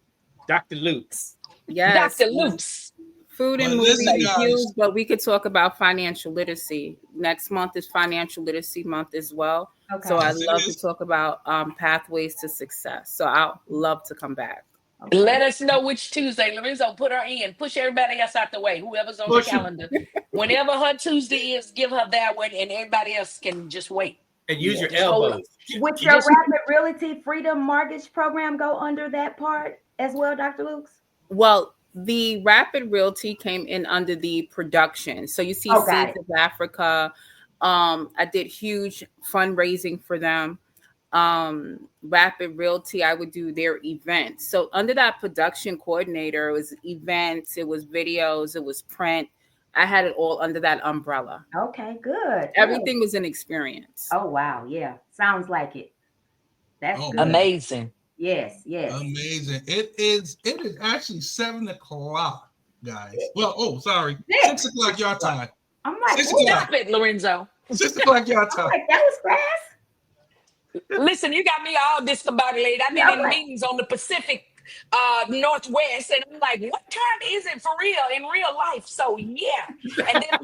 Dr. Luke's. Yes. Dr. Luke's. Food and movie reviews, but we could talk about financial literacy. Next month is Financial Literacy Month as well. Okay. So I'd love to talk about pathways to success. So I'll love to come back. Okay. Let us know which Tuesday. Lorenzo, put her in. Push everybody else out the way. Whoever's on the calendar. Whenever her Tuesday is, give her that one, and everybody else can just wait. And use your elbows. Would your Rapid Realty Freedom Mortgage Program go under that part as well, Dr. Lukes? Well, the Rapid Realty came in under the production. So you see Seeds of Africa. I did huge fundraising for them. Rapid Realty, I would do their events. So under that production coordinator, it was events, it was videos, it was print. I had it all under that umbrella. Okay, good. Everything was an experience. Oh, wow. Yeah. Sounds like it. That's good. Amazing. Yes. Amazing. It is actually 7:00, guys. Well, sorry. 6:00 your time. I'm like, stop it, Lorenzo. 6:00 your time. Like, that was fast. Listen, you got me all discombobulated. I've been in meetings on the Pacific Northwest, and I'm like, what time is it for real in real life? So yeah. And then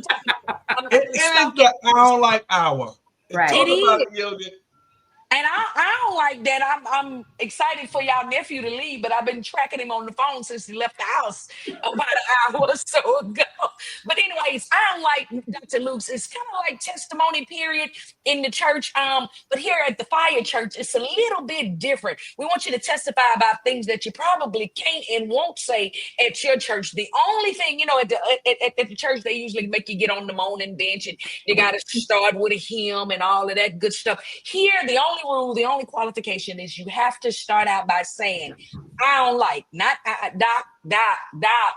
it is the hour like hour. Right. Talk It about is. it, Yogi. And I don't like that. I'm excited for y'all nephew to leave, but I've been tracking him on the phone since he left the house about an hour or so ago. But anyways, I don't like Dr. Luke's. It's kind of like testimony period in the church. But here at the Fire Church, it's a little bit different. We want you to testify about things that you probably can't and won't say at your church. The only thing, at the church, they usually make you get on the moaning bench and you got to start with a hymn and all of that good stuff. Here, the only rule, the only qualification is you have to start out by saying, I don't like, not doc.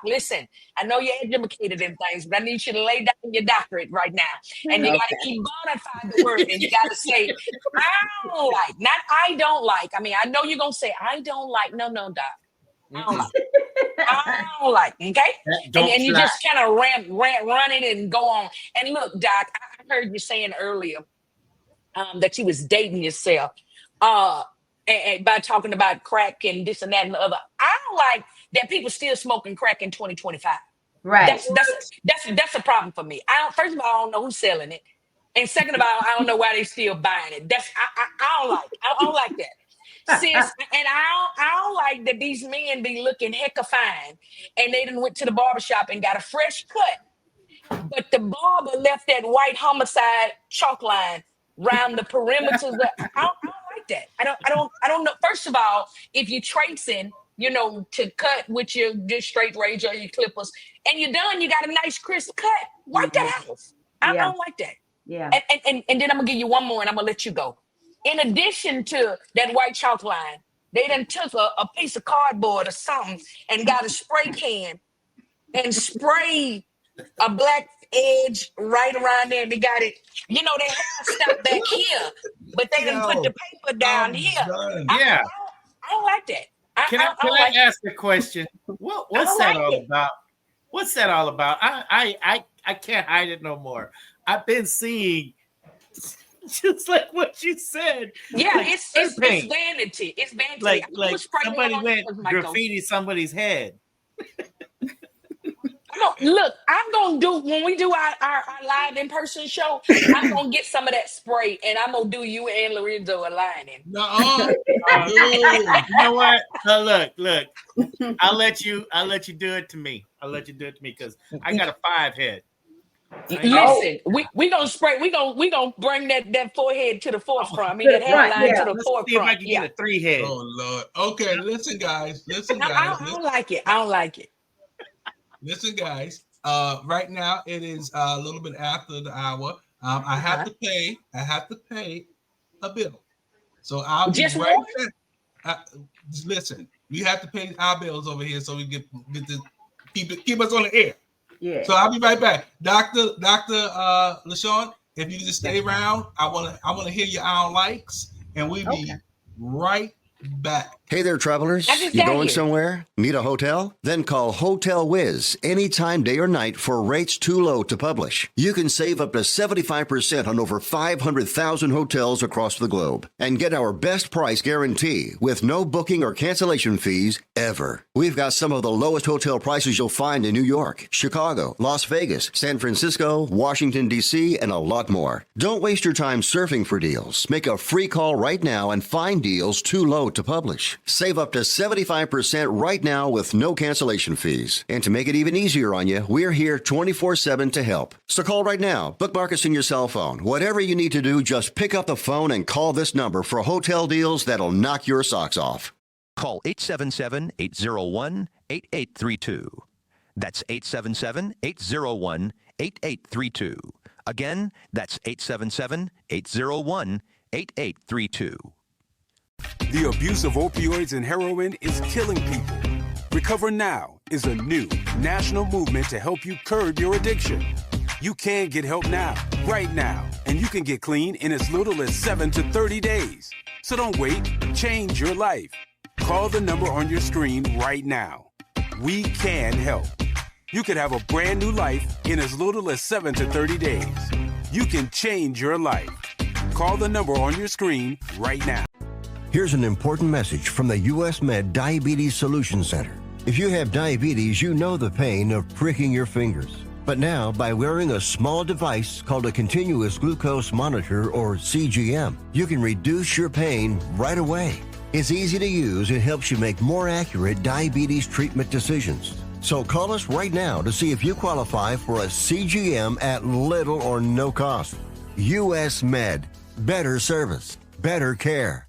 Listen, I know you're educated in things, but I need you to lay down your doctorate right now. And you got to keep bonifying the word. And you got to say, I don't like, not I don't like. I mean, I know you're going to say, I don't like. No, doc. I don't like. I don't like, okay? And you just kind of run it and go on. And look, Doc, I heard you saying earlier that you was dating yourself and by talking about crack and this and that and the other. I don't like that people still smoking crack in 2025. Right. That's a problem for me. First of all, I don't know who's selling it. And second of all, I don't know why they still buying it. I don't like that. Sis, and I don't like that these men be looking hecka fine and they done went to the barbershop and got a fresh cut. But the barber left that white homicide chalk line around the perimeters. I don't like that. I don't know. First of all, if you're tracing, to cut with your straight razor or your clippers, and you're done, you got a nice crisp cut. Wipe that out. I don't like that. Yeah. And then I'm gonna give you one more, and I'm gonna let you go. In addition to that white chalk line, they done took a piece of cardboard or something and got a spray can and sprayed a black edge right around there, and they got it. They have stuff back here, but they done put the paper down here. Yeah, I don't like that. Can I ask a question? What's that all about? What's that all about? I can't hide it no more. I've been seeing just like what you said. Yeah, like it's vanity. It's vanity. Like somebody went graffiti somebody's head. I I'm gonna do when we do our live in-person show, I'm gonna get some of that spray and I'm gonna do you and Lorenzo aligning. You know what? Look. I'll let you do it to me. Because I got a 5 head. Listen, we gonna spray. We gonna bring that forehead to the forefront. I mean that hairline to the forefront. See if I can get a 3 head. Oh Lord. Okay, listen, guys. I don't like it. Listen, guys. Right now it is a little bit after the hour. I have to pay a bill. So I'll be right back. Listen, we have to pay our bills over here so we get to keep us on the air. Yeah. So I'll be right back. Dr. LaShawn, if you just stay around, I wanna hear your own likes, and we'll be right back. Hey there, travelers. You going somewhere? Need a hotel? Then call Hotel Wiz anytime, day or night, for rates too low to publish. You can save up to 75% on over 500,000 hotels across the globe and get our best price guarantee with no booking or cancellation fees ever. We've got some of the lowest hotel prices you'll find in New York, Chicago, Las Vegas, San Francisco, Washington, D.C., and a lot more. Don't waste your time surfing for deals. Make a free call right now and find deals too low to publish. Save up to 75% right now with no cancellation fees. And to make it even easier on you, we're here 24/7 to help. So call right now. Bookmark us in your cell phone. Whatever you need to do, just pick up the phone and call this number for hotel deals that'll knock your socks off. Call 877-801-8832. That's 877-801-8832. Again, that's 877-801-8832. The abuse of opioids and heroin is killing people. Recover Now is a new national movement to help you curb your addiction. You can get help now, right now, and you can get clean in as little as 7 to 30 days. So don't wait. Change your life. Call the number on your screen right now. We can help. You could have a brand new life in as little as 7 to 30 days. You can change your life. Call the number on your screen right now. Here's an important message from the U.S. Med Diabetes Solution Center. If you have diabetes, you know the pain of pricking your fingers. But now, by wearing a small device called a continuous glucose monitor, or CGM, you can reduce your pain right away. It's easy to use and helps you make more accurate diabetes treatment decisions. So call us right now to see if you qualify for a CGM at little or no cost. U.S. Med. Better service. Better care.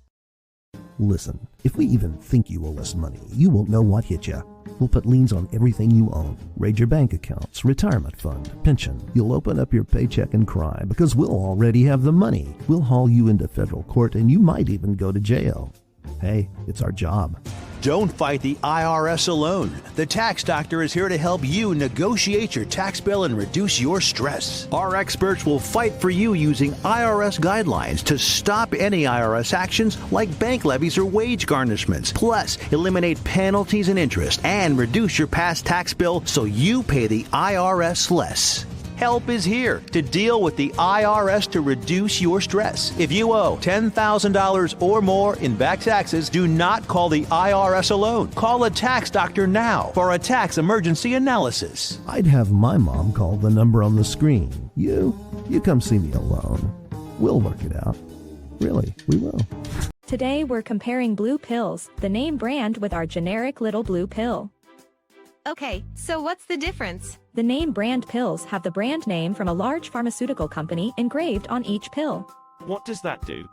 Listen, if we even think you owe us money, you won't know what hit you. We'll put liens on everything you own. Raid your bank accounts, retirement fund, pension. You'll open up your paycheck and cry because we'll already have the money. We'll haul you into federal court and you might even go to jail. Hey, it's our job. Don't fight the IRS alone. The Tax Doctor is here to help you negotiate your tax bill and reduce your stress. Our experts will fight for you using IRS guidelines to stop any IRS actions like bank levies or wage garnishments. Plus, eliminate penalties and interest and reduce your past tax bill so you pay the IRS less. Help is here to deal with the IRS to reduce your stress. If you owe $10,000 or more in back taxes, do not call the IRS alone. Call a tax doctor now for a tax emergency analysis. I'd have my mom call the number on the screen. You come see me alone. We'll work it out. Really, we will. Today we're comparing blue pills, the name brand, with our generic little blue pill. Okay, so what's the difference? The name brand pills have the brand name from a large pharmaceutical company engraved on each pill. What does that do?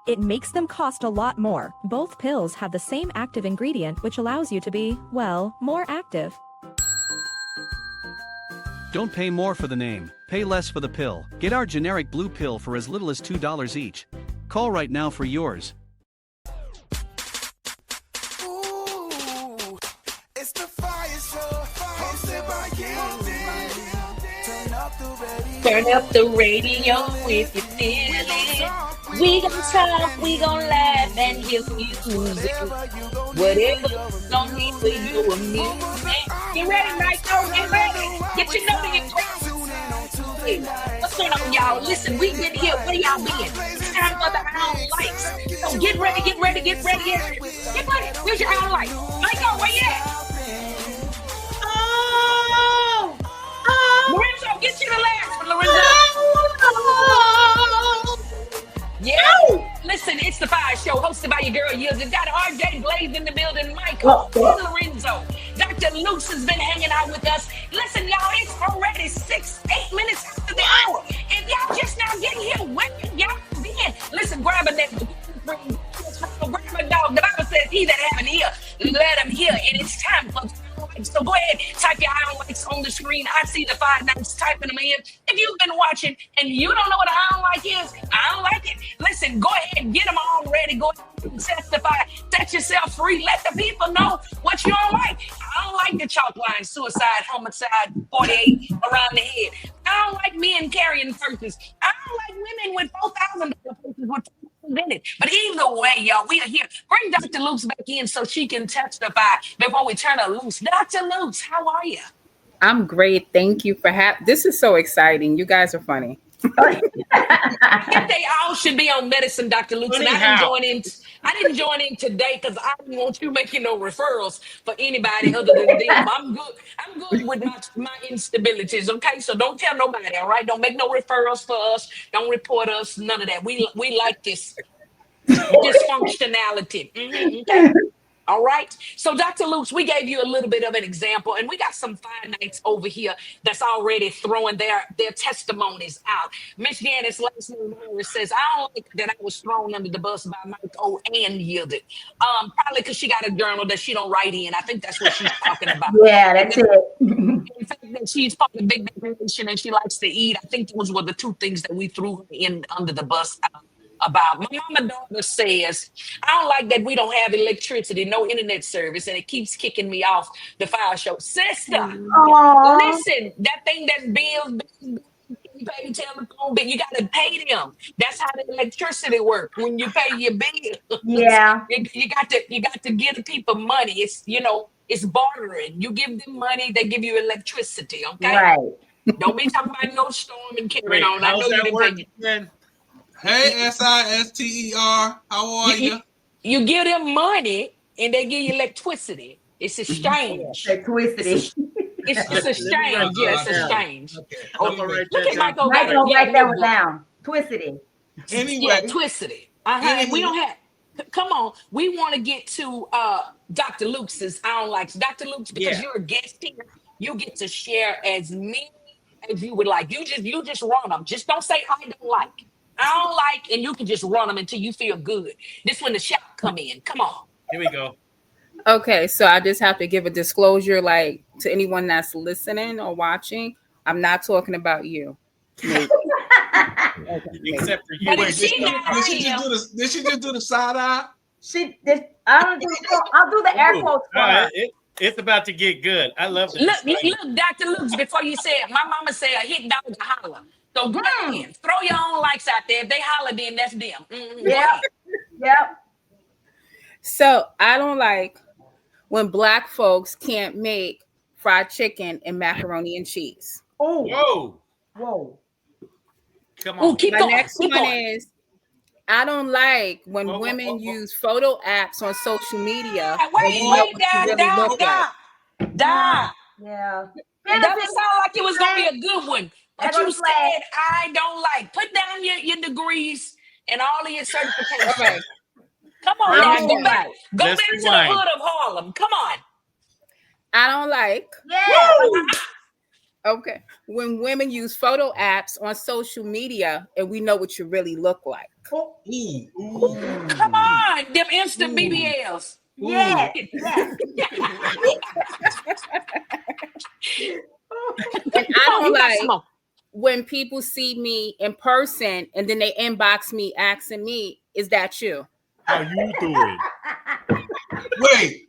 It makes them cost a lot more. Both pills have the same active ingredient, which allows you to be, well, more active. Don't pay more for the name. Pay less for the pill. Get our generic blue pill for as little as $2 each. Call right now for yours. It's the Fire Show, hosted by Gildy. Turn up the radio if you feel it. We gon' talk, we gon' laugh and hear music. Whatever gon' need for you amusement. Get ready, Michael, get ready. Get your number in your What's going on, y'all? Listen, we been here. Where y'all been? It's time for the owl lights. So get ready, get ready, get ready, get ready. Get ready. Where's your owl light? Michael, where you at? Oh! you the last one, Lorenzo. Yeah. Listen, it's the FIYAH Show, hosted by your girl Yields. Got RJ Blaze in the building, Michael, and Lorenzo. Dr. Luce has been hanging out with us. Listen, y'all, it's already 8 minutes after the hour. If y'all just now getting here, where y'all been? Listen, grab a neck. Grab a dog. The Bible says, he that have an ear, let him hear. And it's time for. So go ahead, type your highlights on the screen. I see the 5 nights, typing them in. If you've been watching and you don't know what I don't like is, I don't like it. Listen, go ahead, get them all ready. Go ahead and testify. Set yourself free. Let the people know what you don't like. I don't like the chalk line, suicide, homicide, 48 around the head. I don't like men carrying purses. I don't like women with $4,000 purses with in it. But either way, y'all, we are here. Bring Dr. Luce back in so she can testify before we turn her loose. Dr. Luce, how are you? I'm great. Thank you for this is so exciting. You guys are funny. I think they all should be on medicine, Dr. Luce. And I didn't join in today because I didn't want you making no referrals for anybody other than them. I'm good with my instabilities, okay? So don't tell nobody, all right? Don't make no referrals for us. Don't report us, none of that. We like this dysfunctionality. Okay. All right. So, Dr. Luce, we gave you a little bit of an example, and we got some fine nights over here that's already throwing their testimonies out. Miss Janice last name says, I don't like that I was thrown under the bus by Mike O and yielded. Probably because she got a journal that she don't write in. I think that's what she's talking about. Yeah, that's it. In fact, that she's part of the big nation and she likes to eat. I think those were the 2 things that we threw her in under the bus about. My mama daughter says, I don't like that we don't have electricity, no internet service, and it keeps kicking me off the FIYAH Show. Sister, listen, that thing that's bills, you pay telephone bill, you got to pay them. That's how the electricity works when you pay your bill. Yeah. you got to give the people money. It's, it's bartering. You give them money, they give you electricity, okay? Right. Don't be talking about no storm and carrying on. I know you didn't pay. Hey, SISTER, how are you? You give them money and they give you electricity. It's exchange. Electricity. It's exchange. Yeah, it's exchange. Okay. Look at Michael. Michael, write that one down. Twicity. Anyway. Yeah, twicity. And we don't have. Come on, we want to get to Dr. Luke's. I don't like Dr. Luke's because you're a guest here. You get to share as many as you would like. You just run them. Just don't say I don't like. I don't like, and you can just run them until you feel good. This when the shout come in. Come on. Here we go. Okay, so I just have to give a disclosure, like to anyone that's listening or watching. I'm not talking about you. Except for you. Wait, did she just do the side eye? I'll do the air quotes for her. It's about to get good. I love this. Look, Dr. Luke, before you say it, my mama said a hit dog to holler. So go ahead, throw your own likes out there. If they holler, then that's them. Yep. So I don't like when Black folks can't make fried chicken and macaroni and cheese. Whoa. Come on. Keep My going. next one is I don't like when women use photo apps on social media. Wait, Yeah. That would sound like it was gonna be a good one. But you said I don't like. Put down your degrees and all of your certifications. Okay. Come on, now. Go back to the hood of Harlem. Come on. I don't like. Yeah. Okay. When women use photo apps on social media and we know what you really look like. Come on, them instant BBLs. Yeah. And I don't like when people see me in person and then they inbox me asking me, is that you? How you doing? Wait.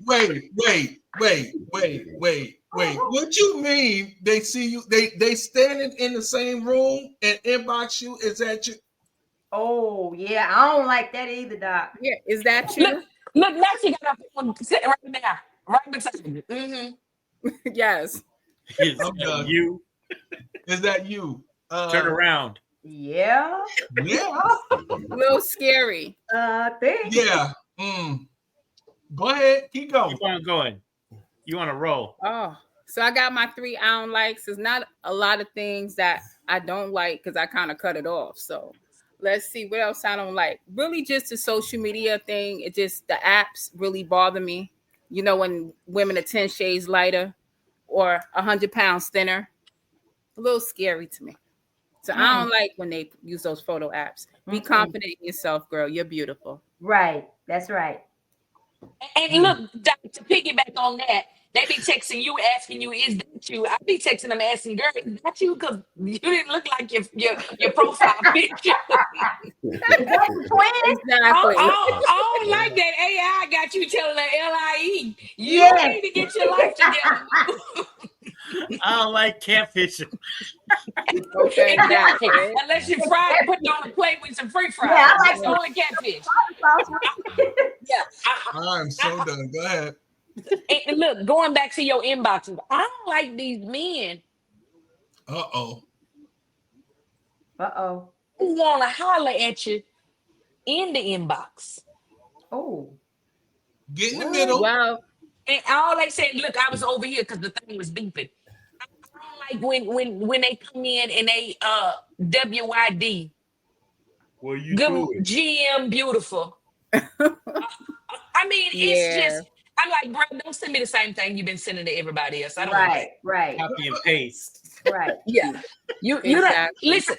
What you mean they see you, they standing in the same room and inbox you? Is that you? Oh, yeah. I don't like that either, Doc. Yeah, is that you? Look, now she got her phone sitting right there, right beside you. Mm-hmm. Yes. Is that you? Is that you? Turn around. Yeah. A little scary. Thanks. Yeah. Go ahead. Keep going. Keep on going. You want to roll. Oh, So I got my 3 I don't likes. There's not a lot of things that I don't like because I kind of cut it off. So let's see what else I don't like. Really just the social media thing. It just, the apps really bother me. You know, when women are 10 shades lighter or 100 pounds thinner, a little scary to me. So I don't like when they use those photo apps. Be confident in yourself, girl. You're beautiful. Right. That's right. And look, to piggyback on that, they be texting you, asking you, "Is that you?" I be texting them, asking, "Girl, is that you?" Because you didn't look like your profile picture. Exactly. I don't like that AI got you telling the LIE. You need to get your life together. I don't like catfishing. Okay, exactly. Unless you fry and put it on a plate with some free fries. Yeah, That's the only catfish. Yeah. I'm so done. Go ahead. And look, going back to your inboxes, I don't like these men. Uh-oh. Who want to holler at you in the inbox. Oh. Get in the middle. Wow. And all they said, look, I was over here because the thing was beeping. I don't like when they come in and they WYD. Well, you good GM beautiful. I mean, it's just, I'm like, bro, don't send me the same thing you've been sending to everybody else. I don't want that. Right. Copy and paste. Right. Yeah. You don't listen.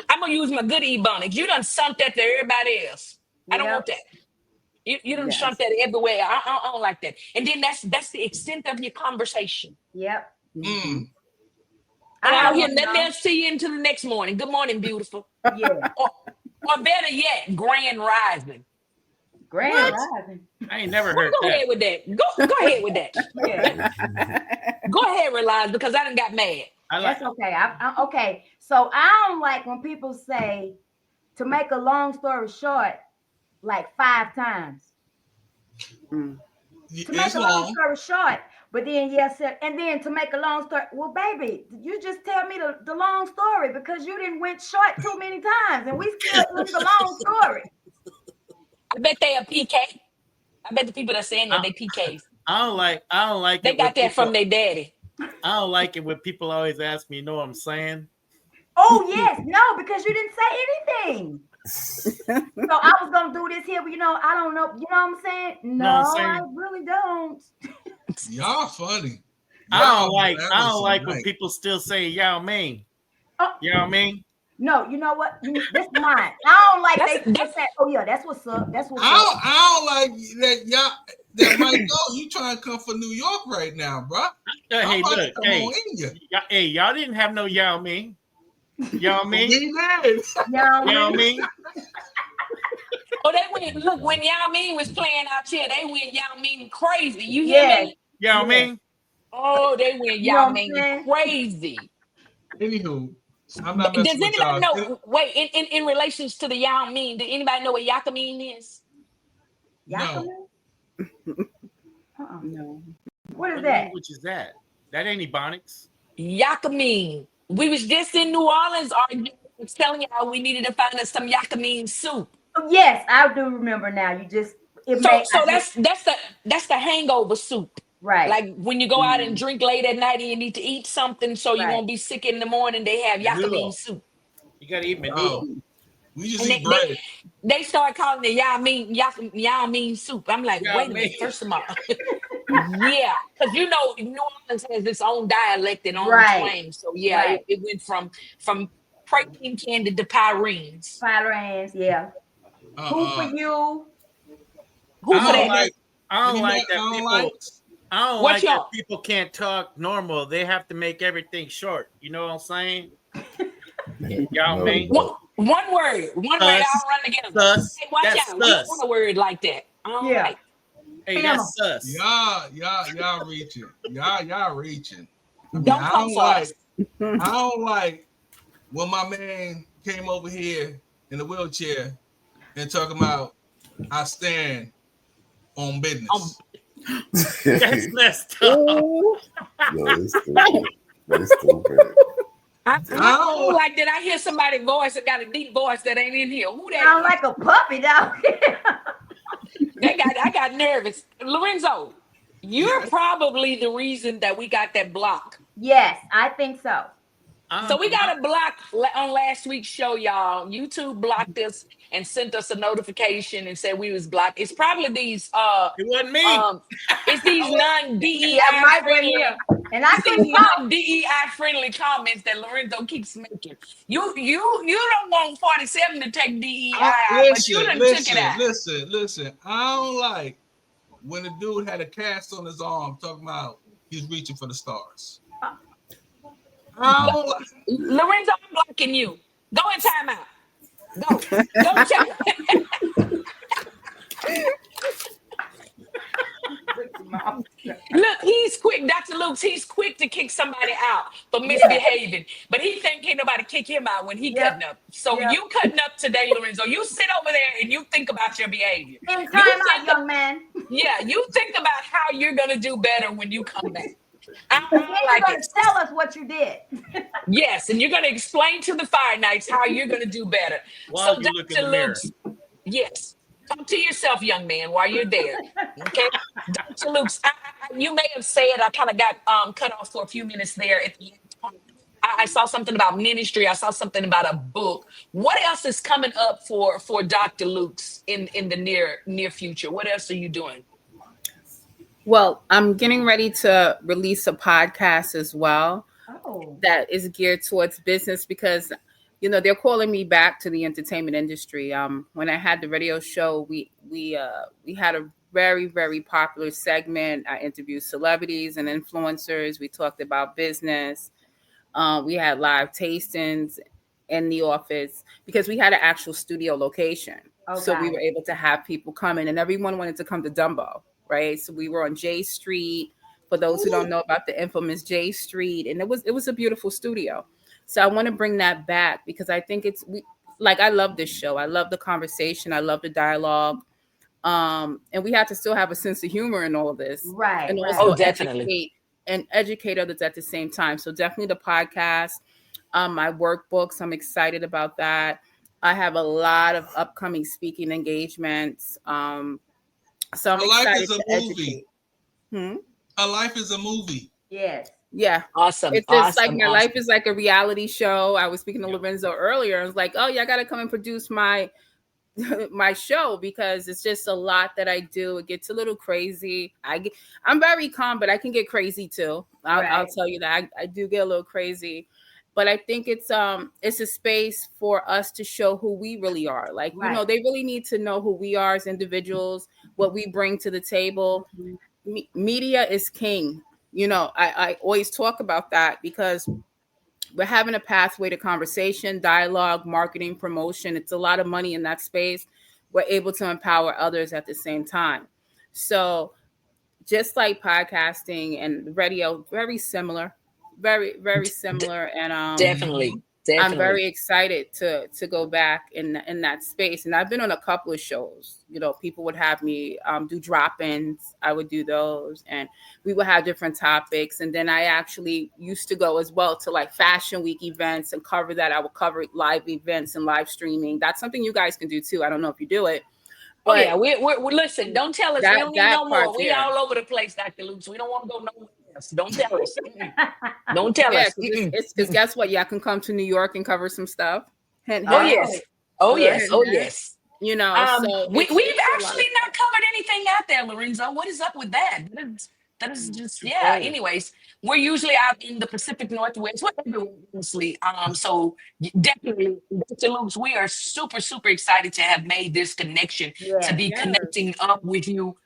I'm gonna use my good ebonics. You done sent that to everybody else. I don't want that. You done sent that everywhere. I don't like that. And then that's the extent of your conversation. Yep. And I don't hear nothing else to you until the next morning. Good morning, beautiful. Yeah. Or better yet, grand rising. Grand rising. I ain't never heard Go that. ahead with that. Go ahead with that. Go ahead, realize, because I done got mad. That's okay. Okay. So I don't like when people say, to make a long story short, like 5 times. To make a long story short, but then and then to make a long story, well, baby, you just tell me the long story because you didn't went short too many times, and we still in the long story. I bet they are PK. I bet the people that are saying that they PKs. I don't like They it got when that from their daddy. I don't like it when people always ask me, you know what I'm saying? Oh, yes. No, because you didn't say anything. So I was going to do this here, but I don't know. You know what I'm saying? No, I really don't. Y'all funny. I don't like when people still say Yao Ming. Yao Ming. No, you know what? This is mine. I don't like they say, oh yeah, that's what's up. That's what's up. I don't like that y'all. That might go. You trying to come for New York right now, bro? Hey, look, y'all didn't have no Yao Ming. Yao Ming. Yao Ming. Oh, they went. Look, when Yao Ming was playing out here, they went Yao Ming crazy. You hear me? Yao Ming. Oh, they went Yao Ming crazy. Anywho, I'm not messing does with y'all. anybody know? Wait, in relations to the Yao Ming, did anybody know what Yakameen is? No. No. What is that? Which is that? That ain't Ebonics. Yakameen. We was just in New Orleans telling y'all we needed to find us some Yakameen soup. Yes, I do remember now. You just that's the hangover soup. Right. Like when you go out and drink late at night and you need to eat something so you won't be sick in the morning, they have Yakameen soup. You gotta eat menudo. We just eat bread. They started calling it Yao Ming soup. I'm like, wait a minute, first of all. Yeah, because New Orleans has its own dialect and own twang. So it went from protein candy to pyrene. Pyrene, yeah. Who for you? Who for that? I don't like that people. I don't like that people can't talk normal. They have to make everything short. You know what I'm saying? Y'all mean one word. One word. I'll run together. Hey, watch out. We don't want a word like that. I don't like. Hey, that's sus. Y'all reaching. Y'all reaching. I don't like when my man came over here in the wheelchair and talking about I stand on business. That's messed up. No, it's stupid. I don't like that. I hear somebody's voice that got a deep voice that ain't in here. Who that? Sound like a puppy down here. I got nervous. Lorenzo, You're probably the reason that we got that block. Yes, I think so. So we got a block on last week's show, y'all. YouTube blocked us and sent us a notification and said we was blocked. It's probably these it wasn't me. It's these non-DEI friendly and I couldn't non-DEI friendly comments that Lorenzo keeps making. You don't want 47 to take DEI out, but you done took it out. Listen. I don't like when a dude had a cast on his arm talking about he's reaching for the stars. Lorenzo, I'm blocking you. Go in timeout. Go check. Look, he's quick, Dr. Luke's. He's quick to kick somebody out for misbehaving, but he think can't nobody kick him out when he cutting up. So you cutting up today, Lorenzo. You sit over there and you think about your behavior. In time out, young man. Yeah, you think about how you're gonna do better when you come back. You're going to tell us what you did. Yes, and you're going to explain to the Fire Knights how you're going to do better. While so, you look in the mirror. Yes, talk to yourself, young man, while you're there. Okay, Dr. Luke's. You may have said I kind of got cut off for a few minutes there at the end. I saw something about ministry. I saw something about a book. What else is coming up for Dr. Luke's in the near future? What else are you doing? Well, I'm getting ready to release a podcast as well that is geared towards business because, you know, they're calling me back to the entertainment industry. When I had the radio show, we had a very, very popular segment. I interviewed celebrities and influencers. We talked about business. We had live tastings in the office because we had an actual studio location. So we were able to have people come in and everyone wanted to come to Dumbo. Right. So we were on J Street, for those who don't know about the infamous J Street. And it was a beautiful studio. So I want to bring that back because I think I love this show. I love the conversation. I love the dialogue. And we have to still have a sense of humor in all of this. Right. And also definitely. Educate others at the same time. So definitely the podcast, my workbooks. I'm excited about that. I have a lot of upcoming speaking engagements. So I'm excited to educate. A life is a movie. Yes. Yeah. Awesome. It's just like my life is like a reality show. I was speaking to Lorenzo earlier. I was like, oh yeah, I got to come and produce my show because it's just a lot that I do. It gets a little crazy. I'm very calm, but I can get crazy too. I'll tell you that I do get a little crazy. But I think it's a space for us to show who we really are. Like, you know, they really need to know who we are as individuals, what we bring to the table. Media is king. You know, I always talk about that because we're having a pathway to conversation, dialogue, marketing, promotion. It's a lot of money in that space. We're able to empower others at the same time. So just like podcasting and radio, very similar. Very, very similar, and definitely. I'm very excited to go back in that space. And I've been on a couple of shows. You know, people would have me do drop-ins. I would do those, and we would have different topics. And then I actually used to go as well to like Fashion Week events and cover that. I would cover live events and live streaming. That's something you guys can do too. I don't know if you do it. But yeah, we're listen. Don't tell us. We don't need no more. We all over the place, Dr. Luke. So we don't want to go nowhere. Don't tell us. Don't tell us. It's because guess what? Y'all can come to New York and cover some stuff. Yes. Yes. You know, so we've actually not covered anything out there, Lorenzo. What is up with that? That is just Anyways, we're usually out in the Pacific Northwest. We're everywhere, honestly. So definitely, Dr. Luke's, we are super, super excited to have made this connection, to be connecting up with you.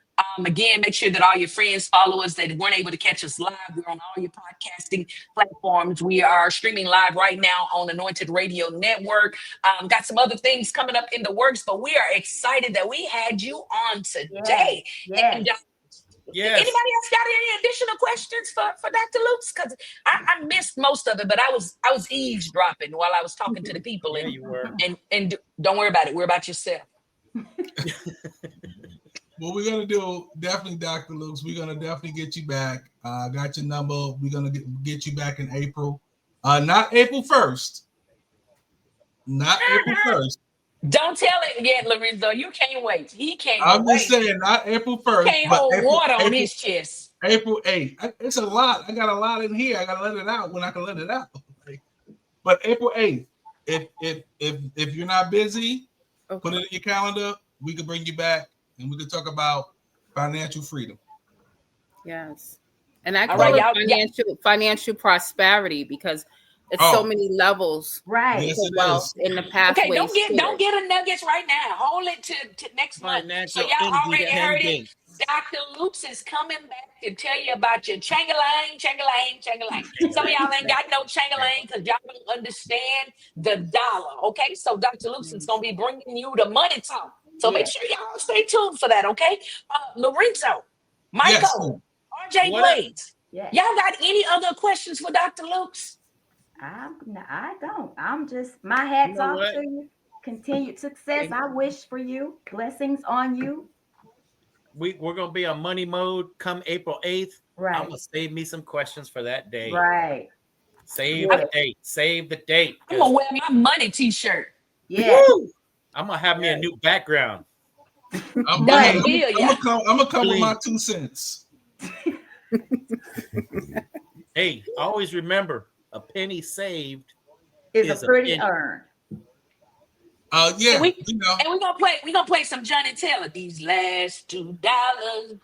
Again, make sure that all your friends follow us that weren't able to catch us live. We're on all your podcasting platforms. We are streaming live right now on Anointed Radio Network. Got some other things coming up in the works, but we are excited that we had you on today. And, anybody else got any additional questions for Dr. Luke's? Because I missed most of it, but I was eavesdropping while I was talking to the people. And you were. And don't worry about it. Worry about yourself. What we're gonna do, definitely, Dr. Luke's, we're gonna definitely get you back. Got your number. We're gonna get you back in April. Not April 1st. Not April 1st. Don't tell it yet, Lorenzo. You can't wait. He can't. I'm just saying, not April 1st. He can't hold water on his chest. April 8th. It's a lot. I got a lot in here. I gotta let it out when I can let it out. But April 8th, if you're not busy, put it in your calendar. We can bring you back and we can talk about financial freedom. Yes. And I call it financial prosperity because it's so many levels. Right. Yes, to wealth in the pathways. Okay, don't get a nuggets right now. Hold it to next month. So y'all already heard it. Dr. Luke's is coming back to tell you about your changalang. Some of y'all ain't got no changalang because y'all don't understand the dollar. Okay, so Dr. Luke's is gonna be bringing you the money talk. So make sure y'all stay tuned for that. Okay, Lorenzo, Michael, RJ Blades. Yes. Y'all got any other questions for Dr. Luke's? I don't. I'm just my hats off to you. Continued success. I wish for you. Blessings on you. We're gonna be on money mode come April 8th. Right. I'm gonna save me some questions for that day. Right. Save the date. Save the date. I'm gonna wear my money t-shirt. Yeah. I'm gonna have me a new background. I'm gonna come with my 2 cents. Hey, always remember a penny saved is a pretty earned. Yeah, and we're gonna play some Johnny Taylor. These last $2. I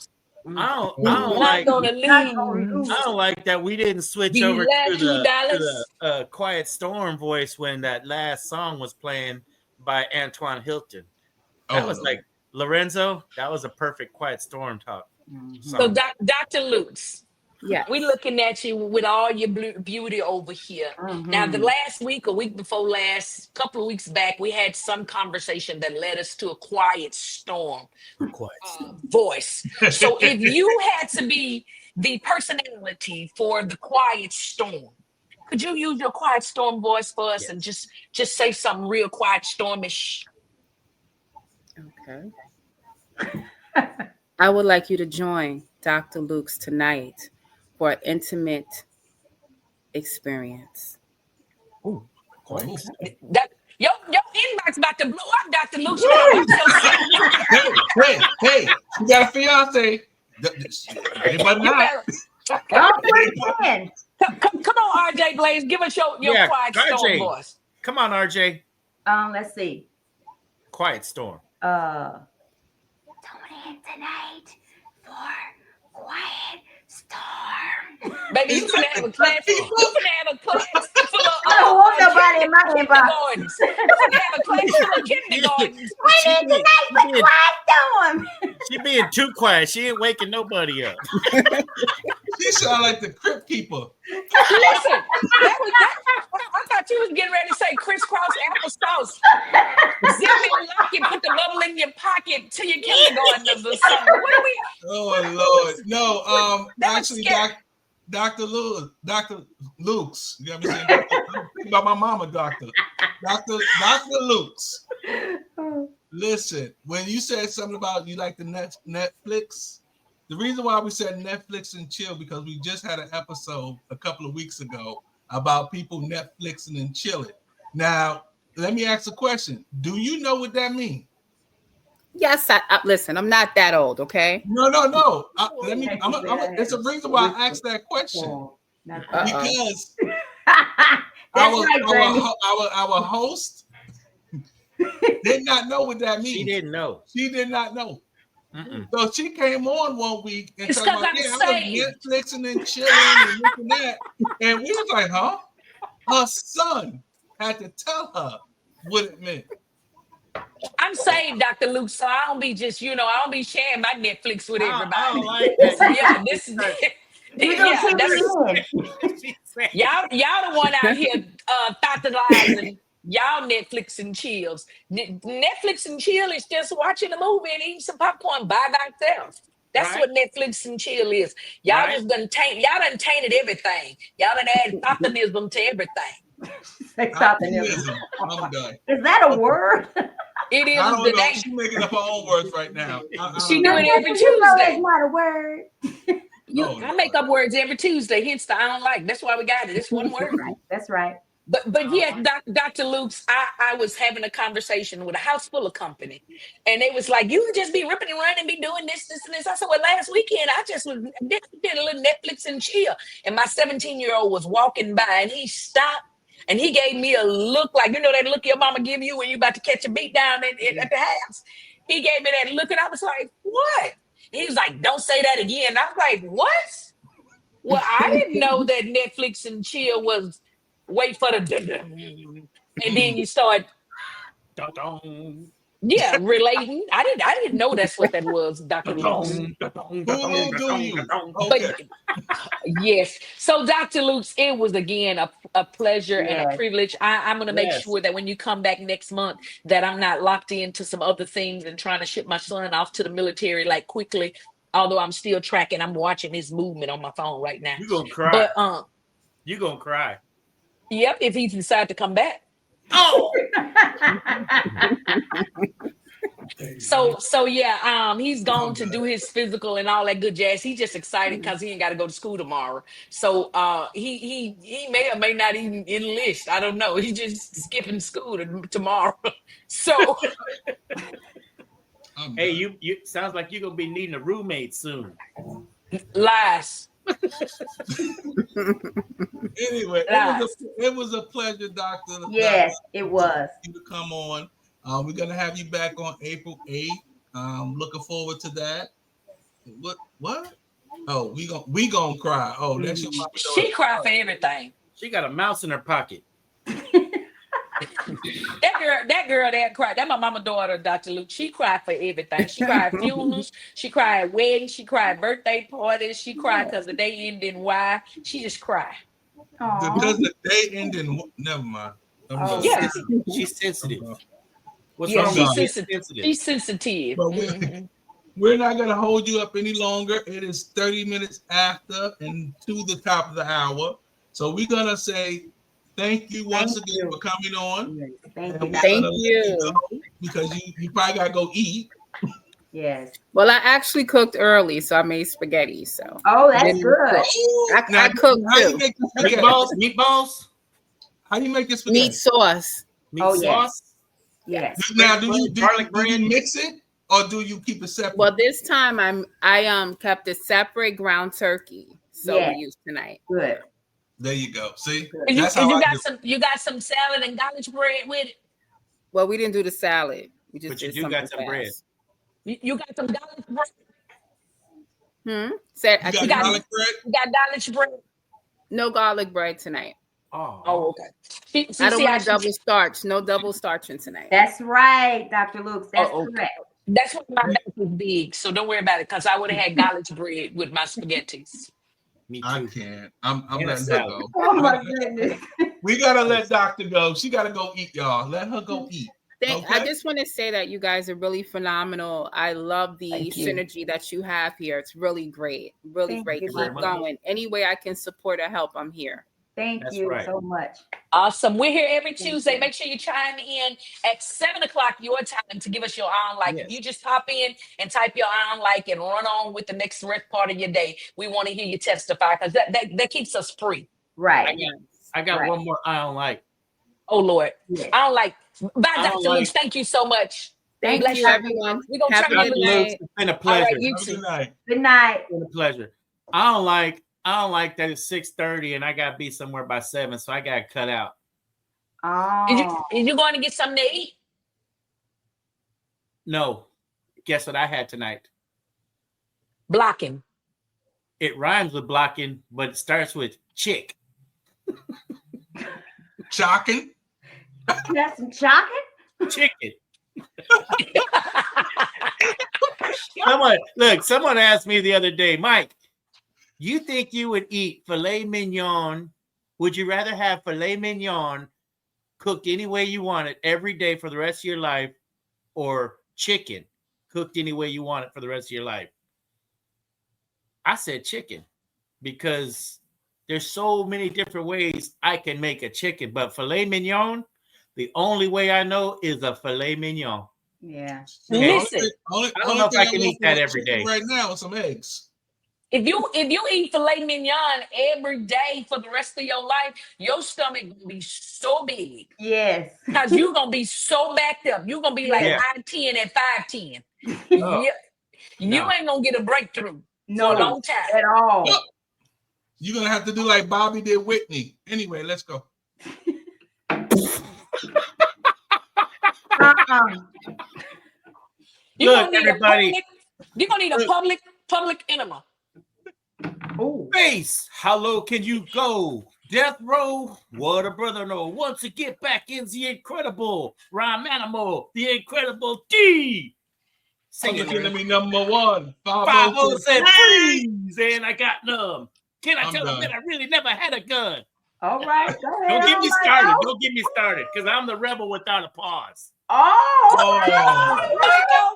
don't like that we didn't switch over to the Quiet Storm voice when that last song was playing by Antoine Hilton. That was like Lorenzo. That was a perfect Quiet Storm talk. So Dr. Luke's. Yeah, we looking at you with all your beauty over here. Now, the last week, a week before last, couple of weeks back, we had some conversation that led us to a quiet storm voice. So if you had to be the personality for the quiet storm, could you use your quiet storm voice for us and just say something real quiet stormish? Okay. I would like you to join Dr. Luke's tonight for an intimate experience. Ooh, your inbox about to blow up, Dr. Luke. Hey, you got a fiance. Anybody not? Come on, RJ Blaze. Give us your quiet storm voice. Come on, RJ. Let's see. Quiet storm. Tune in tonight for Quiet Storm. Baby, you finna have a class. You finna have a class full of I don't want nobody in my inbox. You finna have a class full of kindergartens. Tune in tonight for Quiet Storm. She being too quiet. She ain't waking nobody up. She sound like the Crypt Keeper. Listen, I thought you was getting ready to say crisscross applesauce. Zip it, lock it, put the bubble in your pocket till your kindergartens or something. What are we? Oh Lord, no. Actually, Dr. Luke's. You got me saying? I'm thinking about my mama, Dr. Luke's. Listen, when you said something about you like the Netflix, the reason why we said Netflix and chill because we just had an episode a couple of weeks ago about people Netflixing and chilling. Now, let me ask a question. Do you know what that means? Yes, I listen. I'm not that old, okay? No. It's a reason why I asked that question because our host did not know what that means. She didn't know. She did not know. So she came on one week and it's talking about, I was Netflixing and chilling and this and that. And we was like, huh? Her son had to tell her what it meant. I'm saved, Dr. Luke, so I don't be just, I don't be sharing my Netflix with everybody. I don't like that. This is y'all the one out here thoughtalizing y'all Netflix and chills. Netflix and chill is just watching a movie and eating some popcorn by thyself. That's what Netflix and chill is. Y'all just done tainted everything. Y'all done add thoughtism to everything. I'm done. Is that a word? It is. I don't know. She's making up her own words right now. She do it every Tuesday. It's not a word. I make up words every Tuesday. Hence the I don't like. That's why we got it. It's one word. That's right. But yeah, Dr. Luke's, I was having a conversation with a house full of company, and they was like, "You would just be ripping and running, be doing this, this, and this." I said, "Well, last weekend I just did a little Netflix and chill." And my 17-year-old was walking by, and he stopped, and he gave me a look like, you know, that look your mama give you when you about to catch a beat down at the house. He gave me that look, and I was like, "What?" And he was like, "Don't say that again." And I was like, "What?" Well, I didn't know that Netflix and chill was wait for the and then you start relating. I didn't know that's what that was, Dr. Luke's. But yes. So Dr. Luke's, it was again a pleasure and a privilege. I'm gonna make sure that when you come back next month that I'm not locked into some other things and trying to ship my son off to the military like quickly. Although I'm still tracking, I'm watching his movement on my phone right now. You're gonna cry. But you're gonna cry. Yep, if he decides to come back. Oh. So yeah, he's gone to do his physical and all that good jazz. He's just excited because he ain't got to go to school tomorrow. So he may or may not even enlist. I don't know. He's just skipping school tomorrow. So hey, you sounds like you're gonna be needing a roommate soon. Lies. Anyway, it was a pleasure, Doctor. Yes, it was. You to come on. We're gonna have you back on April 8th. Looking forward to that. What? Oh, we gonna cry. Oh, that's your mama. She cry for everything. She got a mouse in her pocket. That girl that cried, that my mama daughter, Dr. Luke, she cried for everything. She cried funerals, she cried weddings, she cried birthday parties, she cried because the day ended in Y. She just cried. Because the day ended in never mind. Yeah. She's sensitive. What's yeah, wrong she's with sensitive. She's sensitive. But we're not gonna hold you up any longer. It is 30 minutes after and to the top of the hour. So we're gonna say thank you once again for coming on. Thank you. Because you probably gotta go eat. Yes. Well, I actually cooked early, so I made spaghetti. So that's good. I cooked too. Meatballs. How do you make this spaghetti? Meat sauce. Meat sauce. Yes. Now, do you mix it or do you keep it separate? Well, this time I kept it separate ground turkey. So we used tonight. Good. There you go. See, you got some salad and garlic bread with it. Well, we didn't do the salad. We just but you did do got some bread. You got some garlic bread. You got garlic bread. You got garlic bread. No garlic bread tonight. Oh, okay. I don't want double starch. No double starching tonight. That's right, Dr. Luke. That's correct. That's why my back is big, so don't worry about it. Because I would have had garlic bread with my spaghettis. I can't. I'm letting her go. Oh my goodness. We gotta let Doctor go. She gotta go eat, y'all. Let her go eat. I just want to say that you guys are really phenomenal. I love the synergy that you have here. It's really great. Really great. Keep going. Any way I can support or help, I'm here. Thank you so much. Awesome. We're here every Tuesday. Make sure you chime in at 7:00 your time to give us your on like. If you just hop in and type your on like and run on with the next rest part of your day, we want to hear you testify because that keeps us free. Right. I got one more I don't like. Oh Lord. I don't like. Bye, Dr. Luke. Thank you so much. Thank you, everyone. We're gonna try to It's been a pleasure. All right, you too. Good night. It's been a pleasure. I don't like that it's 6:30 and I gotta be somewhere by 7, so I gotta cut out. Oh. Is you going to get something to eat? No. Guess what I had tonight? Blocking. It rhymes with blocking, but it starts with chick. Chocking? You got some chocking? Chicken. Someone asked me the other day, Mike, you think you would eat filet mignon? Would you rather have filet mignon cooked any way you want it every day for the rest of your life, or chicken cooked any way you want it for the rest of your life? I said chicken because there's so many different ways I can make a chicken, but filet mignon, the only way I know is a filet mignon. Yeah. Listen, I don't know if I can eat that every day. Right now with some eggs. If you eat filet mignon every day for the rest of your life, your stomach gonna be so big. Yes. Because you're gonna be so backed up. You're gonna be like I-10 at 5'10". You ain't gonna get a breakthrough for a long time. At all. Well, you're gonna have to do like Bobby did Whitney. Anyway, let's go. Look, everybody. You're gonna need a public enema. Face, how low can you go? Death row, what a brother know. Once you get back in the incredible rhyme animal, the incredible D. Sing it, me number one. 5 said freeze, and I got numb. Can I I'm tell done. them that I really never had a gun? All right, go ahead. Don't get me started. Don't get me started, because I'm the rebel without a pause. Michael,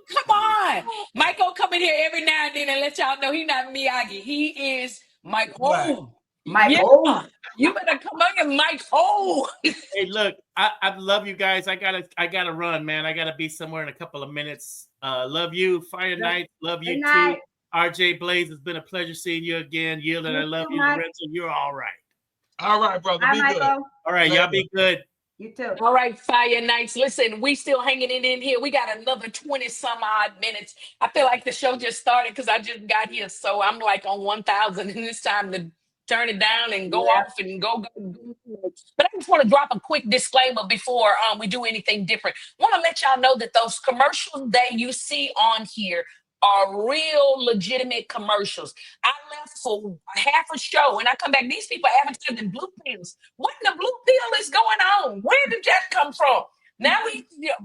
come on. Michael come in here every now and then and let y'all know he's not Miyagi. He is Mike Ho. Michael. You better come on here, Mike Ho. Hey, look, I love you guys. I gotta run, man. I gotta be somewhere in a couple of minutes. Love you, Fire Night. Love you too. RJ Blaze, it's been a pleasure seeing you again. Yielded, I love you. Lorenzo, you're all right. All right, brother. Be good. All right, y'all be good. You too. All right, Fire Nights. Listen, we still hanging it in here. We got another 20 some odd minutes. I feel like the show just started because I just got here. So I'm like on 1,000 and it's time to turn it down and go off and go. But I just want to drop a quick disclaimer before we do anything different. I want to let y'all know that those commercials that you see on here are real legitimate commercials. I left for half a show and I come back. These people advertising blue pills. What in the blue pill is going on? Where did that come from? Now is it a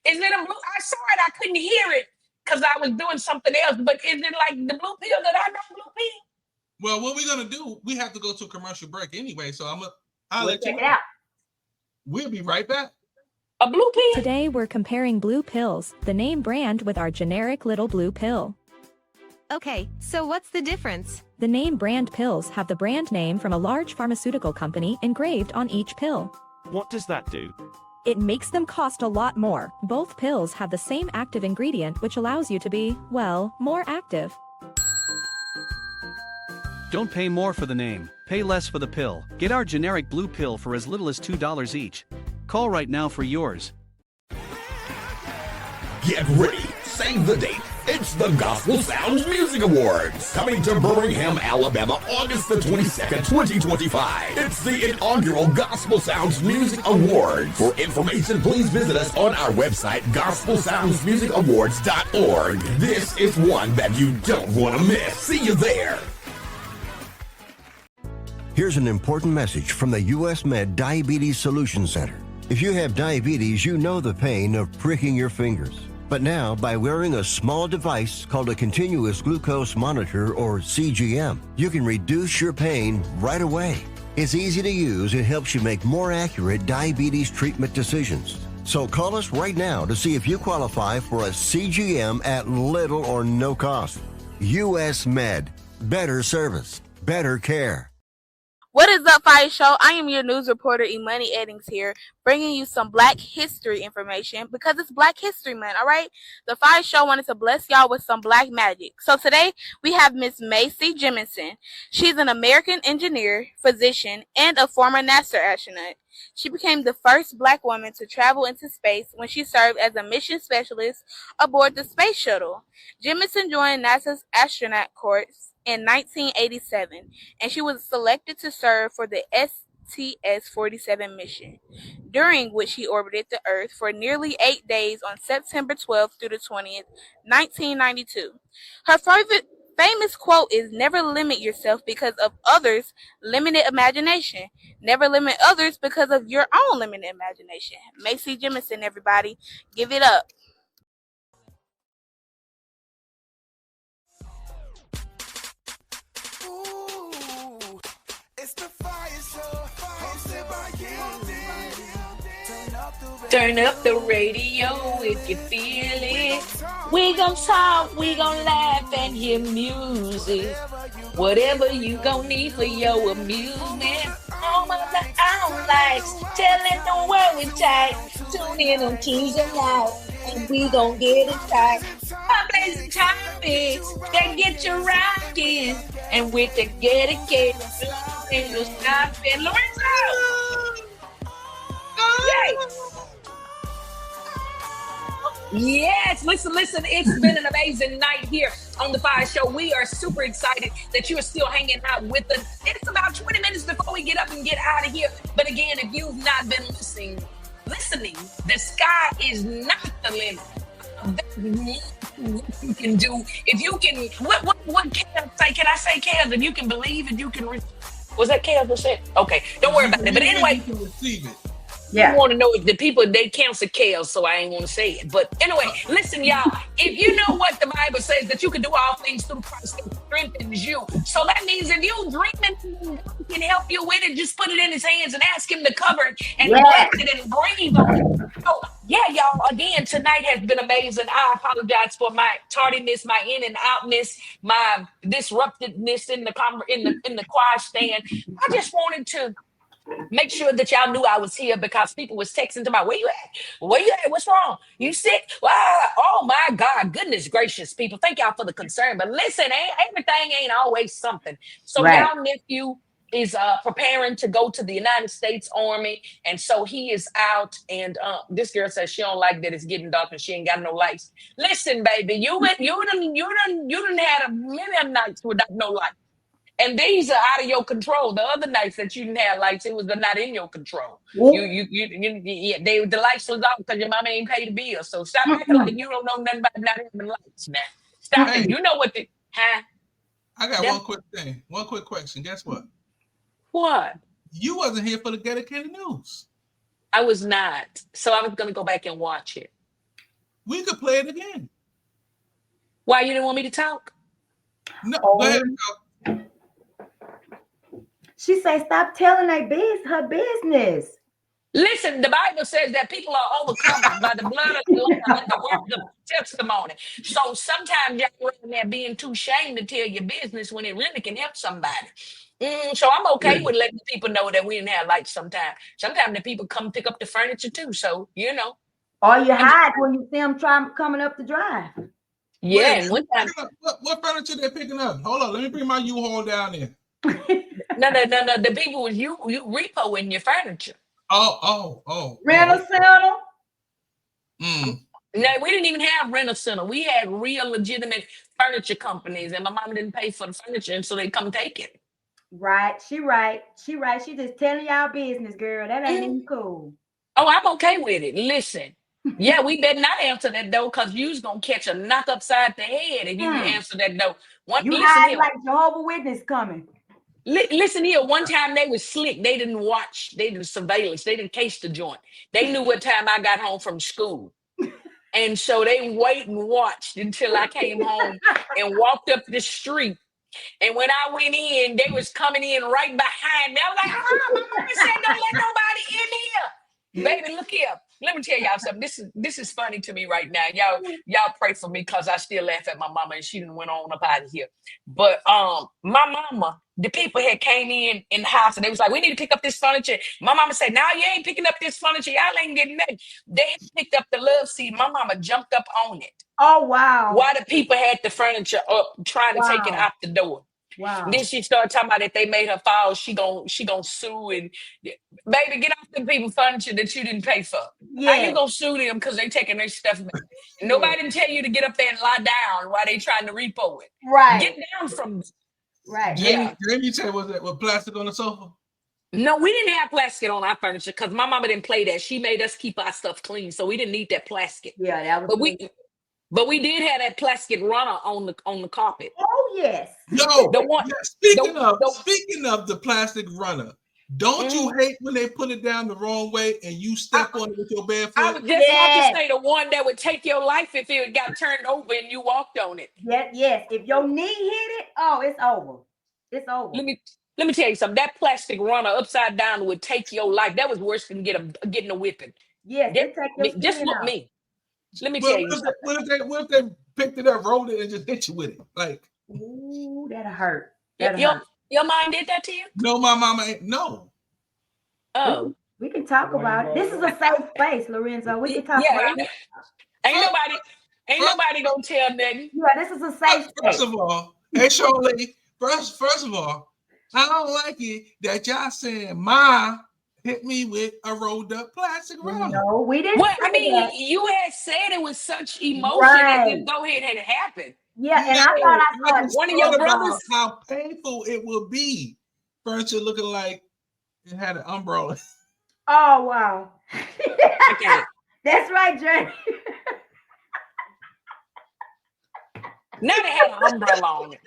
blue? I saw it. I couldn't hear it because I was doing something else. But is it like the blue pill that I know blue pill? Well, what we're gonna do? We have to go to a commercial break anyway. So I'll let you check it out. We'll be right back. A blue pill? Today we're comparing blue pills, the name brand, with our generic little blue pill. Okay, so what's the difference? The name brand pills have the brand name from a large pharmaceutical company engraved on each pill. What does that do? It makes them cost a lot more. Both pills have the same active ingredient, which allows you to be, well, more active. Don't pay more for the name, pay less for the pill. Get our generic blue pill for as little as $2 each. Call right now for yours. Get ready, save the date. It's the Gospel Sounds Music Awards, coming to Birmingham, Alabama, August the 22nd, 2025. It's the inaugural Gospel Sounds Music Awards. For information, please visit us on our website, gospelsoundsmusicawards.org. This is one that you don't want to miss. See you there. Here's an important message from the U.S. Med Diabetes Solution Center. If you have diabetes, you know the pain of pricking your fingers. But now, by wearing a small device called a continuous glucose monitor, or CGM, you can reduce your pain right away. It's easy to use and helps you make more accurate diabetes treatment decisions. So call us right now to see if you qualify for a CGM at little or no cost. U.S. Med. Better service. Better care. What is up, FIYAH Show? I am your news reporter, Imani Eddings here, bringing you some Black history information because it's Black History Month, all right? The FIYAH Show wanted to bless y'all with some Black magic. So today, we have Miss Macy Jemison. She's an American engineer, physician, and a former NASA astronaut. She became the first Black woman to travel into space when she served as a mission specialist aboard the space shuttle. Jemison joined NASA's astronaut corps in 1987, and she was selected to serve for the STS-47 mission, during which she orbited the Earth for nearly 8 days on September 12th through the 20th, 1992. Her famous quote is, "Never limit yourself because of others' limited imagination. Never limit others because of your own limited imagination." Macy Jemison, everybody. Give it up. It's the FIYAH Show, hosted by Turn up the radio if you feel it. We gon' talk, we gon' laugh and hear music. Whatever you gon' need for your amusement. Home of the outlets, telling the world we tight. Tune in on Tuesday night. and we gon' get it tight. Amazing topics that get you rocking, and with the dedicated and you'll stop and Lorenzo. Yay! Yes, listen. It's been an amazing night here on the FIYAH Show. We are super excited that you are still hanging out with us. It's about 20 minutes before we get up and get out of here. But again, if you've not been listening, the sky is not the limit. You can do if you can. What can I say? Can I say, Kaz? If you can believe it, you can. Was that Kaz that said? Okay, don't worry about it. But anyway, you can receive it. Yeah. I want to know if the people, they cancel Kale, so I ain't want to say it. But anyway, listen, y'all, if you know what the Bible says, that you can do all things through Christ that strengthens you. So that means if you dreaming, God can help you with it, just put it in his hands and ask him to cover it and bless it and breathe on it. So, yeah, y'all, again, tonight has been amazing. I apologize for my tardiness, my in and outness, my disruptedness in the choir stand. I just wanted to make sure that y'all knew I was here, because people was texting to me, where you at? Where you at? What's wrong? You sick? Wow. Oh my God. Goodness gracious, people. Thank y'all for the concern. But listen, everything ain't always something. So y'all nephew is preparing to go to the United States Army. And so he is out. And this girl says she don't like that it's getting dark and she ain't got no lights. Listen, baby, you done had a million nights without no light. And these are out of your control. The other nights that you didn't have lights, it was not in your control. The lights was off because your mama ain't paid the bill. So stop acting like you don't know nothing about not having lights, man. Stop it. You know what the I got one quick thing. One quick question. Guess what? What? You wasn't here for the dedicated news. I was not. So I was gonna go back and watch it. We could play it again. Why, you didn't want me to talk? No, go ahead and talk. She say, stop telling her business. Listen, the Bible says that people are overcome by the blood of the Lamb and the word of testimony. So sometimes y'all in there being too ashamed to tell your business when it really can help somebody. So I'm okay with letting people know that we didn't have lights sometimes. Sometimes the people come pick up the furniture too. So, you know. Or you hide when you see them coming up the drive. Yeah. And one time, what furniture they picking up? Hold on, let me bring my U-Haul down there. No. The people was you repoing your furniture. Oh. Rental center? No, we didn't even have rental center. We had real legitimate furniture companies, and my mom didn't pay for the furniture, and so they come take it. Right. She just telling y'all business, girl. That ain't even cool. Oh, I'm okay with it. Listen. Yeah, we better not answer that door, because you's gonna catch a knock upside the head if you answer that door. You hide like Jehovah's Witness coming. Listen here, one time they was slick. They didn't watch. They did surveillance. They didn't case the joint. They knew what time I got home from school. And so they wait and watched until I came home and walked up the street. And when I went in, they was coming in right behind me. I was like, my mama said, don't let nobody in here. Baby, look here. Let me tell y'all something. This is funny to me right now. Y'all pray for me, because I still laugh at my mama, and she done went on up out of here. But my mama, the people had came in the house, and they was like, we need to pick up this furniture. My mama said, no, you ain't picking up this furniture. Y'all ain't getting nothing. They had picked up the love seat. My mama jumped up on it. Oh, wow. While the people had the furniture up, trying to take it out the door. Wow. And then she started talking about if they made her fall, she gonna sue. And baby, get off the people furniture that you didn't pay for. How you gonna sue them because they taking their stuff back? Nobody didn't tell you to get up there and lie down while they trying to repo it. Right. Get down from it. Right. Yeah. Jamie said, was that with plastic on the sofa? No, we didn't have plastic on our furniture because my mama didn't play that. She made us keep our stuff clean, so we didn't need that plastic. Yeah, that was. But we did have that plastic runner on the carpet. Oh yes. Yo, the one. Speaking of the plastic runner, don't you hate when they put it down the wrong way and you step on it with your bare foot? I was just about to say the one that would take your life if it got turned over and you walked on it. Yes. If your knee hit it, oh, it's over. It's over. Let me tell you something. That plastic runner upside down would take your life. That was worse than getting a whipping. Yes, just look me. Let me tell you something. What if they picked it up, rolled it, and just hit you with it? Like, ooh, that'll hurt. Your mom did that to you? No, my mama ain't. No. Oh. We can talk about it. This is a safe space, Lorenzo. We can talk about it. Ain't nobody gonna tell nothing. Yeah, this is a safe space. First of all, hey Shirley, first of all, I don't like it that y'all saying Ma hit me with a rolled up plastic rubber. No, we didn't. Well, I say mean, that. you had said it with such emotion Right. as though it had happened. Yeah, and I thought I saw just one of thought your about brothers. how painful it would be. Furniture looking like it had an umbrella. Oh wow. Okay. That's right, Journey. Now they had an umbrella on it.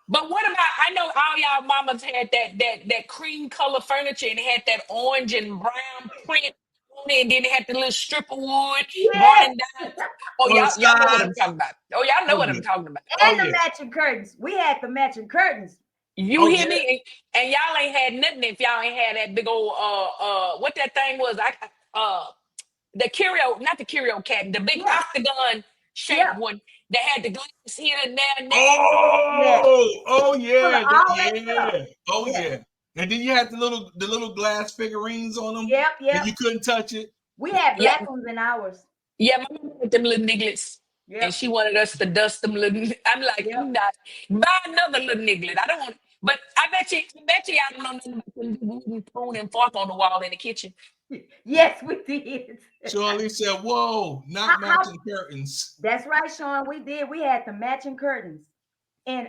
But what about, I know all y'all mamas had that cream color furniture and it had that orange and brown print on it, and then it had the little strip of wood running down. Oh, y'all know what I'm talking about. Oh, y'all know what I'm talking about. And the matching curtains. We had the matching curtains. You hear me? And y'all ain't had nothing if y'all ain't had that big old what that thing was. The curio, not the curio cat, the big octagon shaped one that had the glass here and there. Oh yeah. Oh yeah. And then you had the little glass figurines on them. Yep. And you couldn't touch it. We had black ones in ours. Yeah, my mom had them little nigglets. And she wanted us to dust them little. I'm like, I'm not. Buy another little niglet. I don't want. But I bet you y'all don't know nothing about them wooden spoon and fork on the wall in the kitchen. Yes, we did. Shirley said, "Whoa, not matching curtains." That's right, Sean. We did. We had the matching curtains. And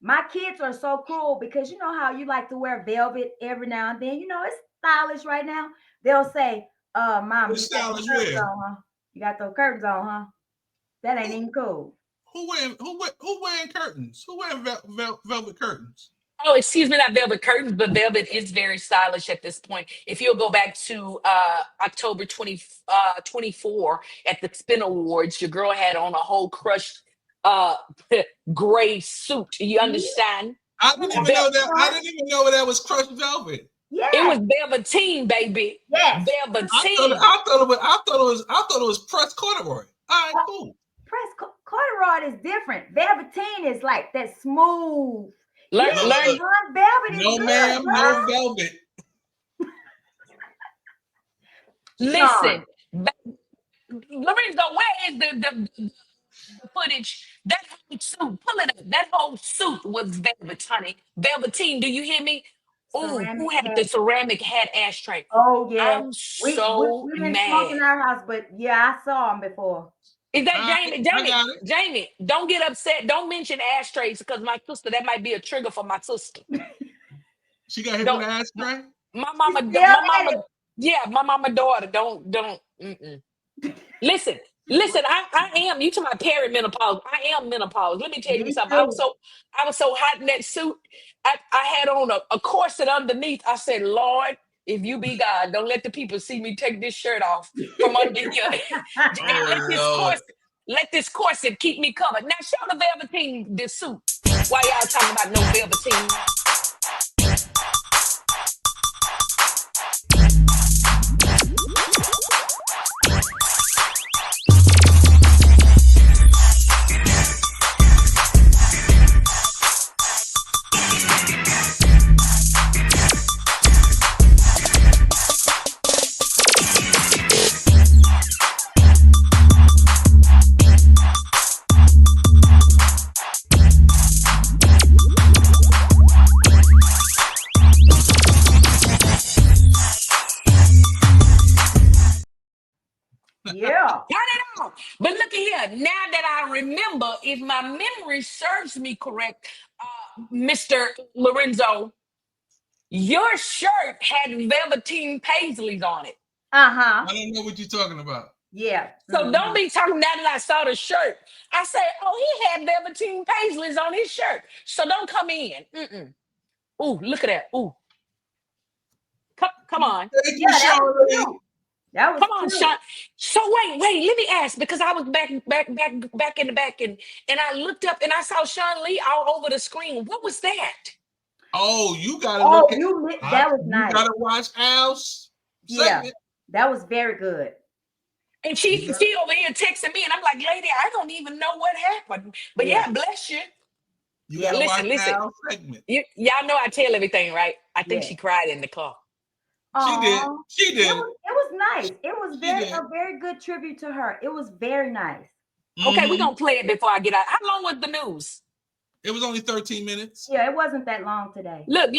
my kids are so cool because you know how you like to wear velvet every now and then. You know, it's stylish right now. They'll say, Mom, you got those curtains on, huh? You got those curtains on, huh? That ain't even cool. Who wearing curtains? Who wearing velvet curtains? Oh, excuse me, not velvet curtains, but velvet is very stylish at this point. If you'll go back to October 24 at the Spin Awards, your girl had on a whole crushed gray suit. You understand? I didn't even know that. I didn't even know that was crushed velvet. Yeah, it was velveteen, baby. Yes, velveteen. I thought it was pressed corduroy. All right, cool. Pressed corduroy is different. Velveteen is like that smooth. Learn. Velvet is no, good, ma'am, bro. no velvet. Listen, Lorenzo, where is the footage? That whole suit, pull it up. That whole suit was velvet, honey. Velveteen, do you hear me? Oh, who had the ceramic hat ashtray? Oh yeah, I'm so we didn't mad. smoke in our house, but yeah, I saw them before. Is that Jamie? Don't get upset. Don't mention ashtrays because my sister, that might be a trigger for my sister. She got hit with an ashtray? My mama, daughter. Don't. Listen. I am. You to my perimenopause. I am menopause. Let me tell you something. I was so hot in that suit. I had on a corset underneath. I said, Lord, if you be God, don't let the people see me take this shirt off from under here. Let this corset keep me covered. Now show the velveteen this suit. Why y'all talking about no velveteen? Yeah. Turn it off. But look at here. Now that I remember, if my memory serves me correct, Mr. Lorenzo, your shirt had velveteen paisleys on it. Uh-huh. I don't know what you're talking about. Yeah. So don't be talking now that I saw the shirt. I say, oh, he had velveteen paisleys on his shirt. So don't come in. Ooh, look at that. Ooh. Come on. Thank you, Charlie. That was Come on, Sean. So wait, let me ask, because I was back in the back and I looked up and I saw Sean Lee all over the screen. What was that? Oh, you gotta look at that was nice. You gotta watch Al's Yeah, segment. that was very good. And she over here texting me, and I'm like, lady, I don't even know what happened. But yeah, bless you. You gotta watch Al's segment. Y'all know I tell everything, right? I think she cried in the car. She did. It was nice. It was a very good tribute to her. It was very nice. Okay, we're gonna play it before I get out. How long was the news? It was only 13 minutes. Yeah, it wasn't that long today. Look.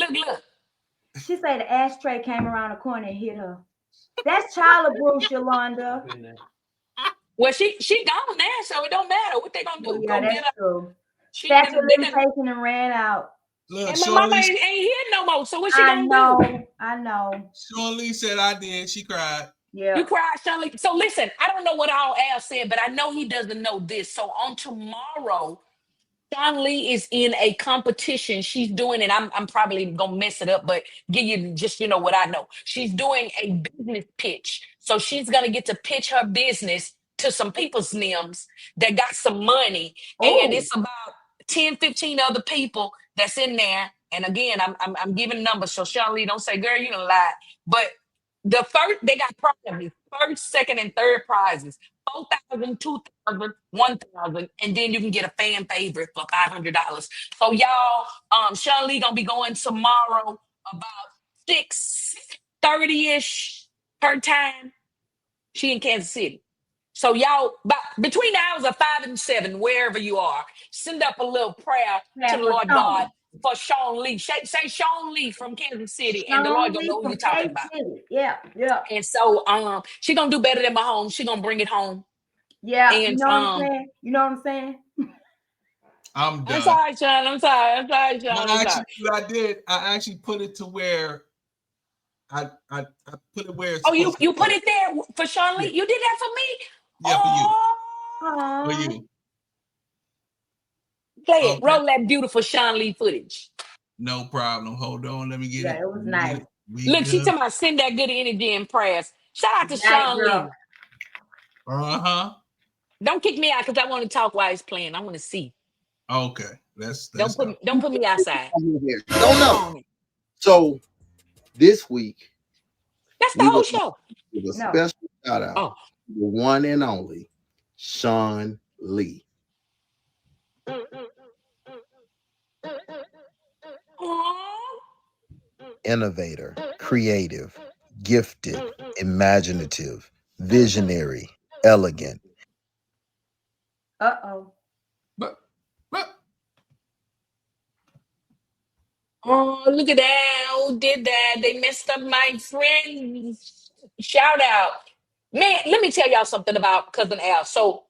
She said the ashtray came around the corner and hit her. That's child abuse, Yolanda. Well, she gone now, so it don't matter what they gonna do. Well, yeah, Go that's get her. true. She Statute of they done, limitation and ran out. Look, and my mama ain't here no more. So what she gonna do? I know. Sean Lee said I did. She cried. Yeah. You cried, Sean Lee. So listen, I don't know what all Al said, but I know he doesn't know this. So on tomorrow, Sean Lee is in a competition. She's doing it. I'm probably gonna mess it up, but give you just what I know. She's doing a business pitch. So she's gonna get to pitch her business to some people's names that got some money. And it's about 10, 15 other people that's in there. And again, I'm giving numbers. So Sean Lee, don't say, girl, you done lied. But they got prizes, first, second, and third prizes. 4,000, 2,000, 1,000, and then you can get a fan favorite for $500. So y'all, Sean Lee gonna be going tomorrow about 6:30ish her time. She in Kansas City. So y'all, between the hours of 5 and 7, wherever you are, send up a little prayer to the Lord God for Sean Lee. Say Sean Lee from Kansas City, and the Lord gonna know who you're talking about. Yeah. And so she gonna do better than Mahomes. She gonna bring it home. Yeah, and, you know what I'm saying? You know what I'm saying? I'm done. I'm sorry, Sean. I'm sorry, Sean. I did. I actually put it to where I put it where it's you put it there for Sean Lee? Yeah. You did that for me? Yeah, for you. For you. Play it. Roll that beautiful Sean Lee footage. No problem. Hold on. Let me get it. Yeah, it was nice. Look, she talking about send that good energy and prayers. Shout out to Sean Lee. Don't kick me out because I want to talk while he's playing. I want to see. Okay. Don't put me outside. Don't know. So this week, that's the whole show. Give a special shout out to the one and only Sean Lee. Innovator, creative, gifted, imaginative, visionary, elegant. Oh, look at that. Who did that? They messed up my friends. Shout out. Man, let me tell y'all something about Cousin Al. So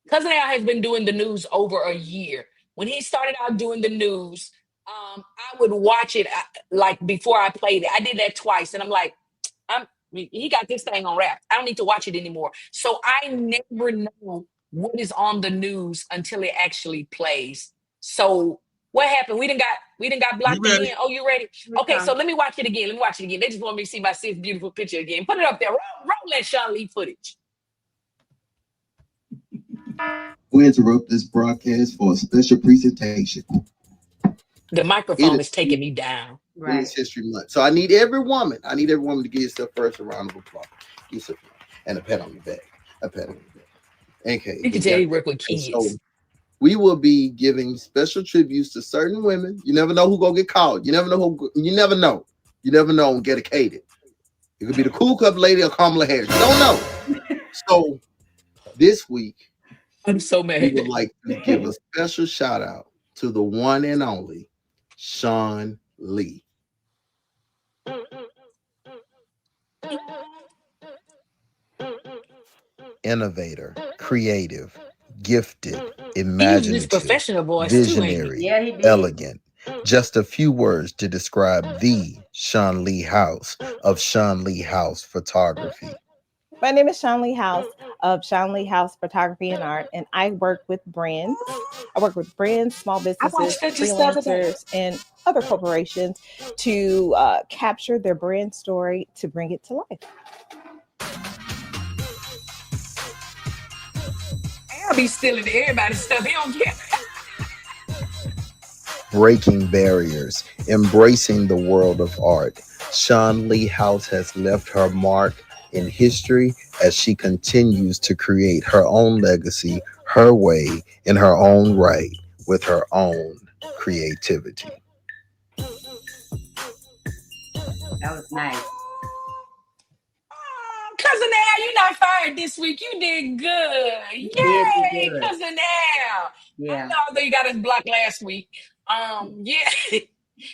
Cousin Al has been doing the news over a year. When he started out doing the news, I would watch it like before I played it. I did that twice, and I'm like, he got this thing on wrap. I don't need to watch it anymore. So I never know what is on the news until it actually plays. So what happened? We done got blocked again. Oh, you ready? Okay, so let me watch it again. They just want me to see my sis' beautiful picture again. Put it up there. Roll that Sean Lee footage. We interrupt this broadcast for a special presentation. The microphone is taking me down. Right. It's History Month. So I need every woman to give yourself first a round of applause. And a pat on the back. Okay. You can tell you work with kids. So we will be giving special tributes to certain women. You never know who gonna get called. You never know. You never know and get dedicated. It could be the Cool Cup lady or Kamala Harris. You don't know. So this week, I'm so mad. We would like to give a special shout out to the one and only Sean Lee. Innovator, creative, gifted, imaginative, visionary, elegant. Just a few words to describe the Sean Lee House of Sean Lee House Photography. My name is Sean Lee House of Sean Lee House Photography and Art, and I work with brands. I work with brands, small businesses, freelancers, and other corporations to capture their brand story to bring it to life. I'll be stealing everybody's stuff. He don't care. Breaking barriers, embracing the world of art. Sean Lee House has left her mark in history as she continues to create her own legacy, her way, in her own right, with her own creativity. That was nice. Cousin Al, you're not fired this week. You did good. You did Yay, good. Cousin Al. Yeah. I know, although you got us blocked last week. Yeah.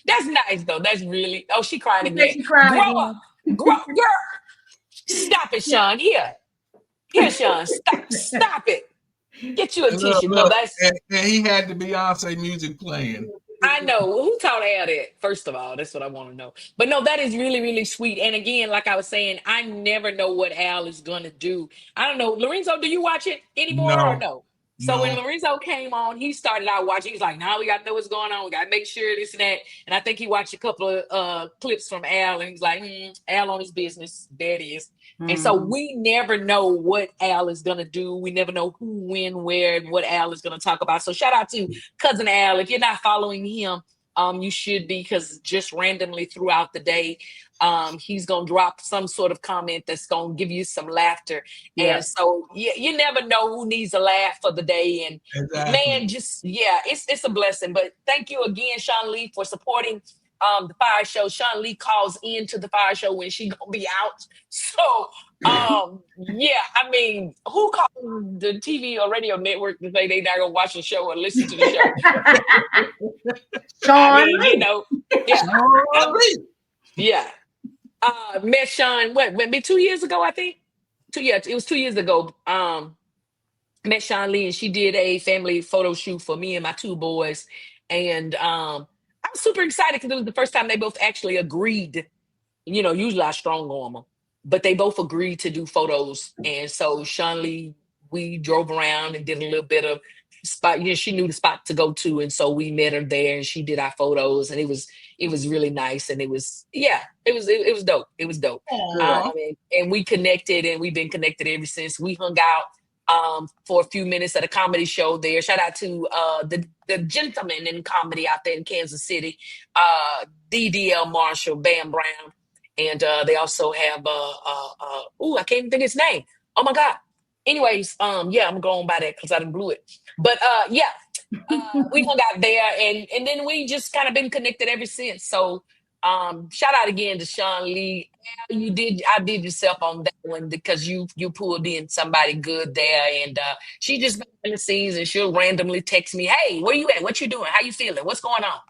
That's nice though. That's really. Oh, she crying She said again. she crying Grow up, again. girl. Stop it, Sean. Here, Sean. Stop it. Get you a tissue. No, Look, that's. and he had the Beyonce music playing. I know. Who taught Al that? First of all, that's what I want to know. But no, that is really, really sweet. And again, like I was saying, I never know what Al is gonna do. I don't know. Lorenzo, do you watch it anymore or No, no? So when Lorenzo came on, he started out watching. He was like, "Now we got to know what's going on. We got to make sure this and that." And I think he watched a couple of clips from Al, and he's like, "Al on his business. There it is." And so we never know what Al is gonna do. We never know who, when, where, and what Al is gonna talk about. So shout out to Cousin Al. If you're not following him, you should be, because just randomly throughout the day, he's gonna drop some sort of comment that's gonna give you some laughter. Yeah. And so you never know who needs a laugh for the day. And man, it's a blessing. But thank you again, Sean Lee, for supporting the Fire Show. Sean Lee calls into the Fire Show when she gonna be out. So I mean, who calls the TV or radio network to say they not gonna watch the show or listen to the show? Sean Lee. You know, met Sean maybe 2 years ago, I think. It was 2 years ago. Met Sean Lee, and she did a family photo shoot for me and my two boys. And I'm super excited because it was the first time they both actually agreed. You know, usually I strong arm them, but they both agreed to do photos. And so Sean Lee, we drove around and did a little bit of spot. She knew the spot to go to, and so we met her there, and she did our photos, and it was really nice, and it was dope. It was dope. And we connected, and we've been connected ever since. We hung out for a few minutes at a comedy show there. Shout out to the gentleman in comedy out there in Kansas City, DDL Marshall, Bam Brown. And they also have I can't even think his name. Oh my God. Anyways, I'm going by that because I didn't blew it. But we hung out there, and then we just kind of been connected ever since. So shout out again to Sean Lee. You did yourself on that one because you pulled in somebody good there, and she just behind the scenes, and she'll randomly text me, "Hey, where you at? What you doing? How you feeling? What's going on?"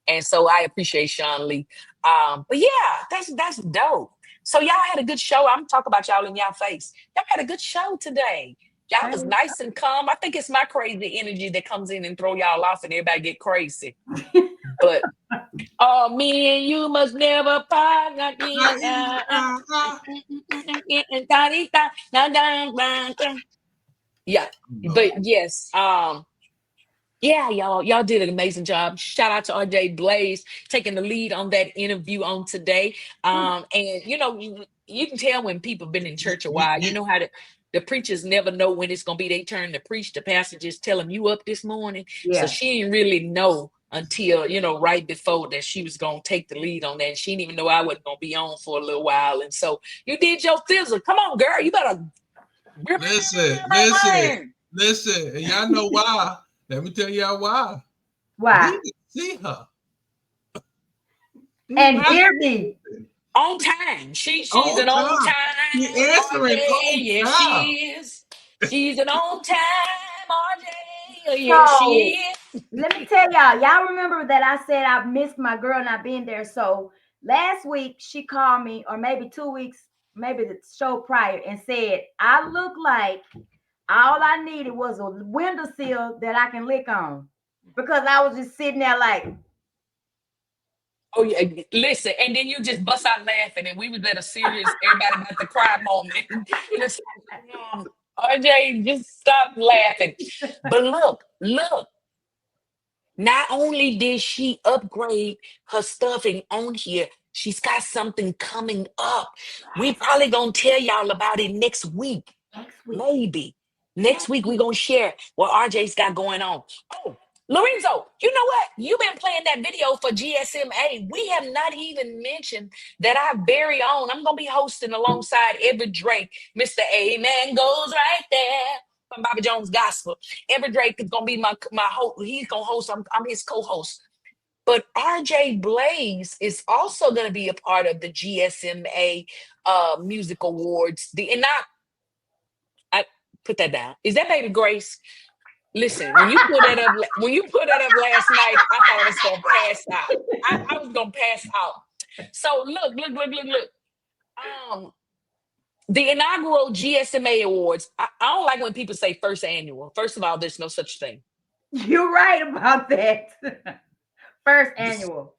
And so I appreciate Sean Lee. But yeah, that's dope. So y'all had a good show. I'm talking about y'all in y'all face. Y'all had a good show today. Y'all was nice and calm. I think it's my crazy energy that comes in and throw y'all off, and everybody get crazy. But me and you must never part. Yeah, but yes, y'all did an amazing job. Shout out to RJ Blaze taking the lead on that interview on today. And you can tell when people been in church a while. You know how the preachers never know when it's gonna be their turn to preach. The pastor just tell them, "You up this morning?" Yeah. So she didn't really know until right before that she was gonna take the lead on that. She didn't even know I wasn't gonna be on for a little while. And so you did your fizzle. Come on, girl, you better listen. And y'all know why. Let me tell y'all why. Why? We didn't see her. And hear me. On time. She's an on time. She answering on time. She is. She's an on time RJ. Yes, she is. Let me tell y'all remember that I said I missed my girl not being there. So last week she called me, or maybe 2 weeks, maybe the show prior, and said, I look like all I needed was a windowsill that I can lick on, because I was just sitting there like, oh yeah, listen, and then you just bust out laughing, and we was at a serious everybody about to cry moment. RJ, just stop laughing. But look, not only did she upgrade her stuff and on here, she's got something coming up. We probably gonna tell y'all about it next week. Maybe. Next week, we're going to share what RJ's got going on. Oh, Lorenzo, you know what? You've been playing that video for GSMA. We have not even mentioned that our very own, I'm going to be hosting alongside Everett Drake. Mr. Amen goes right there from Bobby Jones Gospel. Everett Drake is going to be my host. He's going to host. I'm his co-host. But RJ Blaze is also going to be a part of the GSMA Music Awards. I put that down. Is that Baby Grace? Listen, when you put that up last night, I thought I was gonna pass out. I was gonna pass out. So look. The inaugural GSMA Awards. I don't like when people say first annual. First of all, there's no such thing. You're right about that. First annual.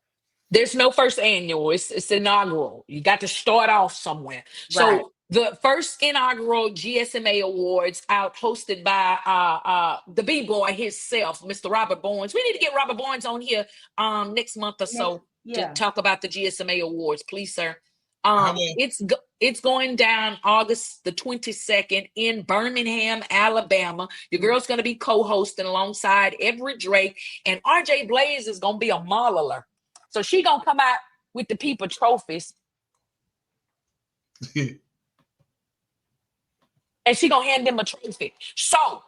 There's no first annual. It's inaugural. You got to start off somewhere. Right. So the first inaugural GSMA Awards hosted by the B-boy himself, Mr. Robert Bournes. We need to get Robert Bournes on here next month or so to talk about the GSMA Awards, please, sir. It's going down August the 22nd in Birmingham, Alabama. Your girl's going to be co-hosting alongside Everett Drake, and RJ Blaze is going to be a modeler. So she going to come out with the people trophies. And she going to hand them a trophy. So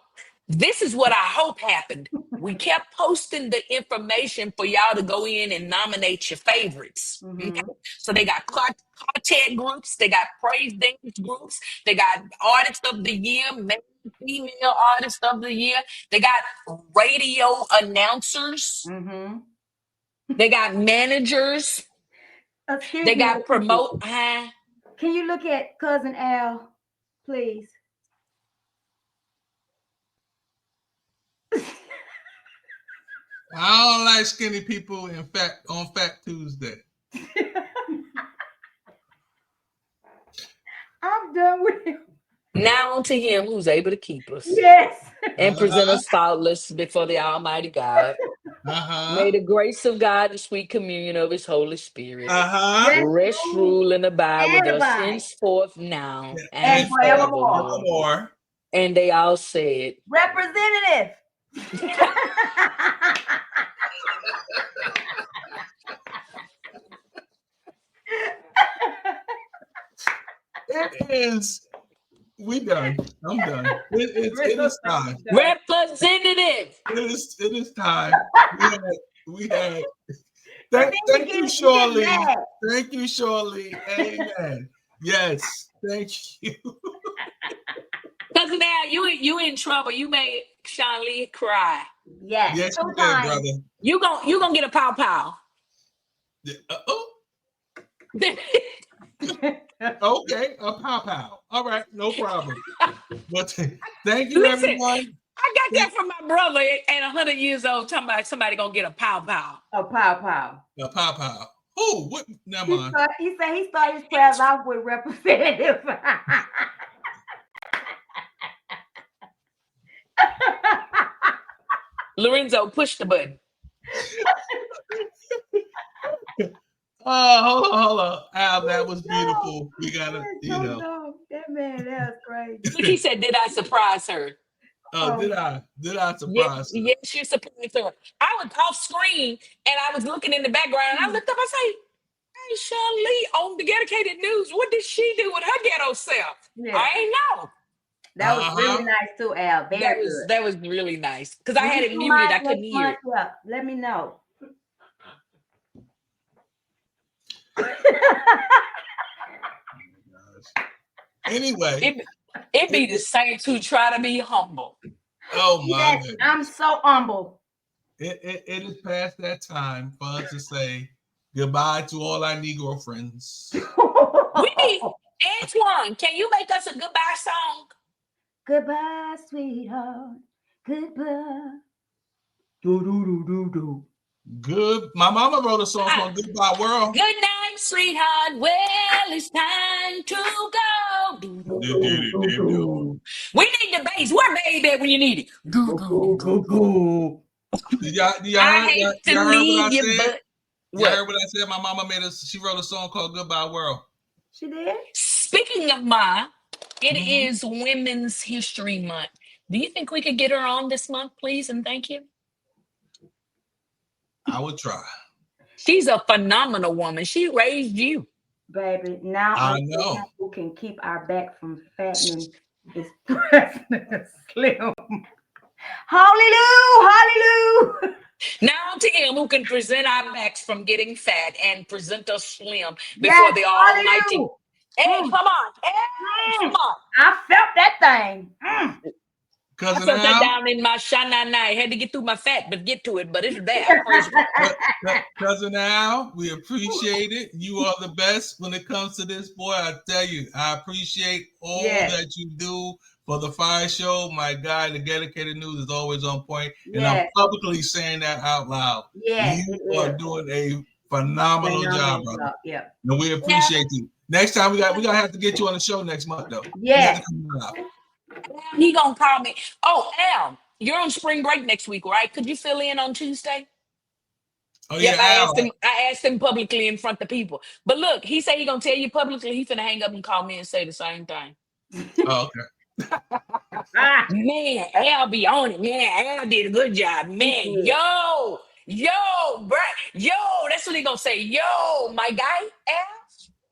this is what I hope happened. We kept posting the information for y'all to go in and nominate your favorites. Okay? So they got quartet groups, they got praise dance groups, they got artist of the year, male, female artist of the year, they got radio announcers, they got managers, they got promote. Can you look at Cousin Al, please? I don't like skinny people on Fat Tuesday. I'm done with him. Now unto him who's able to keep us. Yes. And present us faultless before the Almighty God. May the grace of God, the sweet communion of his Holy Spirit, rest, rule, and abide with us henceforth now and forevermore. And they all said, Representative. It is. We done. I'm done. It is time. Representative. It is time. We had. Thank you, Shirley. Thank you, Shirley. Amen. Yes. Thank you. Cousin Al, you in trouble. You made Sean Lee cry. Yes. Yes, you did, brother. You gonna get a pow pow. Okay, a pow. All right, no problem. But thank you, everyone. I got that from my brother at 100 years old, talking about somebody gonna get a pow pow. A pow pow. A pow pow. Oh, what? Never mind. He said he started his prayers off with representative. Lorenzo, push the button. Hold on. Al, that was beautiful. We gotta, That man, that was crazy. Look, he said, did I surprise her? Oh, did I surprise her? Yes, you surprised her. I was off screen and I was looking in the background and I looked up, I say, hey, Sean Lee on the Dedicated News. What did she do with her ghetto self? Yeah. I ain't know. That was really nice too, Al. That was really nice. Because I had it muted. I couldn't hear it. Let me know. Anyway. It be the saints who try to be humble. Oh my goodness. I'm so humble. It is past that time for us to say goodbye to all our Negro friends. We need Antoine, can you make us a goodbye song? Goodbye, sweetheart. Goodbye. Do. Good. My mama wrote a song called Goodbye World. Good night, sweetheart. Well, it's time to go. We need the bass. Where baby at when you need it? Go. Did y'all heard what I said? Y'all heard what I said? My mama she wrote a song called Goodbye World. She did? Speaking of Ma, it is Women's History Month. Do you think we could get her on this month, please? And thank you. I would try. She's a phenomenal woman. She raised you. Baby, now I know who can keep our back from fattening is President Slim. Hallelujah! Now to him who can present our backs from getting fat and present us slim before Yes, the all Almighty. you. Hey, come on. Hey, come on. I felt that thing. I felt that down in my shanana. I had to get through my fat, but get to it. But it's there. Cousin Al, we appreciate it. You are the best when it comes to this, boy. I tell you, I appreciate all that you do for the FIYAH Show. My guy, the Dedicated News, is always on point. And I'm publicly saying that out loud. Yes, you are doing a phenomenal job, brother. Yeah. And we appreciate you. Next time we gotta have to get you on the show next month, though. Yeah. He gonna call me. Oh, Al, you're on spring break next week, right? Could you fill in on Tuesday? Oh, yep, yeah, I asked him publicly in front of people. But look, he said he gonna tell you publicly. He finna hang up and call me and say the same thing. Oh, okay. Man, Al be on it. Man, Al did a good job. Man, yo, bro, yo, that's what he gonna say. Yo, my guy, Al,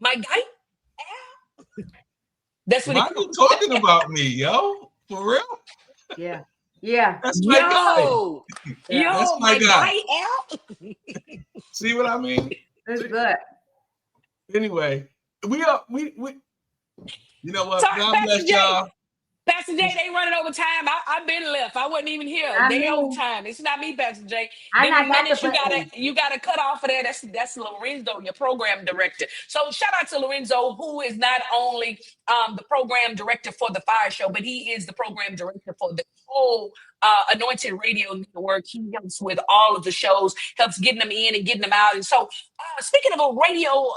my guy, Al. That's what Why are you talking about me, yo? For real? Yeah. Yeah. That's my guy. Yo, That's my guy. Al. See what I mean? That's good. Anyway, we you know what? Sorry, God bless y'all. Pastor J, they running over time. I've been left. I wasn't even here. They overtime. It's not me, Pastor J. You gotta cut off of there. That's Lorenzo, your program director. So shout out to Lorenzo, who is not only the program director for the FIYAH Show, but he is the program director for the whole Anointed Radio Network. He helps with all of the shows, helps getting them in and getting them out. And so speaking of a radio,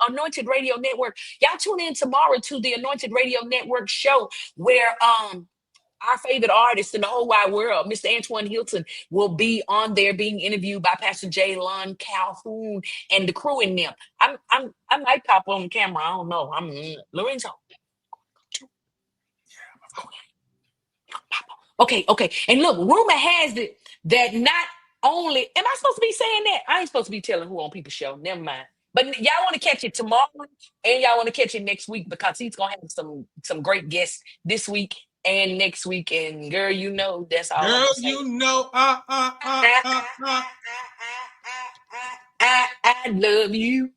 Anointed Radio Network, y'all tune in tomorrow to the Anointed Radio Network show where our favorite artist in the whole wide world, Mr. Antoine Hilton, will be on there being interviewed by Pastor Jalen Calhoun and the crew in them. I might pop on camera. I don't know. I'm Lorenzo. Okay. And look, rumor has it that not only am I supposed to be saying that? I ain't supposed to be telling who on People's Show. Never mind. But y'all want to catch it tomorrow and y'all want to catch it next week because he's gonna have some great guests this week and next week. And girl, you know that's all. Girl, you know, I love you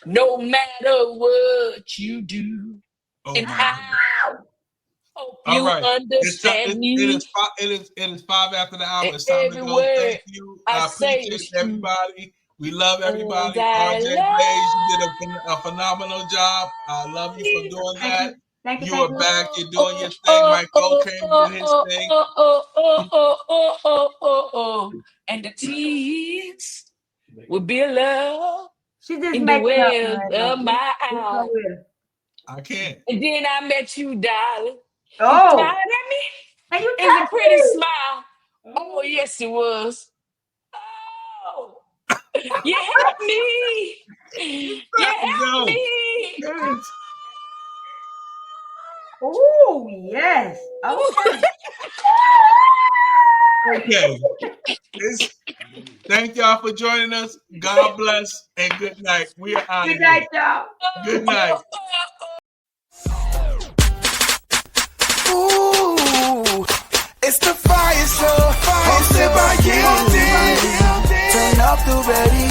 no matter what you do. Oh, and my hope all you right. understand me. It is 5 after the hour. It's time to go. Thank you. I appreciate everybody. We love everybody. RJ Blaze, you did a phenomenal job. I love you for doing that. Thank you. You are back. You're doing your thing. Michael came and did his thing. And the tears will be love She just in the making wells of my eyes. I can't. And then I met you, darling. Oh. You smiled at me? And you It's a touched pretty me. smile. Oh, yes, it was. Oh. You helped me. You helped me. Oh, yes. Okay. Okay. Thank y'all for joining us. God bless and good night. We are out of here. Good night, y'all. Good night. Ooh, it's the FIYAH Show, hosted by Gildy. Turn up the radio.